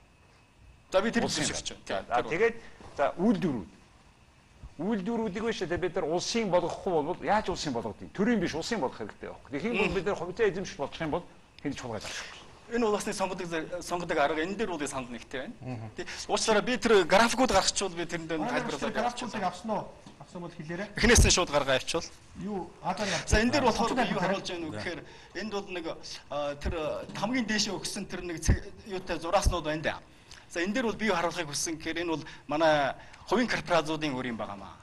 За би тэр зүйл шигч. Тэгээд за үйлдвэрүүдийг биш тэ бид нар улсын болгохгүй бол яаж улсын болгодгийг төрийн биш улсын болгох хэрэгтэй байхгүй. Тэгэх юм бол бид нар хувьцаа эзэмших болох юм бол хэнд чуулгаж авах. Энэ бол бас нэг сонгодог арга энэ дээр бол санд нэгтэй байна. Тий. Уучлаарай би тэр графикууд гаргачвал би тэрэн дээр тайлбарлаад графикуудыг авсан уу? Авсан бол хэлээрэй. Эхнээс нь шууд гаргаа авчвал. Юу агаар авсан. За энэ дээр болохоор юу харуулж байна вэ гэхээр энд бол нэг тэр хамгийн дээшээ өгсөн тэр нэг юутай зурааснууд байна да. За энэ дээр бол би юу харуулахыг хүссэн гэхээр энэ бол манай хувийн корпорациудын үр юм байгаамаа.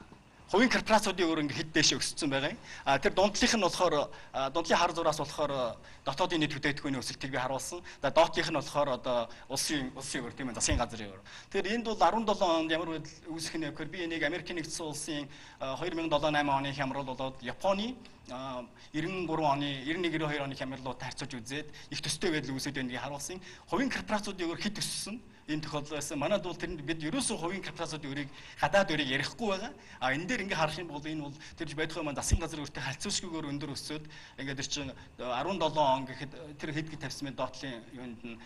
Хувийн корпорациудын өөр ингэ хэд дэше өссөн байгаа юм. Тэр дундлынх нь болохоор дундлын хар зураас болохоор дотоодын нийт бүтээгдэхүүний өсөлтийг би харуулсан. Доотлынх нь болохоор одоо улсын өөр тийм ээ засгийн газрын өөр. Тэгэхээр энд бол 17 онд ямар байдал үүсэх нь вэ гэхээр би энийг Америкийн нэгдсэн улсын 2007-8 оны хямрал болоод Японы 93 оны 91-92 оны хямралуудтай харьцуулж үзээд их төстэй байдал үүсэж байгааг харуулсан. Хувийн корпорациудын өөр хэд өссөн? Энэ тохиолдлоос манад бол тэр бид ерөөсөө хувийн корпорациудын өрийг гадаад өрийг ярихгүй байгаа. Энэ дээр ингээ харах юм бол энэ бол тэрж байдаг маань засгийн газрын өртөө халцуушгүйгээр өндөр өсөөд ингээ тэр чинь 17 он гэхэд тэр хэд тавьсан мэд доотлын юунд нь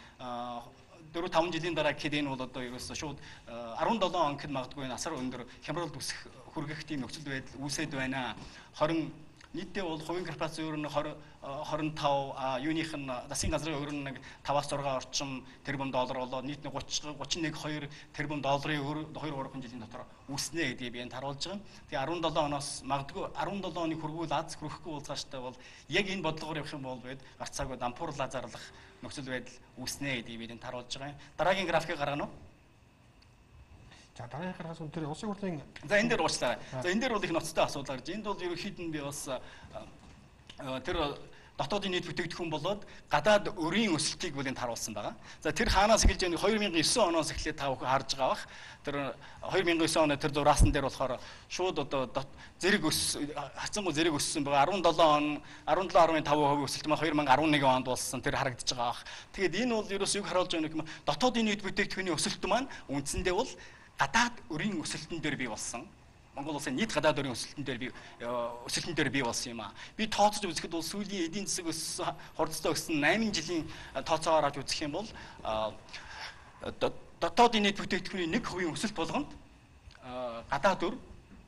4-5 жилийн дараа гэхэд энэ бол одоо ерөөсөө шууд 17 он гэхэд магадгүй энэ асар өндөр хямралд үсэх хүргэх тийм нөхцөл байдал үүсээд байна. 21 нийтдээ бол хувийн корпорац өөр нь 25 юуных нь засгийн газрын өөр нь 5-6 орчим тэрбум доллар болоод нийт нь 31-2 тэрбум долларын 2-3 жилийн дотор үүснэ гэдгийг би энд харуулж байгаа. Тэгээ 17 оноос магадгүй 17 оны хүргүүл аз хүрхгүй уулзааштай бол яг энэ бодлогоор явах юм бол бид гарцаагүй дампуурлаа зарлах нөхцөл байдал үүснэ гэдгийг би энд харуулж байгаа. Дараагийн графикийг гаргана уу? За дараагийн гаргаас өндөр улсын хурлын за энэ дээр уучлаарай. За энэ дээр бол их ноцтой асуудал гарч. Энд бол ерөнхийд нь би бас тэр дотоодын нийт бүтээгдэхүүн болоод гадаад өрийн өсөлтийг бол энд харуулсан байгаа. За тэр хаанаас эхэлж байгааг 2009 оноос эхлээд та бүхэн харж байгаа бах. Тэр 2009 оны тэр зураасан дээр болохоор шууд одоо зэрэг хацсангуй зэрэг өссөн байгаа. 17.5% өсөлт маань 2011 онд болсон. Тэр харагдаж байгаа бах. Тэгээд энэ бол ерөөс юг харуулж байгаа юм дотоодын нийт бүтээгдэхүүний өсөлт маань үндсэндээ бол гадаад өрийн өсөлтөн дээр бий болсон. Монгол улсын нийт гадаад өрийн өсөлтөн дээр бий болсон юм аа. Би тооцож үзэхэд бол сүүлийн эдийн засаг өссөн хурдтай өссөн 8 жилийн тооцоогоор авч үзэх юм бол дотоодын нийт бүтээгдэхүүний 1% өсөлт болгонд гадаад өр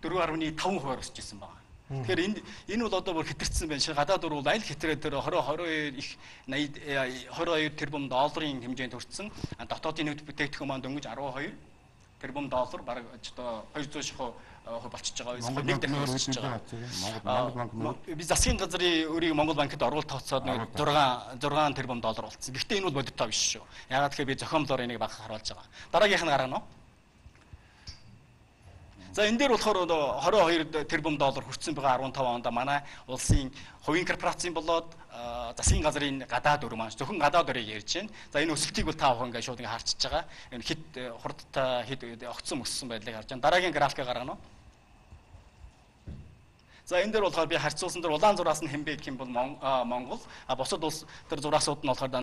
4.5% өсөж ирсэн байна. Тэгэхээр энэ бол одоо бүр хэтэрсэн байна. Гадаад өр бол аль хэтрээ тэр 22 их 22 тэрбум долларын хэмжээнд хүрсэн. Дотоодын нийт бүтээгдэхүүн маань дөнгөж 12 тэрбум доллар бараг одоо 200 шахуу болчихж байгаа. Нэг дахин өсөж байгаа. Би засгийн газрын өрийг Монгол банкнд оруулалт тооцоод 6 тэрбум доллар болсон. Гэхдээ энэ бол бодит тоо биш шүү. Ягаад гэхээр би зохиомлоор энийг багах харуулж байгаа. Дараагийнх нь гаргана уу? За энэ дээр болохоор 22 тэрбум доллар хүрсэн байгаа 15 онд манай улсын хувийн корпорацийн болоод засгийн газрын гадаад өр маань зөвхөн гадаад өрийг ярьж байна. За энэ өсөлтийг бол та бүхэн ингээд шууд ингээд харчиж байгаа. Энэ хэд хурдтай хэд огцсон өссөн байдлыг харж байна. Дараагийн графикыг гаргана уу? За энэ дээр болохоор би харьцуулсан дээр улаан зураас нь хэмбэ гэх юм бол Монгол, бусад улс тэр зураасууд нь болохоор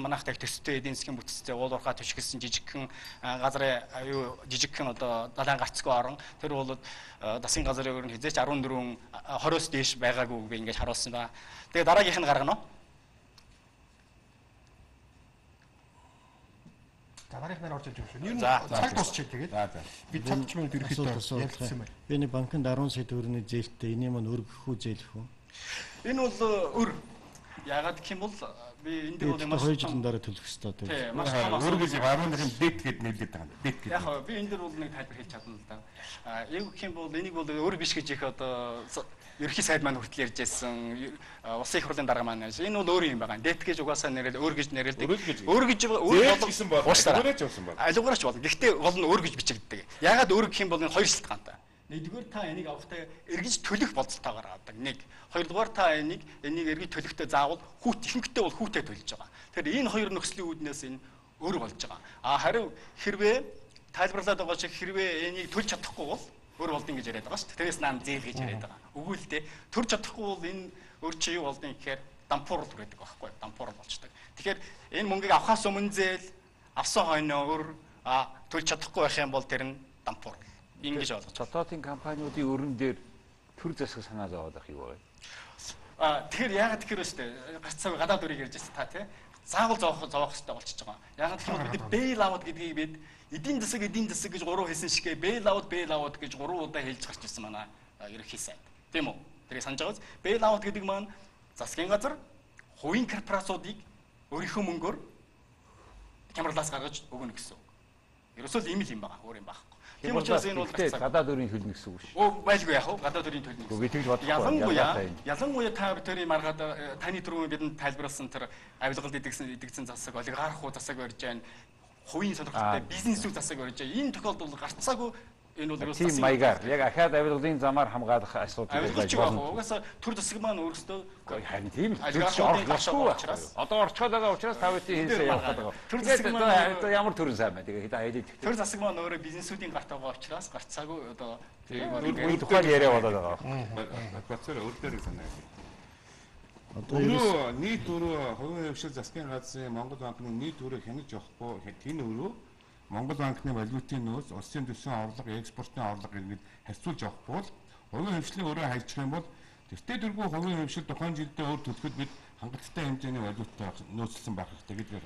манайх таг төстэй эдийн засгийн бүтцтэй уул уурхай төшгөлсөн жижигхэн газрын жижигхэн одоо далайн гарцгүй орон тэр бол засгийн газрын өрн хязгаарч 14 20-оос дээш байгаагүй би ингэж харуулсан байна. Тэгээ дараагийнх нь гаргана уу? Дараагийнх нь орж иж шүү. Ер нь цаг дуусчих тэгээд. Би 50 минут ерөөхдөө ярилцсан байна. Би нэг банкнд 10 сая төгрөгийн зээлтэй энийг мань өргөх үү зээлэх үү? Энэ бол өр. Яагаад гэх юм бол би энэ дээр бол маш 2 жилийн дараа төлөх ёстой тийм. Өргөж 11-ийн дэт гэд нэрлэдэг байгаа. Дэт гэд. Яг би энэ дээр бол нэг тайлбар хийж чадна л да. Яг гэх юм бол энийг бол өр биш гэж их одоо ерхий сайд маань хүртэл ярьж байсан. Улсын их хурлын дарга маань ярьж. Энэ бол өөр юм байгаа. Дэт гэж угаасаа нэрэл өөр гэж нэрлэдэг. Өөр гэж өөрөөч явсан байна. Алгуурач болно. Гэхдээ гол нь өөр гэж бичигддэг. Яагаад өөр гэх юм бол энэ хоёр шалтгаантай. Нэгдүгээр та энийг авахтаа эргэж төлөх болцоотойгоор авдаг. Нэг. Хоёрдугаар та энийг эргэж төлөхдөө заавал ихэнхдээ бол хүүтэй төлж байгаа. Тэгэхээр энэ хоёр нөхцөлийн үүднээс энэ өөр болж байгаа. Харин хэрвээ тайлбарлаад байгаа шиг хэрвээ энийг төлж чадахгүй бол өөр болдсон гэж яриад байгаа шүү дээ. Тэрээс наан зээл гэж яриад байгаа. Үгүй л дээ. Төлж чадахгүй бол энэ өөр чи юу болдсон гэхээр дампуурл гэдэг байхгүй. Дампуурл болчдөг. Тэгэхээр энэ мөнгийг авахаас өмнө зээл, авсан хойноо өөр төлж чадахгүй байх юм бол тэр нь дампуурл. Ингэж ойлгож. Дотоодын компаниудын өрн дээр төр засаг санаа зовоод ах юу вэ? Тэгэхээр яагаад тэгэхээр вэ штэ гарцаа гадаад өрийг ярьж байсан та тий. Заавал зовох хэрэгтэй болчихж байгаа. Яагаад гэвэл бид bail out гэдгийг бид эдийн засаг гэж 3 хэлсэн шигэ bail out гэж 3 удаа хэлж гарч ирсэн манай ерөнхий сайд. Тийм үү? Тэрийг санаж байгаас bail out гэдэг маань засгийн газар хувийн корпорациудыг өөрийнхөө мөнгөөр хямралаас гаргаж өгнө гэсэн үг. Ерөөсөө л ийм л юм байгаа. Өөр юм байхгүй. Тийм учраас энэ бол гадаад өрийн төлнө гэсэн үг шүү. Байлгүй яах вэ? Гадаад өрийн төлнө гэсэн. Би тэгж бодлоо. Ялангуяа та бүхэн маргаад таны түрүү бидэнд тайлбарласан тэр авилгалд идэгсэн засаг, олигарх засаг барьж байна. Хувийн сонирхолтой бизнесүүд засаг барьж байна. Энэ тохиолдол гарцаагүй энэ бол ерөөсөө тийм маягаар яг ахаад авилгалын замаар хамгаалах асуудал байж болно. Угаасаа төр засаг маань өөрөөсөө харин тийм олигархуудын учраас одоо орчход байгаа учраас та бүхэн хийсээ явах гэдэг. Төр засаг маань ямар төрön сайн байна. Тэгээ хэд айлд. Төр засаг маань өөрөө бизнесүүдийн гарт байгаа учраас гарцаагүй одоо тийм тухайн яриа болоод байгаа. Бацаар өөр дээр санаа. Одоо нийт өрөө хувийн хөвшил засгийн газрын Монгол банкны нийт өрөө хянаж явахгүй тийм өрөө Монгол банкны валютын нөөц, улсын төсвийн орлого, экспортын орлого гэдэг харьцуулж авахгүй бол хувийн хөвшлийн өрөө хайчих юм бол тэртээ дөрвөн хувийн хөвшил тухайн жилдээ өөр төлөхөд бид хангалттай хэмжээний валютаар нөөцлсөн байх хэрэгтэй гэдэг.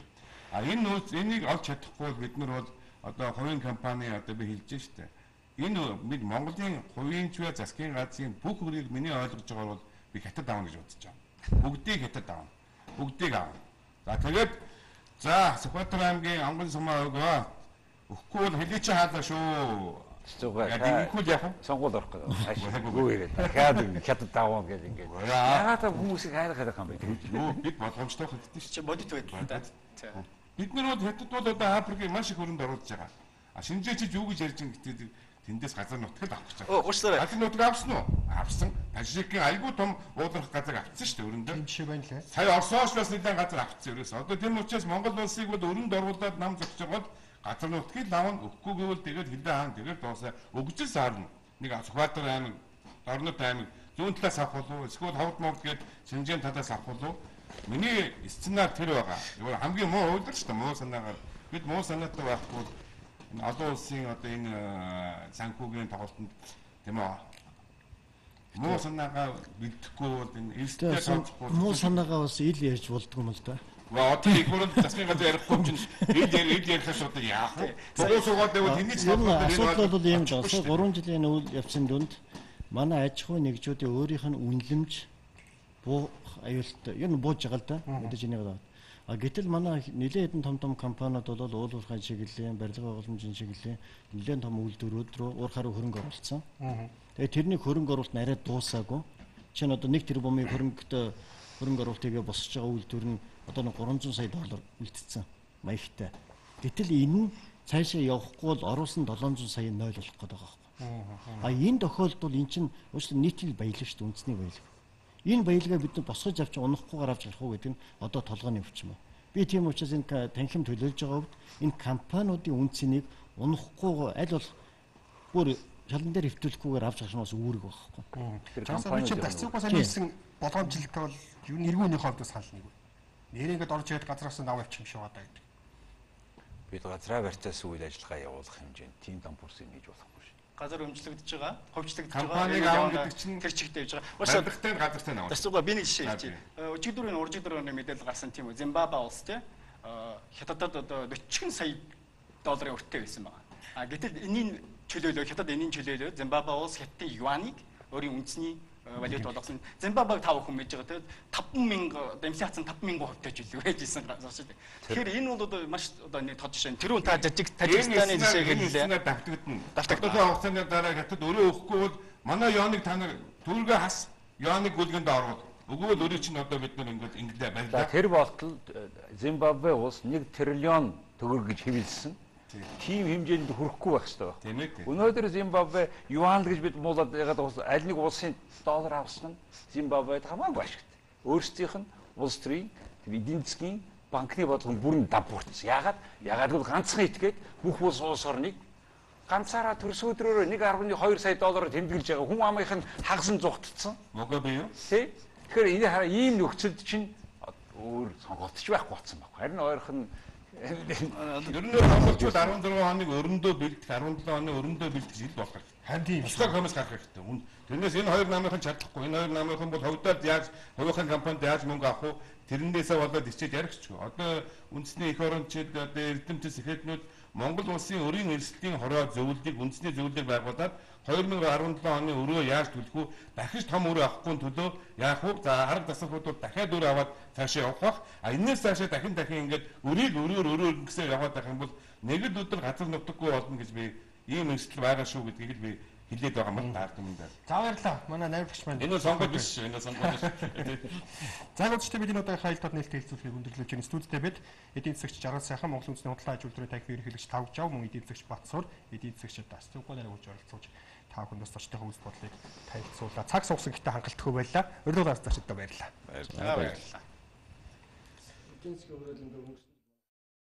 Энэ нөөц энийг олж чадахгүй бол бид нар бол одоо хувийн компани одоо би хэлж штэ Энэ бид Монголын хувийн чвэ засгийн газрын бүх хөрийг миний ойлгож байгаа бол би хятад авна гэж бодож байгаа. Бүгдийг хятад авна. Бүгдийг авна. За тэгээд Сүхбаатар аймгийн Онгон сумаа өгөө. Өгөхгүй бол хэлий чи хаалаа шүү. Тэгвэл яах вэ? Сонгуул орох гэдэг. Үгүй ирээд. Дахиад хятад даваа гэж ингээд. Яагаад хүмүүсийг хайрах юм бэ? Юу бид боломжтой хэвчээ шүү. Чи бодит байдаг та. Бид нар бол хятад бол одоо Африкийн маш их хөрөнд оруулж байгаа. Шинжээчид юу гэж ярьж байгаа гэдэг тэндээс газар нутгад авах гэж байгаа. Уучлаарай. Газар нутаг авсан уу? Авсан. Тажикийн айгүй том уулах газар авсан шүү дээ өрөндөө. Тийм жишээ байна лээ. Сая Оросоос бас нэгэн газар авчихсан ерөөс. Одоо тийм учраас Монгол улсыг бол өрөнд оруулаад нам зогсож байгаад газар нутгийг лавн өгөхгүй гэвэл тэгээд хилээ хаан тэгээд дуусаа өгжил саарна. Нэг Сүхбаатар аймаг, Дорнод аймаг зүүн талаас авах болов уу? Эсвэл Ховд Монгол гээд Шинжээн талаас авах болов уу? Миний сценар тэр байгаа. Тэгвэл хамгийн муу үйлдэл шүү дээ. Муу санаагаар бид муу санаатай байхгүй олон улсын одоо энэ санхүүгийн тоглолтод тийм үү муу санаагаа бэлдэхгүй бол энэ эрсдэл сонцохгүй муу санаагаа бас ил ярьж болдгоо юм л да. Одоо их хурд засгийн газар ярихгүй чинь ил ярихаас одоо яах вэ? Богоо суугаад байвал тэний ч асуудал бол ийм л байна. 3 жилийн үйл явцын дунд манай аж ахуйн нэгжүүдийн өөрийнх нь үнэлэмж буу аюултай ер нь бууж байгаа л да. Мэдээж энийг аваад. Гэтэл манай нэлээд хэдэн том компаниуд бол уул уурхай чиглэлийн, барилгын гооломжийн чиглэлийн нэлээд том үйлдвэрүүд рүү уур харуу хөрөнгө оруулсан. Тэгээд тэрний хөрөнгө оруулалт нь арай дуусаагүй. Чинь одоо 1 тэрбумын хөрөнгө оруулалтыг босч байгаа үйлдвэр нь одоо $300 сая үлдсэн маягтай. Гэтэл энэ нь цаашаа явахгүй бол оруулсан 700 сая 0 болох гээд байгаа байхгүй. Энэ тохиолдолд эн чинь өөрчлөлт нийтийн баялаг шүү дээ, үндэсний баялаг. Энэ баялгаа бид нар босгож авч унахгүйгээр авч гарах уу гэдэг нь одоо толгойн өвчин байна. Би тийм учраас энэ танхим төлөөлж байгаа хувьд энэ компаниудын үнцнийг унахгүйгээр аль болох бүр шалан дээр хөвтүүлэхгүйгээр авч гарах нь бас үүрэг байхгүй. Тэгэхээр компани чинь засгийн газрын нийлсэн болгоомжлолтой бол юу нэргүүнийхээ хувьд бас хаална нэг. Нэр ингээд орж ирээд газраас нав авчих юм шиг байгаа гэдэг. Бид газраа барьцаас үйл ажиллагаа явуулах хэмжээнд тийм дампуурсыг нээж болохгүй шүү. Газар өмчлөгдөж байгаа, ховчлогдож байгаа. Компаниг авах гэдэг чинь тэр чигтэй явж байгаа. барилгатай газартай авах. Тэсвээ би нэг жишээ хэлье. Өчигдрийн уржигдрын мэдээлэл гарсан тийм үү. Зимбабwe улс тий хятадд одоо 40 сая долларын өртөө байсан байна. Гэтэл энэний чөлөөлөө хятад энэний чөлөөлөө Зимбабwe улс хятадын юанийг өөрийн үндэсний валют болгосон. Зимбабвег 5 хүн мэдж байгаа. Тэгээд 50000 инфляцийн 50000 хувьтай жилүү байжсэн байна шүү дээ. Тэгэхээр энэ бол одоо маш одоо нэг тод жишээ. Тэр үн та жижиг Тажикстаны жишээ хэллээ. Давтагдана хугацааны дараа хятад өөрөө өгөхгүй бол манай яоныг та нар түргээ хас яоныг гүлгэнд оруулах. Өгвөл өөрөө чинь одоо бид нар ингээд байлаа. Тэр болтол Зимбабве улс 1 триллион төгрөг гэж хэвлэсэн. Тийм хэмжээнд хүрэхгүй байх хэрэгтэй байна. Өнөөдөр Зимбабве юан гэж бид муулаад ягаад аль нэг улсын доллар авсан нь Зимбабвед хамаагүй ашигтай. Өөрсдийнх нь улс төрийн эдийн засгийн банкны бодлого бүрэн давбуурсан. Ягаад гэвэл ганцхан итгээд бүх улс орныг ганцаараа төрс өдрөөр 1.2 сая доллараар тэмдэглэж байгаа. Хүн амынх нь хагасан зугтцсан. Могобе юу? Тэ? Тэгэхээр энэ хараа ийм нөхцөлд чинь өөр сонголтч байхгүй болсон байхгүй. Харин ойрхон ер нь монголчууд 16 хоног өрөндөө бэлдэх 17 хоног өрөндөө бэлдэх жил болох. Харин тийм босгоо коммерс гарах хэрэгтэй. Тэрнээс энэ хоёр намынхан чадахгүй. Энэ хоёр намынхан бол хувьдаад яаж хувийнхын компанид яаж мөнгө авах вэ? Тэрнээсээ болоод ичээд ярихчгүй. Одоо үндэсний эх орончид одоо эрдэмтэс ихэднүүд Монгол улсын өрийн эрсдлийн хороо зөвлөлийг үндэсний зөвлөлийг байгуулад 2017 оны өрөө яаж төлөх вэ? Дахиж том өрөө авахгүй төлөө яах вэ? За арга засахууд бол дахиад өрөө аваад цаашаа явах бах. Энээс цаашаа дахин ингээд өрөөр гисээр яваад байх юм бол нэг л өдөр газар нутаггүй болно гэж би ийм эрсдэл байгаа шүү гэдгийг л би хэлээд байгаа юм даа юм даа. За баярлалаа. Манай найрагч маань. Энэ сонгол биш. Энэ сонгол биш. За гоо бид энэ удаагийн хайлтад нээлттэй хэлцүүлэхийг өндөрлөж байна. Студидтэй бид эдийн засагч Жаргал сайхан Монгол Үндэсний худлаа аж үйлдвэрийн танхимын ерөнхийлөгч Тавжав мөн эдийн засагч Батсуур эдийн засагч Дасцуггүй нарыг үрж оролцуулж та бүхэндээ зочдынхаа үйл бодлыг танилцууллаа. Цаг сугсан гэтээ хангалтгүй байлаа. Урилга гарч зочдод баярлалаа. Баярлалаа. Эдийн засгийн хөрөлөнд